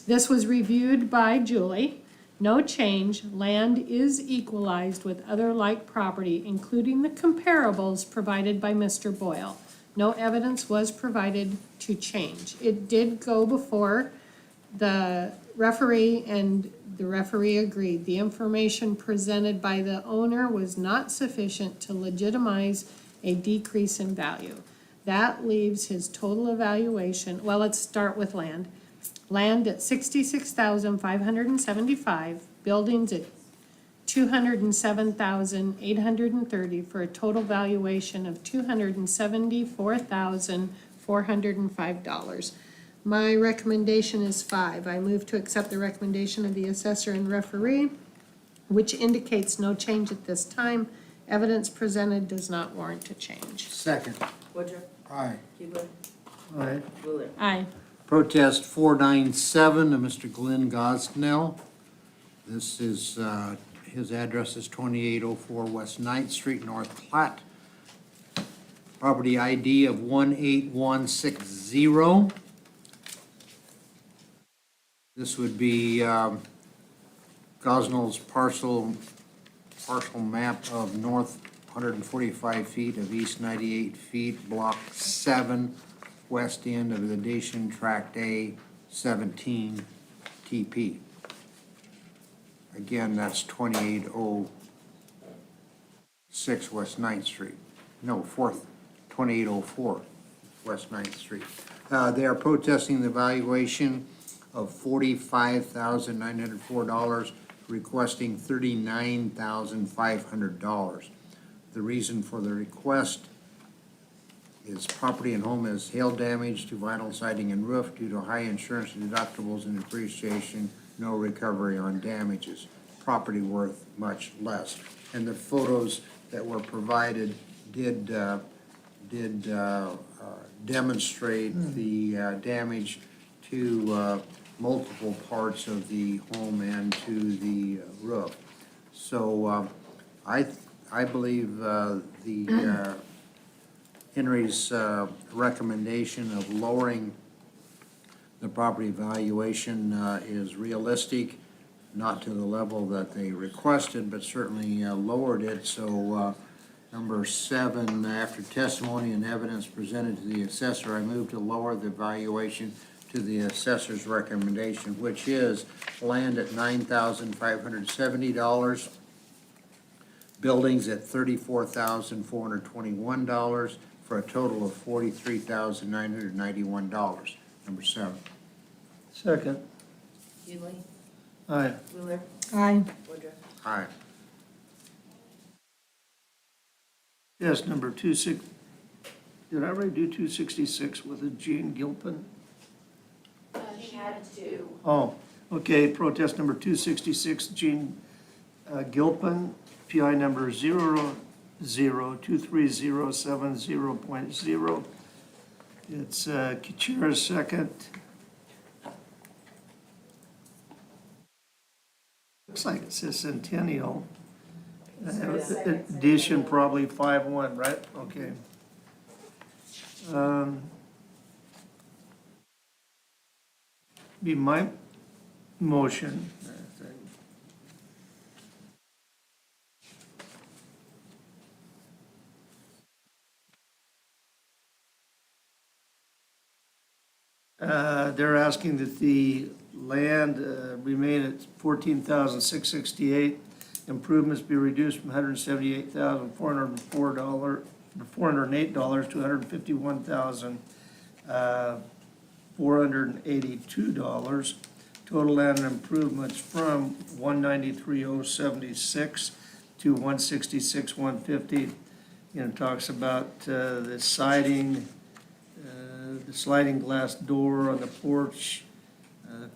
this was reviewed by Julie. No change, land is equalized with other like property, including the comparables provided by Mr. Boyle. No evidence was provided to change. It did go before the referee, and the referee agreed. The information presented by the owner was not sufficient to legitimize a decrease in value. That leaves his total evaluation, well, let's start with land. Land at 66,575, buildings at 207,830 for a total valuation of $274,405. My recommendation is 5. I move to accept the recommendation of the assessor and referee, which indicates no change at this time. Evidence presented does not warrant a change. Second. Woodruff, Aye. Keebler, Aye. Wheeler. Aye. Protest 497 of Mr. Glenn Gosnell. This is, his address is 2804 West 9th Street, North Platte. Property ID of 18160. This would be Gosnell's parcel map of north 145 feet of east 98 feet, block 7, west end of the Dacian Tract A 17 TP. Again, that's 2806 West 9th Street. No, 2804 West 9th Street. They are protesting the valuation of $45,904, requesting $39,500. The reason for the request is property and home has hail damage to vinyl siding and roof due to high insurance deductibles and depreciation, no recovery on damages. Property worth much less. And the photos that were provided did demonstrate the damage to multiple parts of the home and to the roof. So I believe the Henry's recommendation of lowering the property valuation is realistic, not to the level that they requested, but certainly lowered it. So number 7, after testimony and evidence presented to the assessor, I move to lower the valuation to the assessor's recommendation, which is land at $9,570, buildings at $34,421, for a total of $43,991. Number 7. Second. Keeley, Aye. Wheeler, Aye. Woodruff. Aye. Yes, number 26, did I already do 266 with a Jean Gilpin? She had to. Oh, okay, protest number 266, Jean Gilpin, PI number 002307.0. It's Kuchera's second. Looks like it says Centennial. Edition probably 5-1, right? Okay. Be my motion. They're asking that the land remain at 14,668. Improvements be reduced from $178,408 to $151,482. Total land improvements from $193,076 to $166,150. It talks about the siding, the sliding glass door on the porch,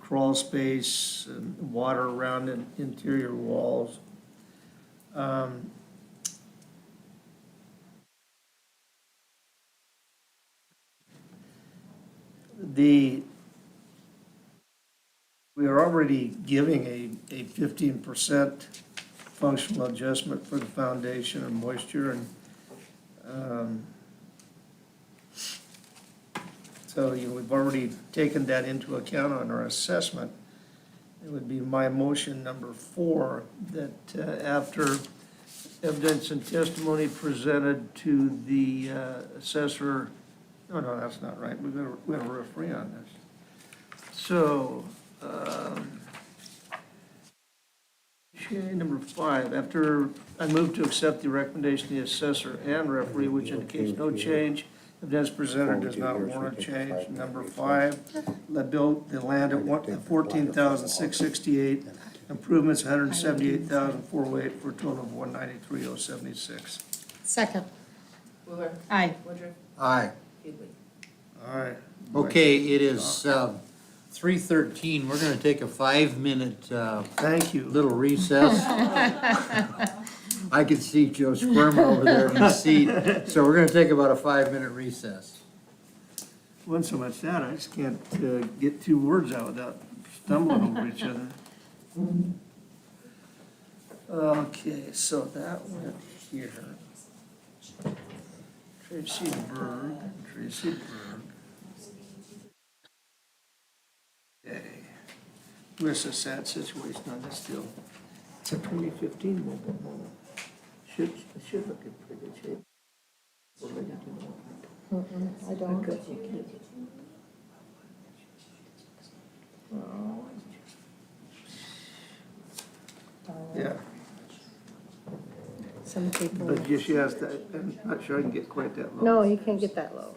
crawl space, water around the interior walls. We are already giving a 15% functional adjustment for the foundation and moisture, and so we've already taken that into account on our assessment. It would be my motion number 4 that after evidence and testimony presented to the assessor, oh no, that's not right, we got a referee on this. So, Okay, number 5, after I move to accept the recommendation of the assessor and referee, which indicates no change, evidence presented does not warrant a change. Number 5, the land at 14,668, improvements 178,408 for a total of 193,076. Second. Wheeler. Aye. Woodruff. Aye. Hughley. All right. Okay, it is 3:13. We're gonna take a 5-minute Thank you. little recess. I can see Joe squirming over there in his seat, so we're gonna take about a 5-minute recess. Wasn't so much that, I just can't get 2 words out without stumbling over each other. Okay, so that went here. Tracy Berg. Okay. Where's the sad situation on this deal? It's a 2015 mobile home. Should look in pretty good shape. I don't. Yeah, Some people. but just, yes, I'm not sure I can get quite that low. No, you can't get that low.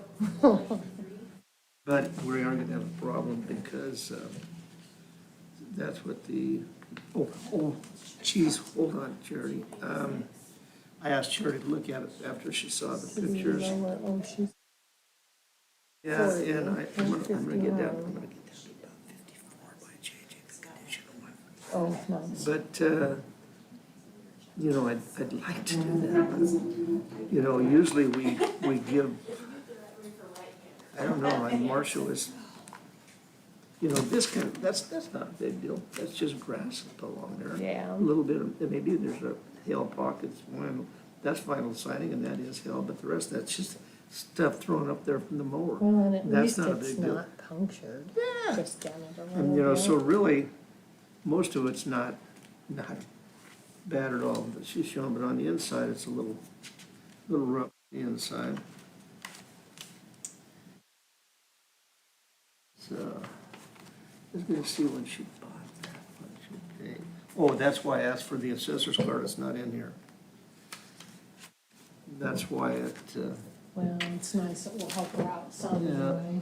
But we are gonna have a problem because, that's what the, geez, hold on, Charity. I asked Charity to look at it after she saw the pictures. Oh, she's. Yeah, and I'm gonna get down to about 54 by changing the condition of my. Oh, nice. But, you know, I'd like to do that, but, you know, usually we give, I don't know, like Marshall is, you know, this kind of, that's not a big deal. That's just grass along there. Yeah. A little bit of, maybe there's a hill pockets, one, that's vinyl siding and that is hill, but the rest, that's just stuff thrown up there from the mower. Well, and at That's least not a it's big deal. not punctured. Yeah. Just down it a And, you know, little so bit. really, most of it's not bad at all, but she's showing, but on the inside, it's a little rough on the inside. So, I was gonna see when she bought that, what she paid. Oh, that's why I asked for the assessor's card, it's not in here. That's why it, Well, it's nice, it will help her out some Yeah. anyway.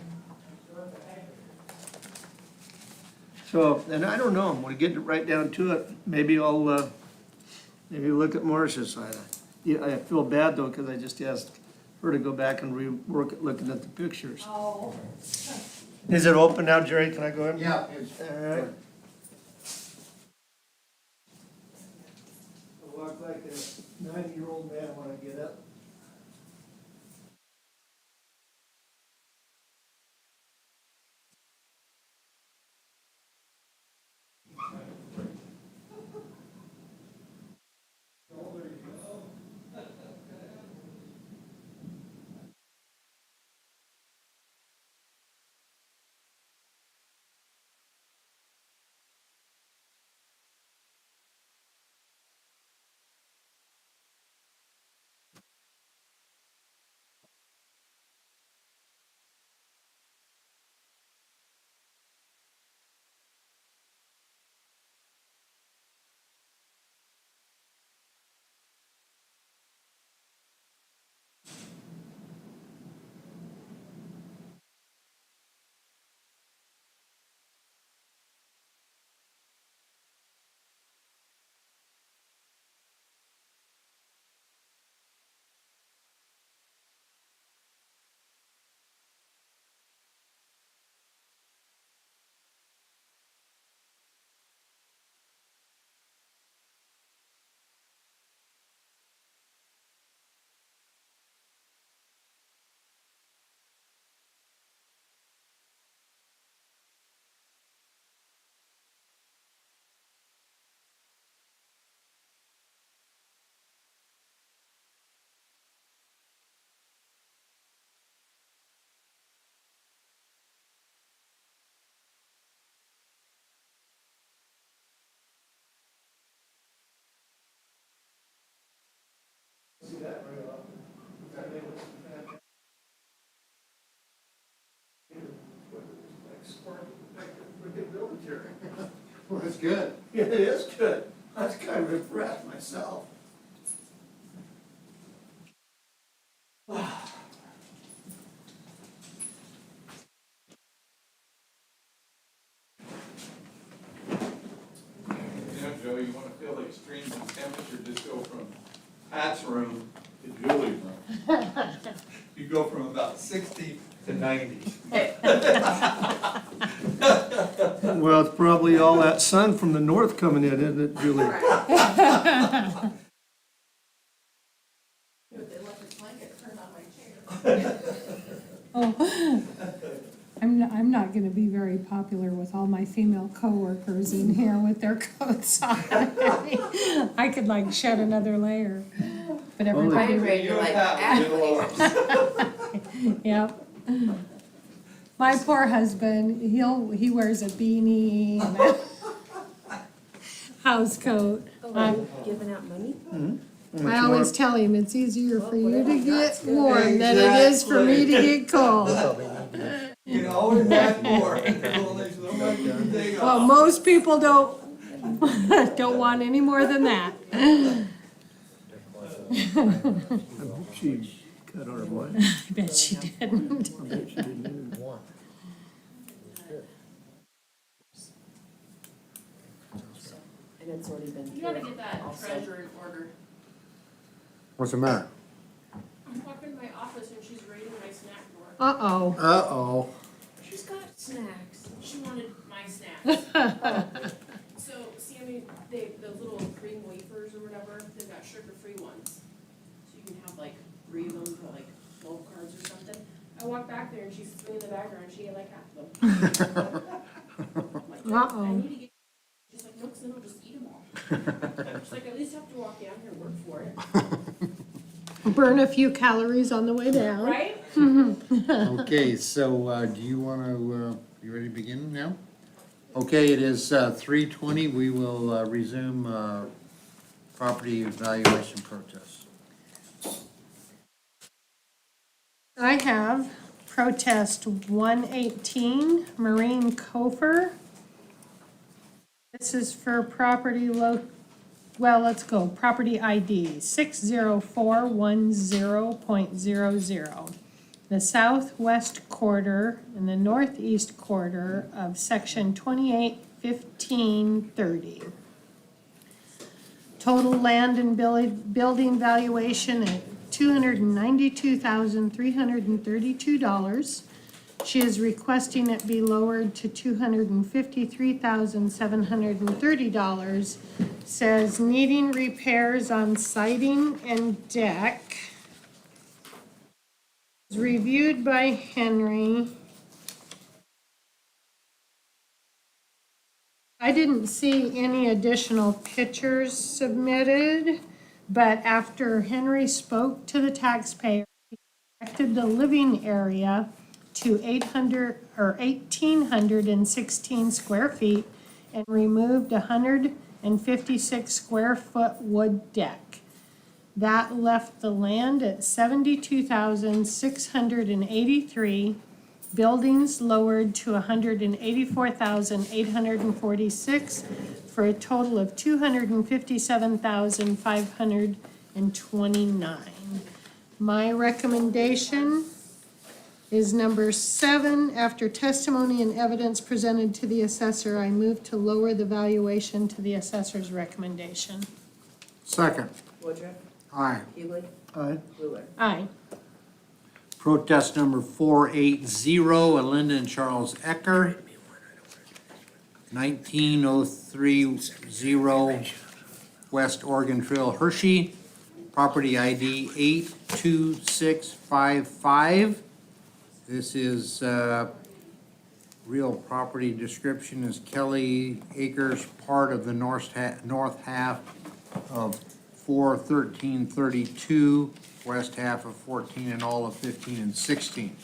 so, and I don't know, when we get right down to it, maybe I'll, maybe look at Marcia's side. Yeah, I feel bad though, because I just asked her to go back and rework it, looking at the pictures. Oh. Is it open now, Jerry? Can I go in? Yeah. All right. I walk like a 90-year-old man when I get up. See that very often. That may was fantastic. Like sport, like the building, Jerry. Well, that's good. Yeah, it is good. I was kind of impressed myself. You know, Joe, you wanna feel the extremes in temperature, just go from Pat's room to Julie's room. You go from about 60 to 90. Well, it's probably all that sun from the north coming in, isn't it, Julie? With the electric blanket turned on my chair. Oh, I'm not gonna be very popular with all my female coworkers in here with their coats on. I could like shed another layer, but everybody, You're like, yep. My poor husband, he wears a beanie and a house coat. Giving out money? I always tell him it's easier for you to get warm than it is for me to get cold. You can always ask more. There's only so much you can take Well, off. most people don't want any more than that. She cut our line. I bet she didn't. I bet she didn't either. And it's already been. You gotta get that also. treasure in order. What's the matter? I'm walking in my office and she's raiding my snack drawer. Uh-oh. Uh-oh. She's got snacks. She wanted my snacks. So, Sammy, those little cream wafers or whatever, they've got sugar-free ones. So you can have like 3 of them for like 12 carbs or something. I walked back there and she's swinging the bag around, she ate like half of them. I'm like, Uh-oh. I need to get, she's like, no, 'cause then I'll just eat them all. She's like, at least have to walk down here and work for it. Burn a few calories on the way down. Right? Okay, so, do you wanna, you ready to begin now? Okay, it is, 3:20, we will, resume, property evaluation protest. I have protest 118, Marine Cofer. This is for property let's go, property ID 60410.00. The southwest quarter and the northeast quarter of section 281530. Total land and building valuation at $292,332. She is requesting it be lowered to $253,730. Says needing repairs on siding and deck. Was reviewed by Henry. I didn't see any additional pictures submitted, but after Henry spoke to the taxpayer, he corrected the living area to 1,816 square feet and removed 156 square foot wood deck. That left the land at 72,683, buildings lowered to 184,846, for a total of 257,529. My recommendation is number 7. After testimony and evidence presented to the assessor, I move to lower the valuation to the assessor's recommendation. Second. Woodruff, Aye. Hughley, Aye. Wheeler. Aye. Protest number 480, Linda and Charles Ecker. 19030 West Oregon Trail, Hershey. Property ID 82655. This is, real property description is Kelly Acres, part of the north half of 41332, west half of 14, and all of 15 and 16.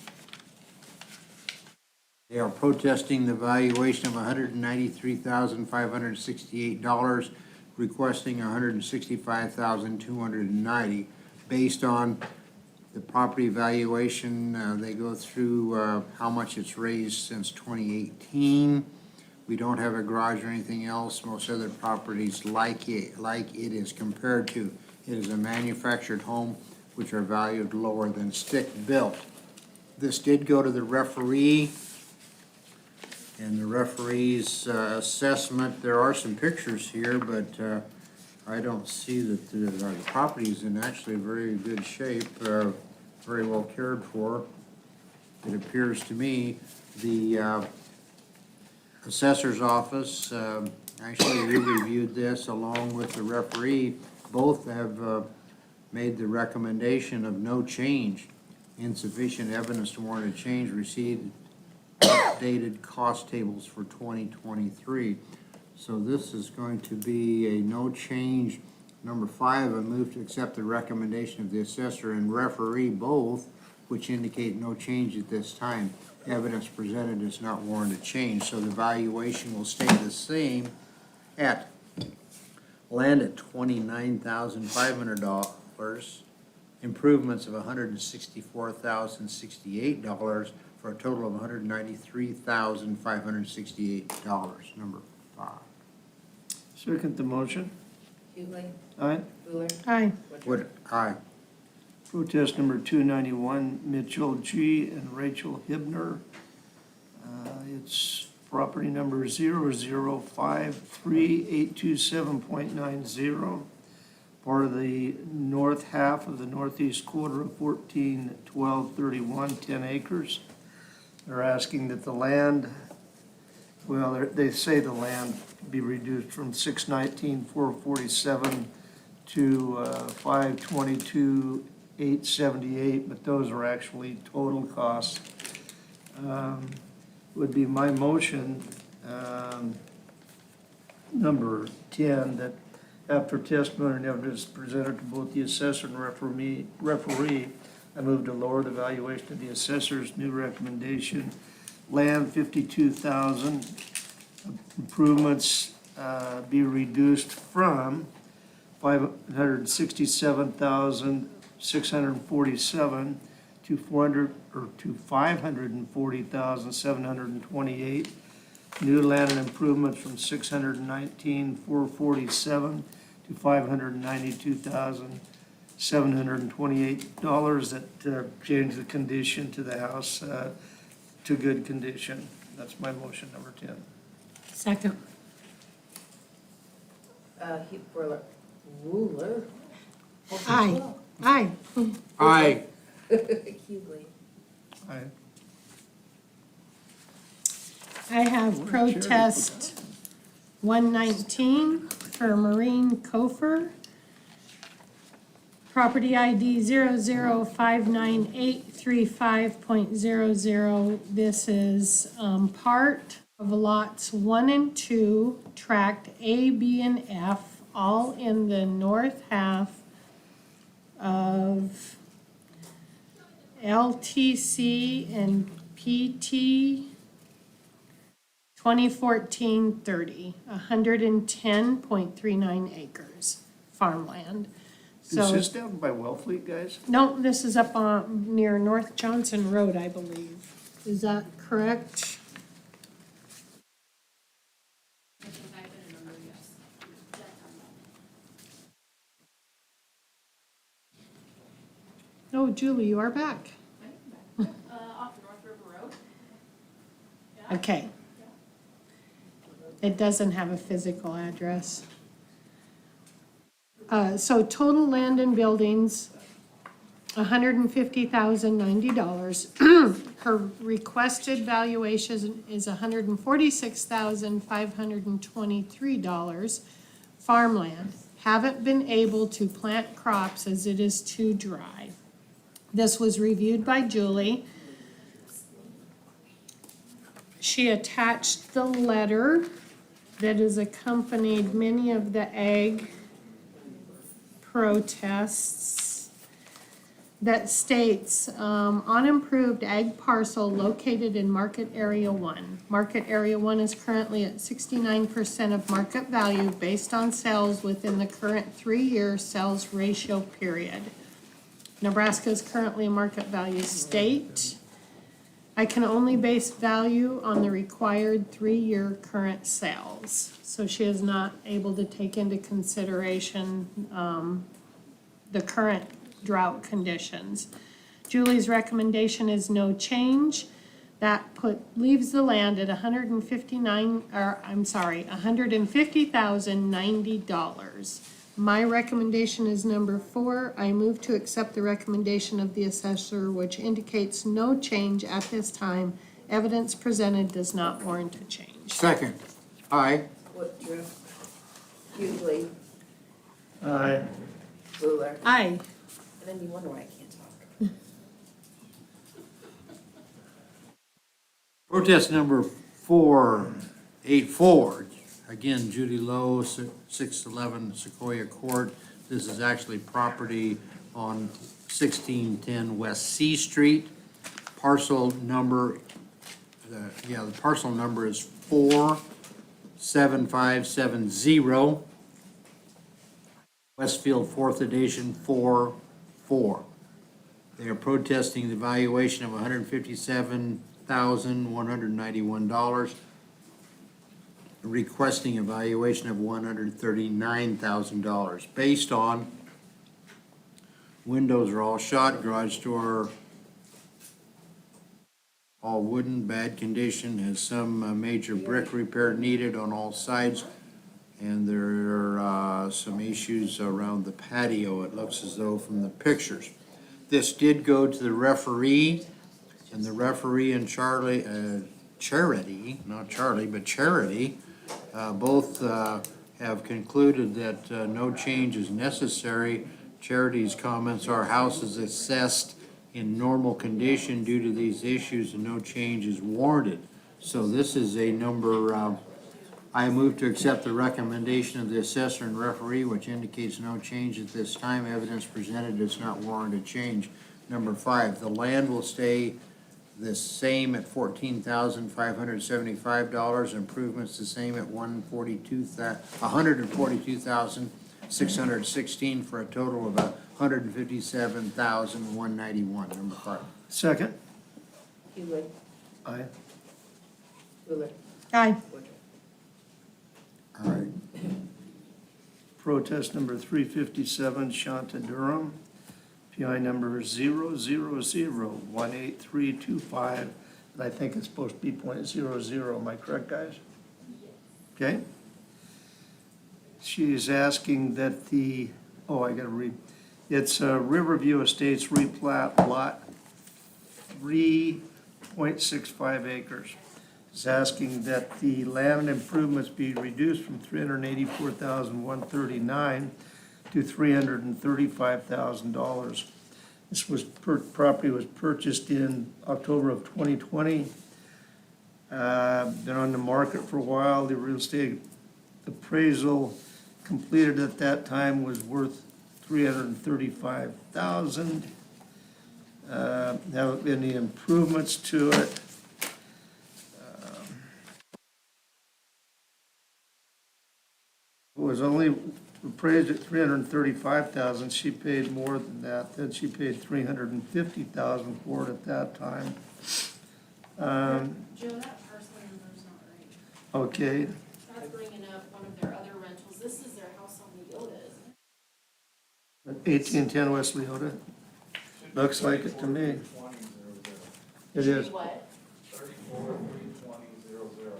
They are protesting the valuation of $193,568, requesting $165,290. Based on the property valuation, they go through how much it's raised since 2018. We don't have a garage or anything else. Most other properties like it is compared to. It is a manufactured home, which are valued lower than stick-built. This did go to the referee, and the referee's assessment, there are some pictures here, but I don't see that the property is in actually very good shape, very well cared for. It appears to me the assessor's office actually re-reviewed this along with the referee. Both have made the recommendation of no change. Insufficient evidence to warrant a change. Received updated cost tables for 2023. So this is going to be a no change. Number 5, I move to accept the recommendation of the assessor and referee both, which indicate no change at this time. Evidence presented does not warrant a change, so the valuation will stay the same at land at $29,500, improvements of $164,068 for a total of $193,568. Number 5. Second the motion. Hughley, Aye. Wheeler, Aye. Woodruff. Aye. Protest number 291, Mitchell G. and Rachel Hibner. It's property number 0053827.90, part of the north half of the northeast quarter of 141231, 10 acres. They're asking that the land, well, they say the land be reduced from 619,447 to 522,878, but those are actually total costs. Would be my motion, number 10, that after testimony and evidence presented to both the assessor and referee, I move to lower the valuation of the assessor's new recommendation. Land 52,000, improvements be reduced from 567,647 to 540,728. New land and improvements from 619,447 to $592,728 that change the condition to the house to good condition. That's my motion, number 10. Second. Wheeler. Aye. Aye. Aye. Hughley. Aye. I have protest 119 for Maureen Kofer. Property ID 0059835.00. This is part of lots 1 and 2, tract A, B, and F, all in the north half of LTC and PT 2014-30, 110.39 acres farmland. Is So, this down by Wellfleet, guys? no, this is up on, near North Johnson Road, I believe. Is that correct? Oh, Julie, you are back. Off North River Road. Okay. It doesn't have a physical address. So total land and buildings, $150,090. Her requested valuation is $146,523. Farmland, haven't been able to plant crops as it is too dry. This was reviewed by Julie. She attached the letter that has accompanied many of the ag protests that states, unimproved ag parcel located in Market Area 1. Market Area 1 is currently at 69% of market value based on sales within the current 3-year sales ratio period. Nebraska is currently a market value state. I can only base value on the required 3-year current sales. So she is not able to take into consideration, the current drought conditions. Julie's recommendation is no change. That leaves the land at $150,090. My recommendation is number 4. I move to accept the recommendation of the assessor, which indicates no change at this time. Evidence presented does not warrant a change. Second. Aye. Woodruff. Hughley. Aye. Wheeler. Aye. And then you wonder why I can't talk. Protest number 484, again, Judy Lowe, 611 Sequoia Court. This is actually property on 1610 West C Street. Parcel number, the parcel number is 47570. Westfield 4th Edition 4-4. They are protesting the valuation of $157,191, requesting a valuation of $139,000. Based on windows are all shot, garage door all wooden, bad condition, has some major brick repair needed on all sides, and there are some issues around the patio, it looks as though from the pictures. This did go to the referee, and the referee and Charity, not Charlie, but Charity, both have concluded that no change is necessary. Charity's comments are house is assessed in normal condition due to these issues and no change is warranted. So this is a number, I move to accept the recommendation of the assessor and referee, which indicates no change at this time. Evidence presented does not warrant a change. Number 5, the land will stay the same at $14,575. Improvements the same at $142,616 for a total of $157,191. Number 5. Second. Hughley. Aye. Wheeler. Aye. Woodruff. All right. Protest number 357, Shanta Durham. PI number 000183325, and I think it's supposed to be .00. Am I correct, guys? Okay. She's asking that I gotta read. It's Riverview Estates replat lot 3.65 acres. It's asking that the land improvements be reduced from $384,139 to $335,000. This property was purchased in October of 2020. Been on the market for a while. The real estate appraisal completed at that time was worth $335,000. Haven't been any improvements to it. It was only appraised at $335,000. She paid more than that. Then she paid $350,000 for it at that time. Joe, that parcel number is not right. Okay, That's bringing up one of their other rentals. This is their house on Leota, isn't it? 1810 West Leota. Looks like it to me. It is, What? 34-320-00.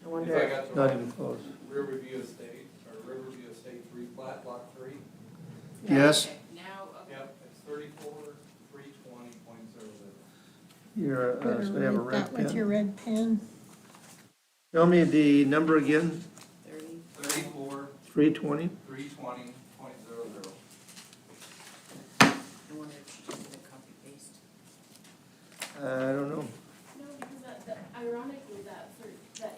I wonder. If I got the not right even close. Riverview Estate, or Riverview Estate replat, lot 3. Yes, Okay, now, okay. Yep, it's 34-320.00. you're, Better so we have a read red that with your pen. red pen. Tell me the number again, 34-320.00. 320? I wonder if she just did a copy paste. I don't know. No, because ironically, that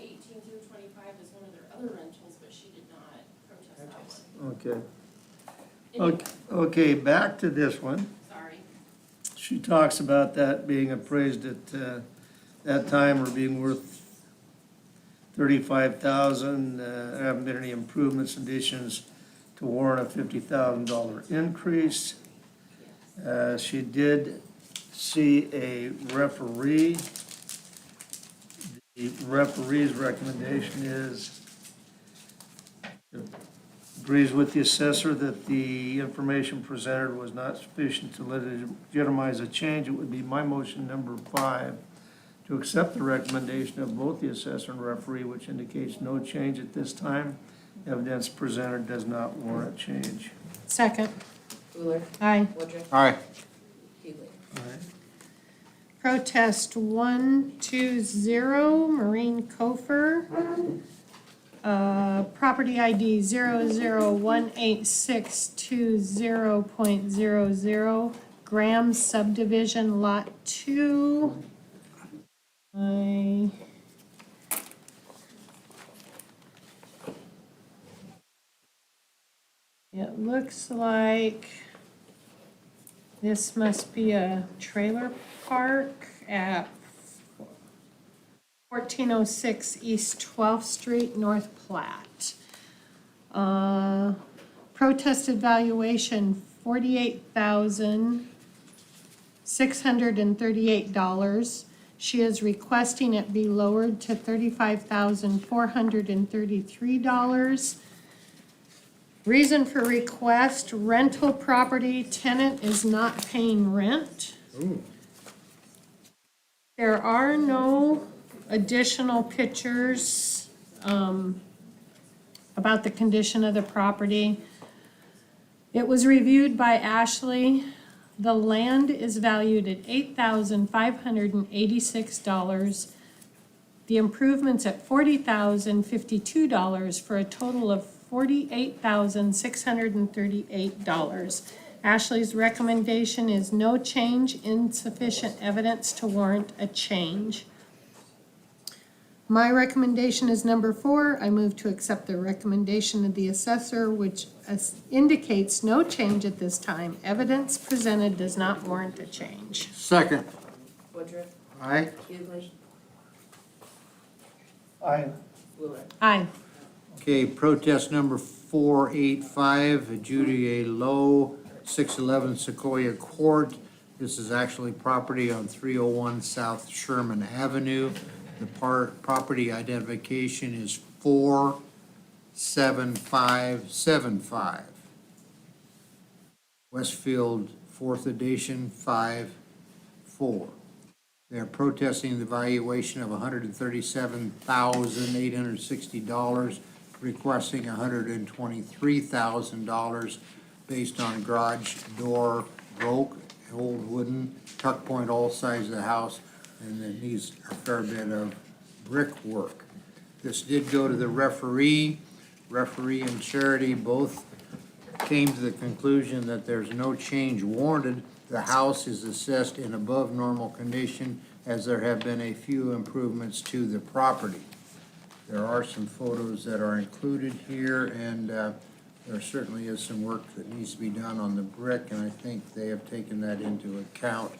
18 through 25 is one of their other rentals, but she did not protest that one. Okay. Anyway, Okay, back to this one. sorry. She talks about that being appraised at that time or being worth $35,000. There haven't been any improvements, additions to warrant a $50,000 increase. She did see a referee. The referee's recommendation is agrees with the assessor that the information presented was not sufficient to legitimize a change. It would be my motion number 5 to accept the recommendation of both the assessor and referee, which indicates no change at this time. Evidence presented does not warrant change. Second. Wheeler. Aye. Woodruff. Aye. Hughley. Protest 120, Marine Cofer. Property ID 001862.00, Graham subdivision lot 2. It looks like this must be a trailer park at 1406 East 12th Street, North Platte. Protested valuation $48,638. She is requesting it be lowered to $35,433. Reason for request, rental property, tenant is not paying rent. There are no additional pictures about the condition of the property. It was reviewed by Ashley. The land is valued at $8,586. The improvements at $40,052 for a total of $48,638. Ashley's recommendation is no change, insufficient evidence to warrant a change. My recommendation is number 4. I move to accept the recommendation of the assessor, which indicates no change at this time. Evidence presented does not warrant a change. Second. Woodruff. Aye. Hughley. Aye. Wheeler. Aye. Okay, protest number 485, Judy A. Lowe, 611 Sequoia Court. This is actually property on 301 South Sherman Avenue. The property identification is 47575. Westfield, 4th edition, 5-4. They're protesting the valuation of $137,860, requesting $123,000 based on garage door broke, old wooden, tuck point all sides of the house, and it needs a fair bit of brickwork. This did go to the referee. Referee and Charity both came to the conclusion that there's no change warranted. The house is assessed in above normal condition, as there have been a few improvements to the property. There are some photos that are included here, and there certainly is some work that needs to be done on the brick, and I think they have taken that into account.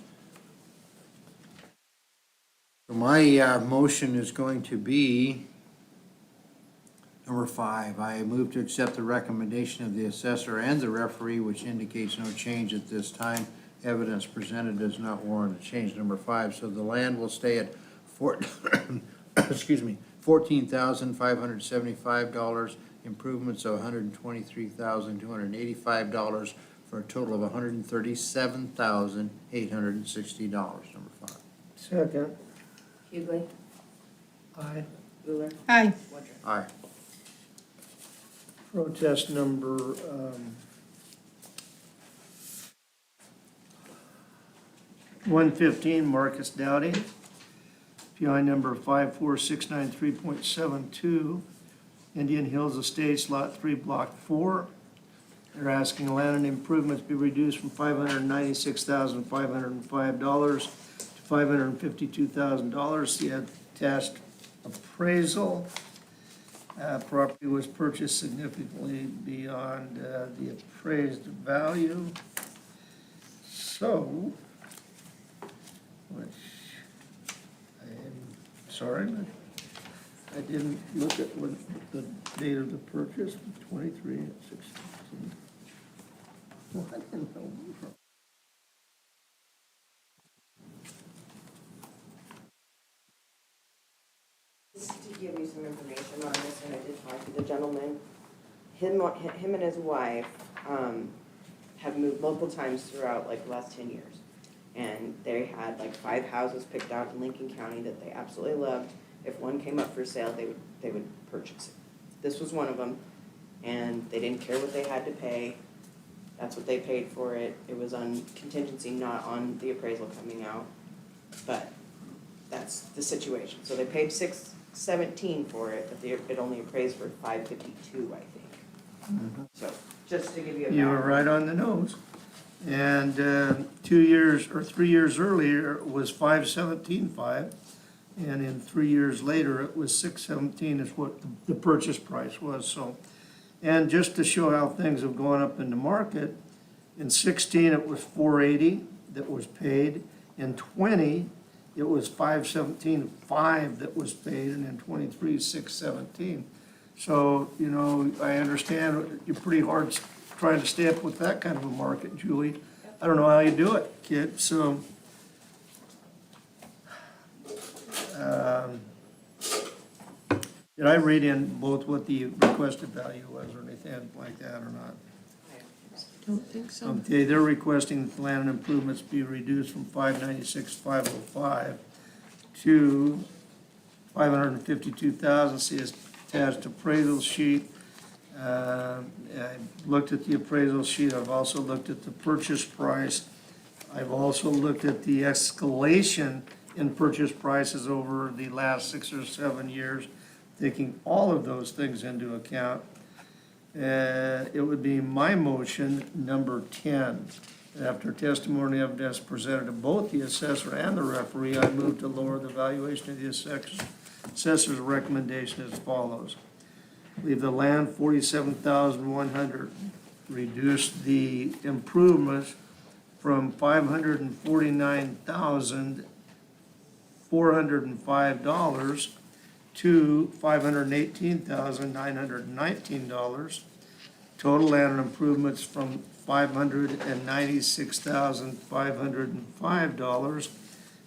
So my motion is going to be number 5. I move to accept the recommendation of the assessor and the referee, which indicates no change at this time. Evidence presented does not warrant a change. Number 5. So the land will stay at $14,575. Improvements of $123,285 for a total of $137,860. Number 5. Second. Hughley. Aye. Wheeler. Aye. Woodruff. Aye. Protest number 115, Marcus Dowdy. PI number 54693.72, Indian Hills Estates, Lot 3, Block 4. They're asking land and improvements be reduced from $596,505 to $552,000. The attached appraisal. Property was purchased significantly beyond the appraised value. So, which I am sorry, but I didn't look at what the date of the purchase, 23/16. Well, I didn't know. information on this, and I did talk to the gentleman. Him and his wife, have moved multiple times throughout like the last 10 years. And they had like 5 houses picked out in Lincoln County that they absolutely loved. If one came up for sale, they would purchase it. This was one of them, and they didn't care what they had to pay. That's what they paid for it. It was on contingency, not on the appraisal coming out. But that's the situation. So they paid $617 for it, but it only appraised for $552, I think. So just to give you a You were background. right on the nose. And 2 years or 3 years earlier, it was 517.5, and in 3 years later, it was 617 is what the purchase price was, so. And just to show how things have gone up in the market, in 16, it was 480 that was paid. In 20, it was 517.5 that was paid, and in 23, 617. So, you know, I understand you're pretty hard trying to stay up with that kind of a market, Julie. I don't know how you do it, kid, so. Did I read in both what the requested value was or anything like that or not? Don't think so. Okay, they're requesting that land improvements be reduced from 596,505 to 552,000. See this attached appraisal sheet. I looked at the appraisal sheet. I've also looked at the purchase price. I've also looked at the escalation in purchase prices over the last 6 or 7 years, taking all of those things into account. It would be my motion, number 10. After testimony evidence presented to both the assessor and the referee, I move to lower the valuation of the assessor's recommendation as follows. Leave the land 47,100. Reduce the improvements from $549,405 to $518,919. Total land improvements from $596,505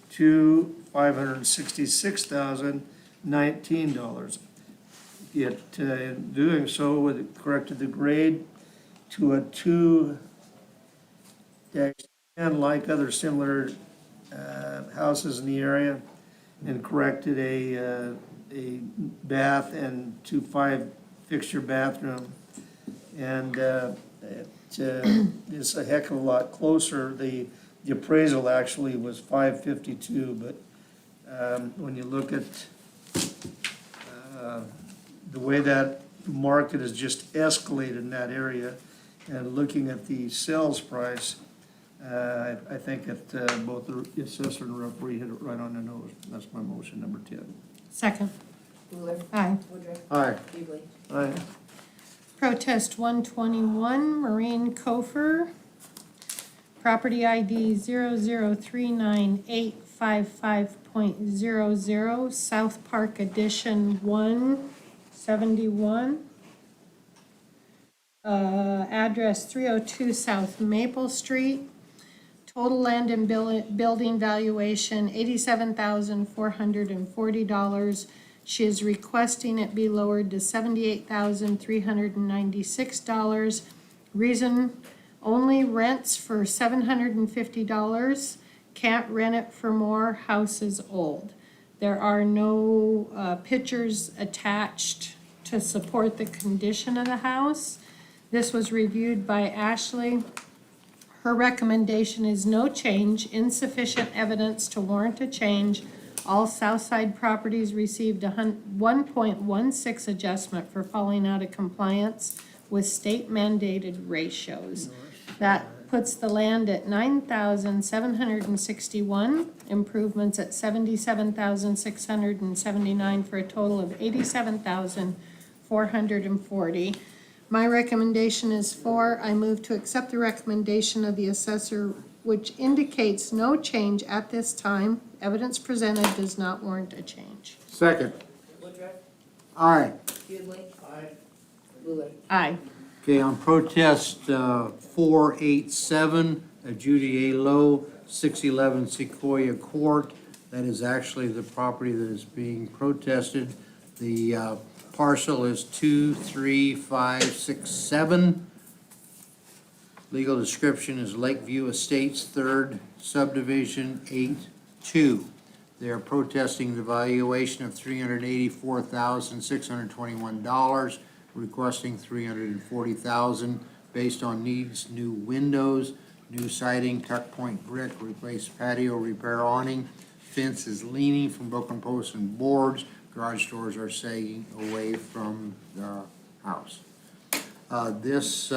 to $566,019. Yet, in doing so, it corrected the grade to a 2-10, like other similar houses in the area, and corrected a bath and 2 5-fixture bathroom. And it's a heck of a lot closer. The appraisal actually was 552, but when you look at the way that market has just escalated in that area, and looking at the sales price, I think that both the assessor and referee hit it right on the nose. That's my motion, number 10. Second. Ruler, Aye. Woodruff, Aye. Hughley. Aye. Protest 121, Marine Cofer. Property ID 0039855.00, South Park Edition 171. Address 302 South Maple Street. Total land and building valuation $87,440. She is requesting it be lowered to $78,396. Reason, only rents for $750. Can't rent it for more. House is old. There are no pictures attached to support the condition of the house. This was reviewed by Ashley. Her recommendation is no change, insufficient evidence to warrant a change. All Southside properties received a 1.16 adjustment for falling out of compliance with state mandated ratios. That puts the land at 9,761, improvements at 77,679 for a total of 87,440. My recommendation is 4. I move to accept the recommendation of the assessor, which indicates no change at this time. Evidence presented does not warrant a change. Second. Woodruff, Aye. Hughley. Aye. Ruler. Aye. Okay, on protest 487, Judy A. Lowe, 611 Sequoia Court. That is actually the property that is being protested. The parcel is 23567. Legal description is Lakeview Estates, 3rd Subdivision, 8-2. They are protesting the valuation of $384,621, requesting $340,000 based on needs: new windows, new siding, tuck point brick, replace patio, repair awning, fence is leaning from broken posts and boards, garage doors are sagging away from the house. This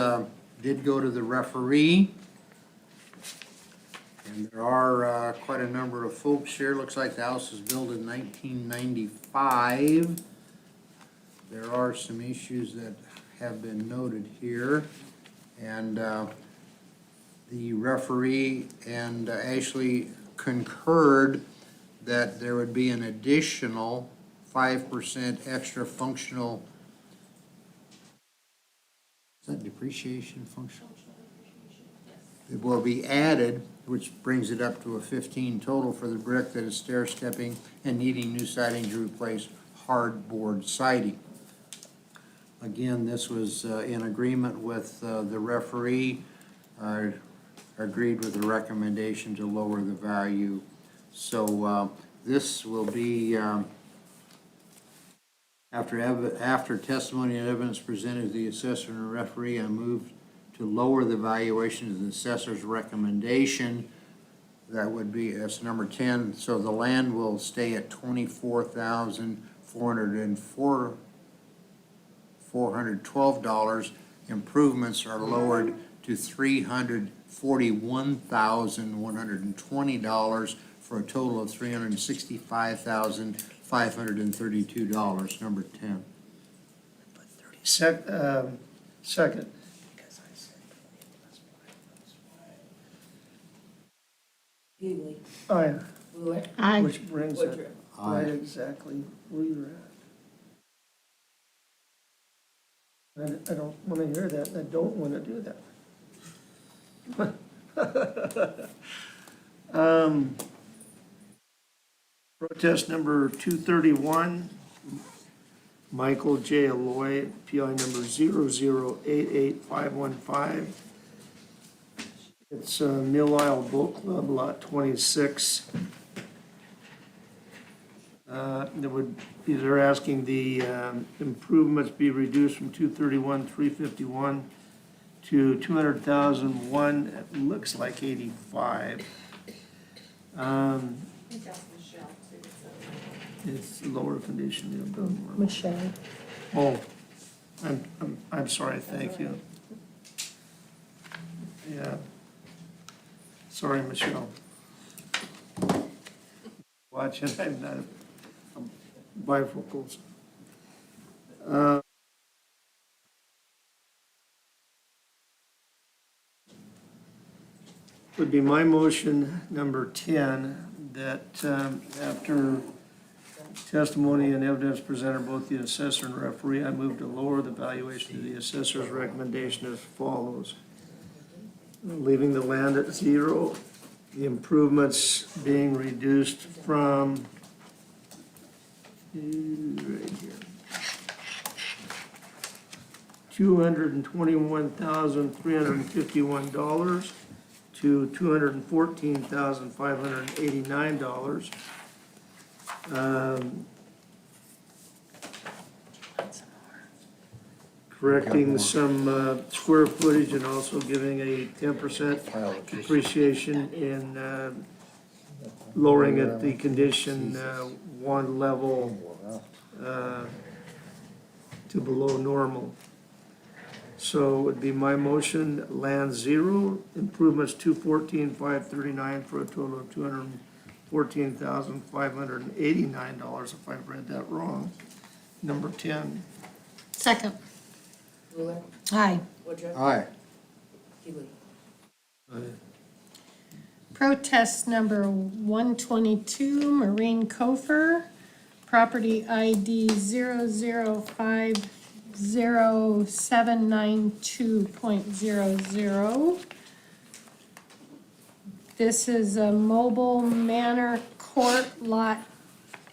did go to the referee. And there are quite a number of folks here. Looks like the house was built in 1995. There are some issues that have been noted here. And the referee and Ashley concurred that there would be an additional 5% extra functional, is that depreciation functional? It will be added, which brings it up to a 15 total for the brick that is stair stepping and needing new siding to replace hardboard siding. Again, this was in agreement with the referee, agreed with the recommendation to lower the value. So this will be, after testimony and evidence presented to the assessor and referee, I move to lower the valuation of the assessor's recommendation. That would be, that's number 10. So the land will stay at $24,412. Improvements are lowered to $341,120 for a total of $365,532. Number 10. Second. Healy. Aye. Wheeler. Aye. Which brings it Woodruff. right exactly where you're at. I don't want to hear that, and I don't want to do that. Protest number 231, Michael J. Aloy, PI number 0088515. It's Mill Isle Boat Club, lot 26. They're asking the improvements be reduced from 231,351 to 200,001. It looks like 85. I think that's Michelle too, so. It's lower condition of building. Michelle. Oh, I'm sorry, thank you. Yeah. Sorry, Michelle. Watching, I'm not, bifocals. Would be my motion, number 10, that after testimony and evidence presented both the assessor and referee, I move to lower the valuation of the assessor's recommendation as follows. Leaving the land at 0, the improvements being reduced from, right here, $221,351 to $214,589. Correcting some square footage and also giving a 10% depreciation in lowering it the condition 1 level to below normal. So it would be my motion, land 0, improvements 214,539 for a total of $214,589, if I've read that wrong. Number 10. Second. Wheeler. Aye. Woodruff. Aye. Healy. Protest number 122, Marine Cofer, property ID 0050792.00. This is a mobile manor court lot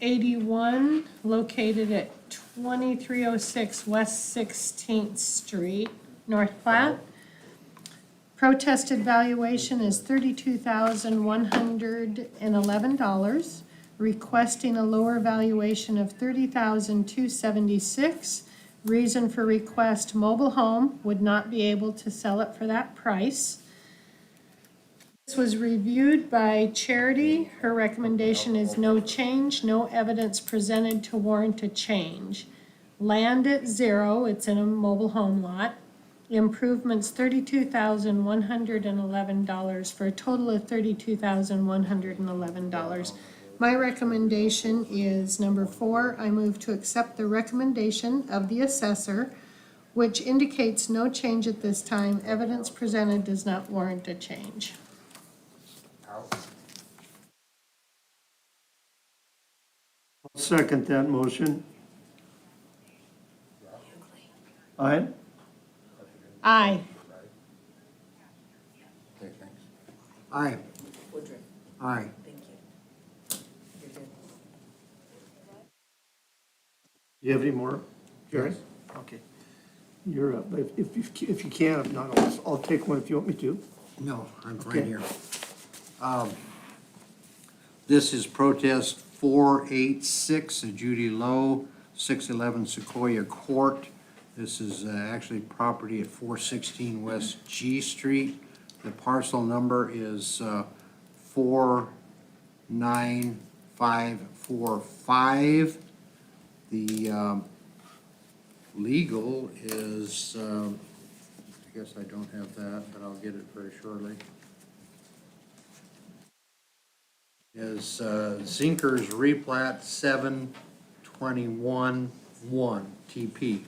81, located at 2306 West 16th Street, North Platte. Protested valuation is $32,111, requesting a lower valuation of $30,276. Reason for request, mobile home, would not be able to sell it for that price. This was reviewed by Charity. Her recommendation is no change, no evidence presented to warrant a change. Land at 0, it's in a mobile home lot. Improvements $32,111 for a total of $32,111. My recommendation is number 4. I move to accept the recommendation of the assessor, which indicates no change at this time. Evidence presented does not warrant a change. I'll second that motion. Aye? Aye. Okay, thanks. Aye. Woodruff, Aye. thank you. You're good. Do you have any more, Jerry? Yes. Okay. You're up. If you can, if not, I'll take one if you want me to. No, I'm Okay. right here. This is protest 486, Judy Lowe, 611 Sequoia Court. This is actually property at 416 West G Street. The parcel number is 49545. The legal is, I guess I don't have that, but I'll get it very shortly. Is Zinker's replat 721-1 TP.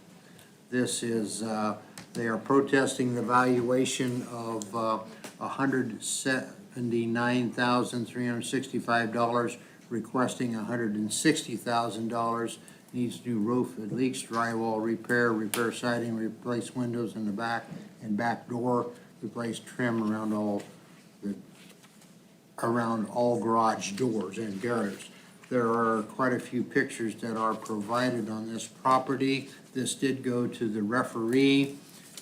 This is, they are protesting the valuation of $179,365, requesting $160,000. Needs new roof, it leaks, drywall repair siding, replace windows in the back and back door, replace trim around all garage doors and gutters. There are quite a few pictures that are provided on this property. This did go to the referee.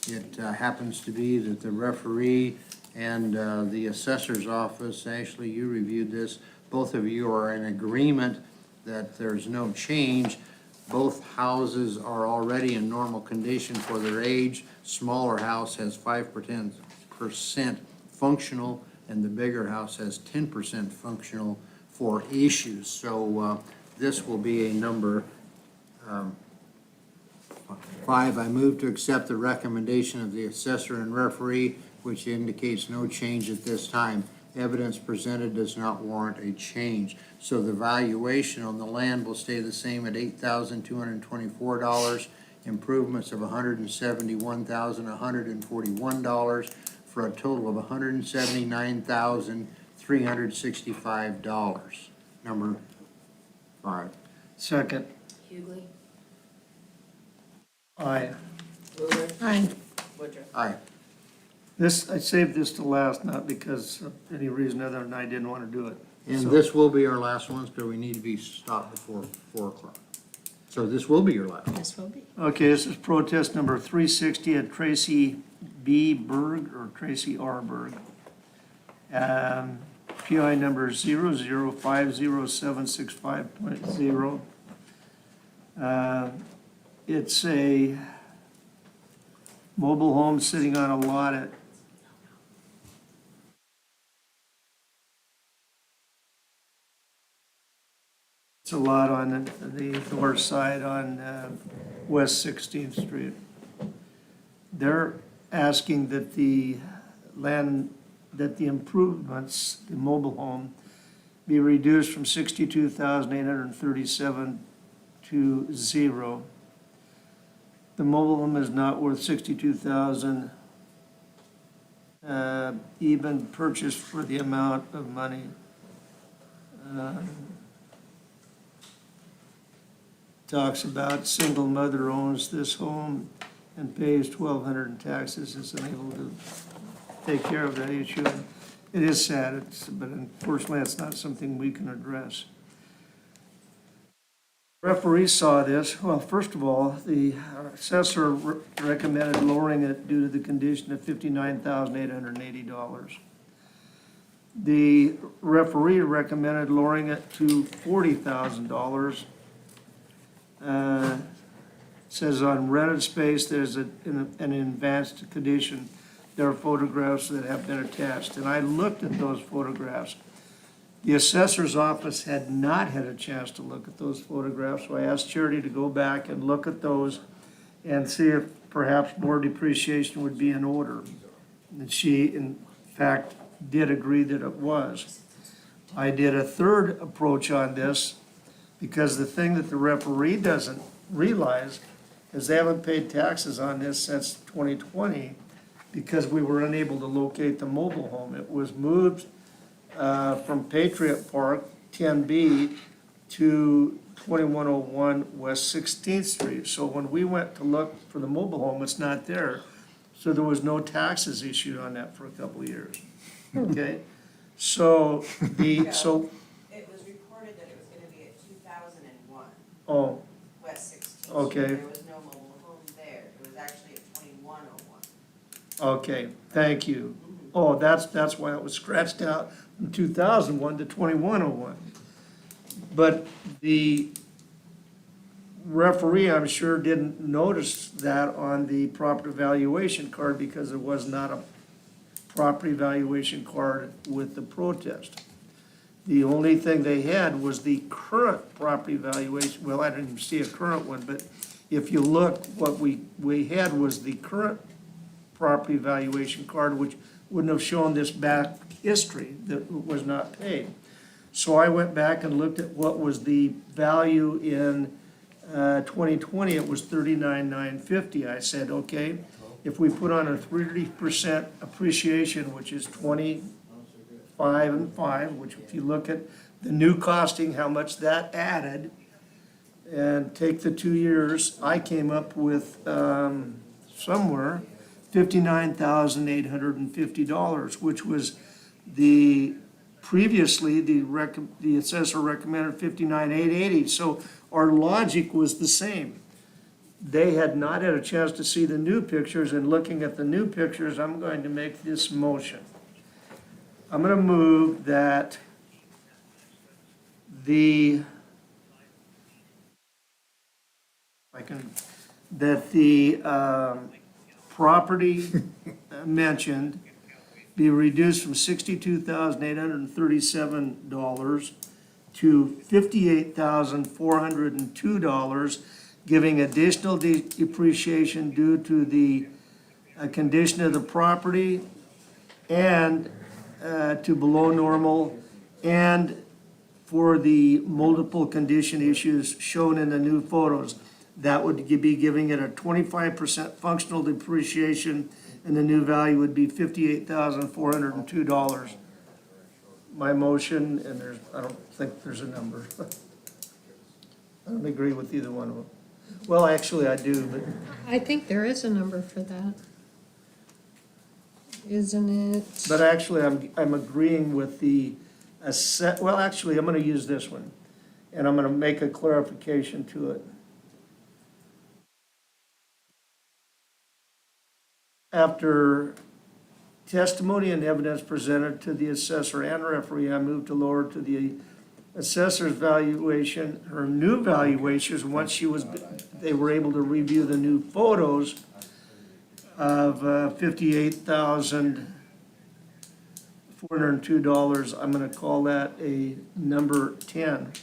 It happens to be that the referee and the assessor's office, Ashley, you reviewed this, both of you are in agreement that there's no change. Both houses are already in normal condition for their age. Smaller house has 5% functional, and the bigger house has 10% functional for issues. So this will be a number 5. I move to accept the recommendation of the assessor and referee, which indicates no change at this time. Evidence presented does not warrant a change. So the valuation on the land will stay the same at $8,224. Improvements of $171,141 for a total of $179,365. Number 5. Second. Hughley, Aye. Woodruff, Aye. Woodruff. Aye. This, I saved this to last, not because of any reason other than I didn't want to do it. And So- this will be our last ones, because we need to be stopped before 4 o'clock. So this will be your last. This will be. Okay, this is protest number 360 at Tracy B. Berg, or Tracy R. Berg. PI number 0050765.0. It's a mobile home sitting on a lot at It's a lot on the north side on West 16th Street. They're asking that the improvements, the mobile home, be reduced from $62,837 to 0. The mobile home is not worth $62,000, even purchased for the amount of money. Talks about single mother owns this home and pays $1,200 in taxes, is unable to take care of that issue. It is sad, but unfortunately, it's not something we can address. Referee saw this. Well, first of all, the assessor recommended lowering it due to the condition of $59,880. The referee recommended lowering it to $40,000. Says on rented space, there's an advanced condition. There are photographs that have been attached, and I looked at those photographs. The assessor's office had not had a chance to look at those photographs, so I asked Charity to go back and look at those and see if perhaps more depreciation would be in order. And she, in fact, did agree that it was. I did a third approach on this because the thing that the referee doesn't realize is they haven't paid taxes on this since 2020 because we were unable to locate the mobile home. It was moved from Patriot Park, 10B, to 2101 West 16th Street. So when we went to look for the mobile home, it's not there. So there was no taxes issued on that for a couple of years. Okay? So so, It was reported that it was gonna be at 2001 oh, West 16th. Okay. There was no mobile home there. It was actually at 2101. okay, thank you. Oh, that's why it was scratched out from 2001 to 2101. But the referee, I'm sure, didn't notice that on the property valuation card because it was not a property valuation card with the protest. The only thing they had was the current property valuation. Well, I didn't even see a current one, but if you look, what we had was the current property valuation card, which wouldn't have shown this back history that was not paid. So I went back and looked at what was the value in 2020. It was $39,950. I said, okay, if we put on a 30% appreciation, which is 25 and 5, which if you look at the new costing, how much that added, and take the 2 years, I came up with somewhere $59,850, which was previously the assessor recommended $59,880. So our logic was the same. They had not had a chance to see the new pictures, and looking at the new pictures, I'm going to make this motion. I'm going to move that the property mentioned be reduced from $62,837 to $58,402, giving additional depreciation due to the condition of the property and to below normal, and for the multiple condition issues shown in the new photos. That would be giving it a 25% functional depreciation, and the new value would be $58,402. My motion, and I don't think there's a number. I don't agree with either one of them. Well, actually, I do, but I think there is a number for that. Isn't it? But actually, I'm agreeing with well, actually, I'm gonna use this one, and I'm gonna make a clarification to it. After testimony and evidence presented to the assessor and referee, I move to lower to the assessor's valuation, her new valuations, once they were able to review the new photos of $58,402. I'm gonna call that a number 10.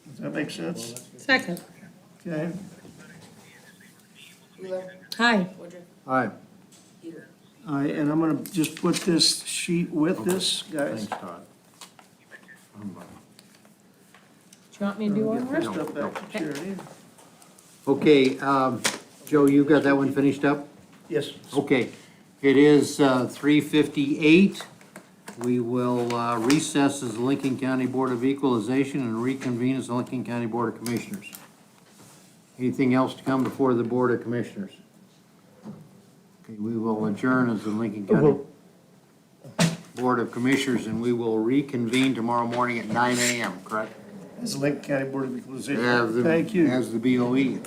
Does that make sense? Second. Okay, Hi. Aye. and I'm gonna just put this sheet with this, guys. Thanks, Todd. Do you want me to do one Get more? this stuff back to Charity. Okay, Joe, you got that one finished up? Yes. Okay, it is 3:58. We will recess as the Lincoln County Board of Equalization and reconvene as the Lincoln County Board of Commissioners. Anything else to come before the Board of Commissioners? Okay, we will adjourn as the Lincoln County Board of Commissioners, and we will reconvene tomorrow morning at 9 a.m., correct? as Lincoln County Board of Equalization. As the- Thank you. As the BOE.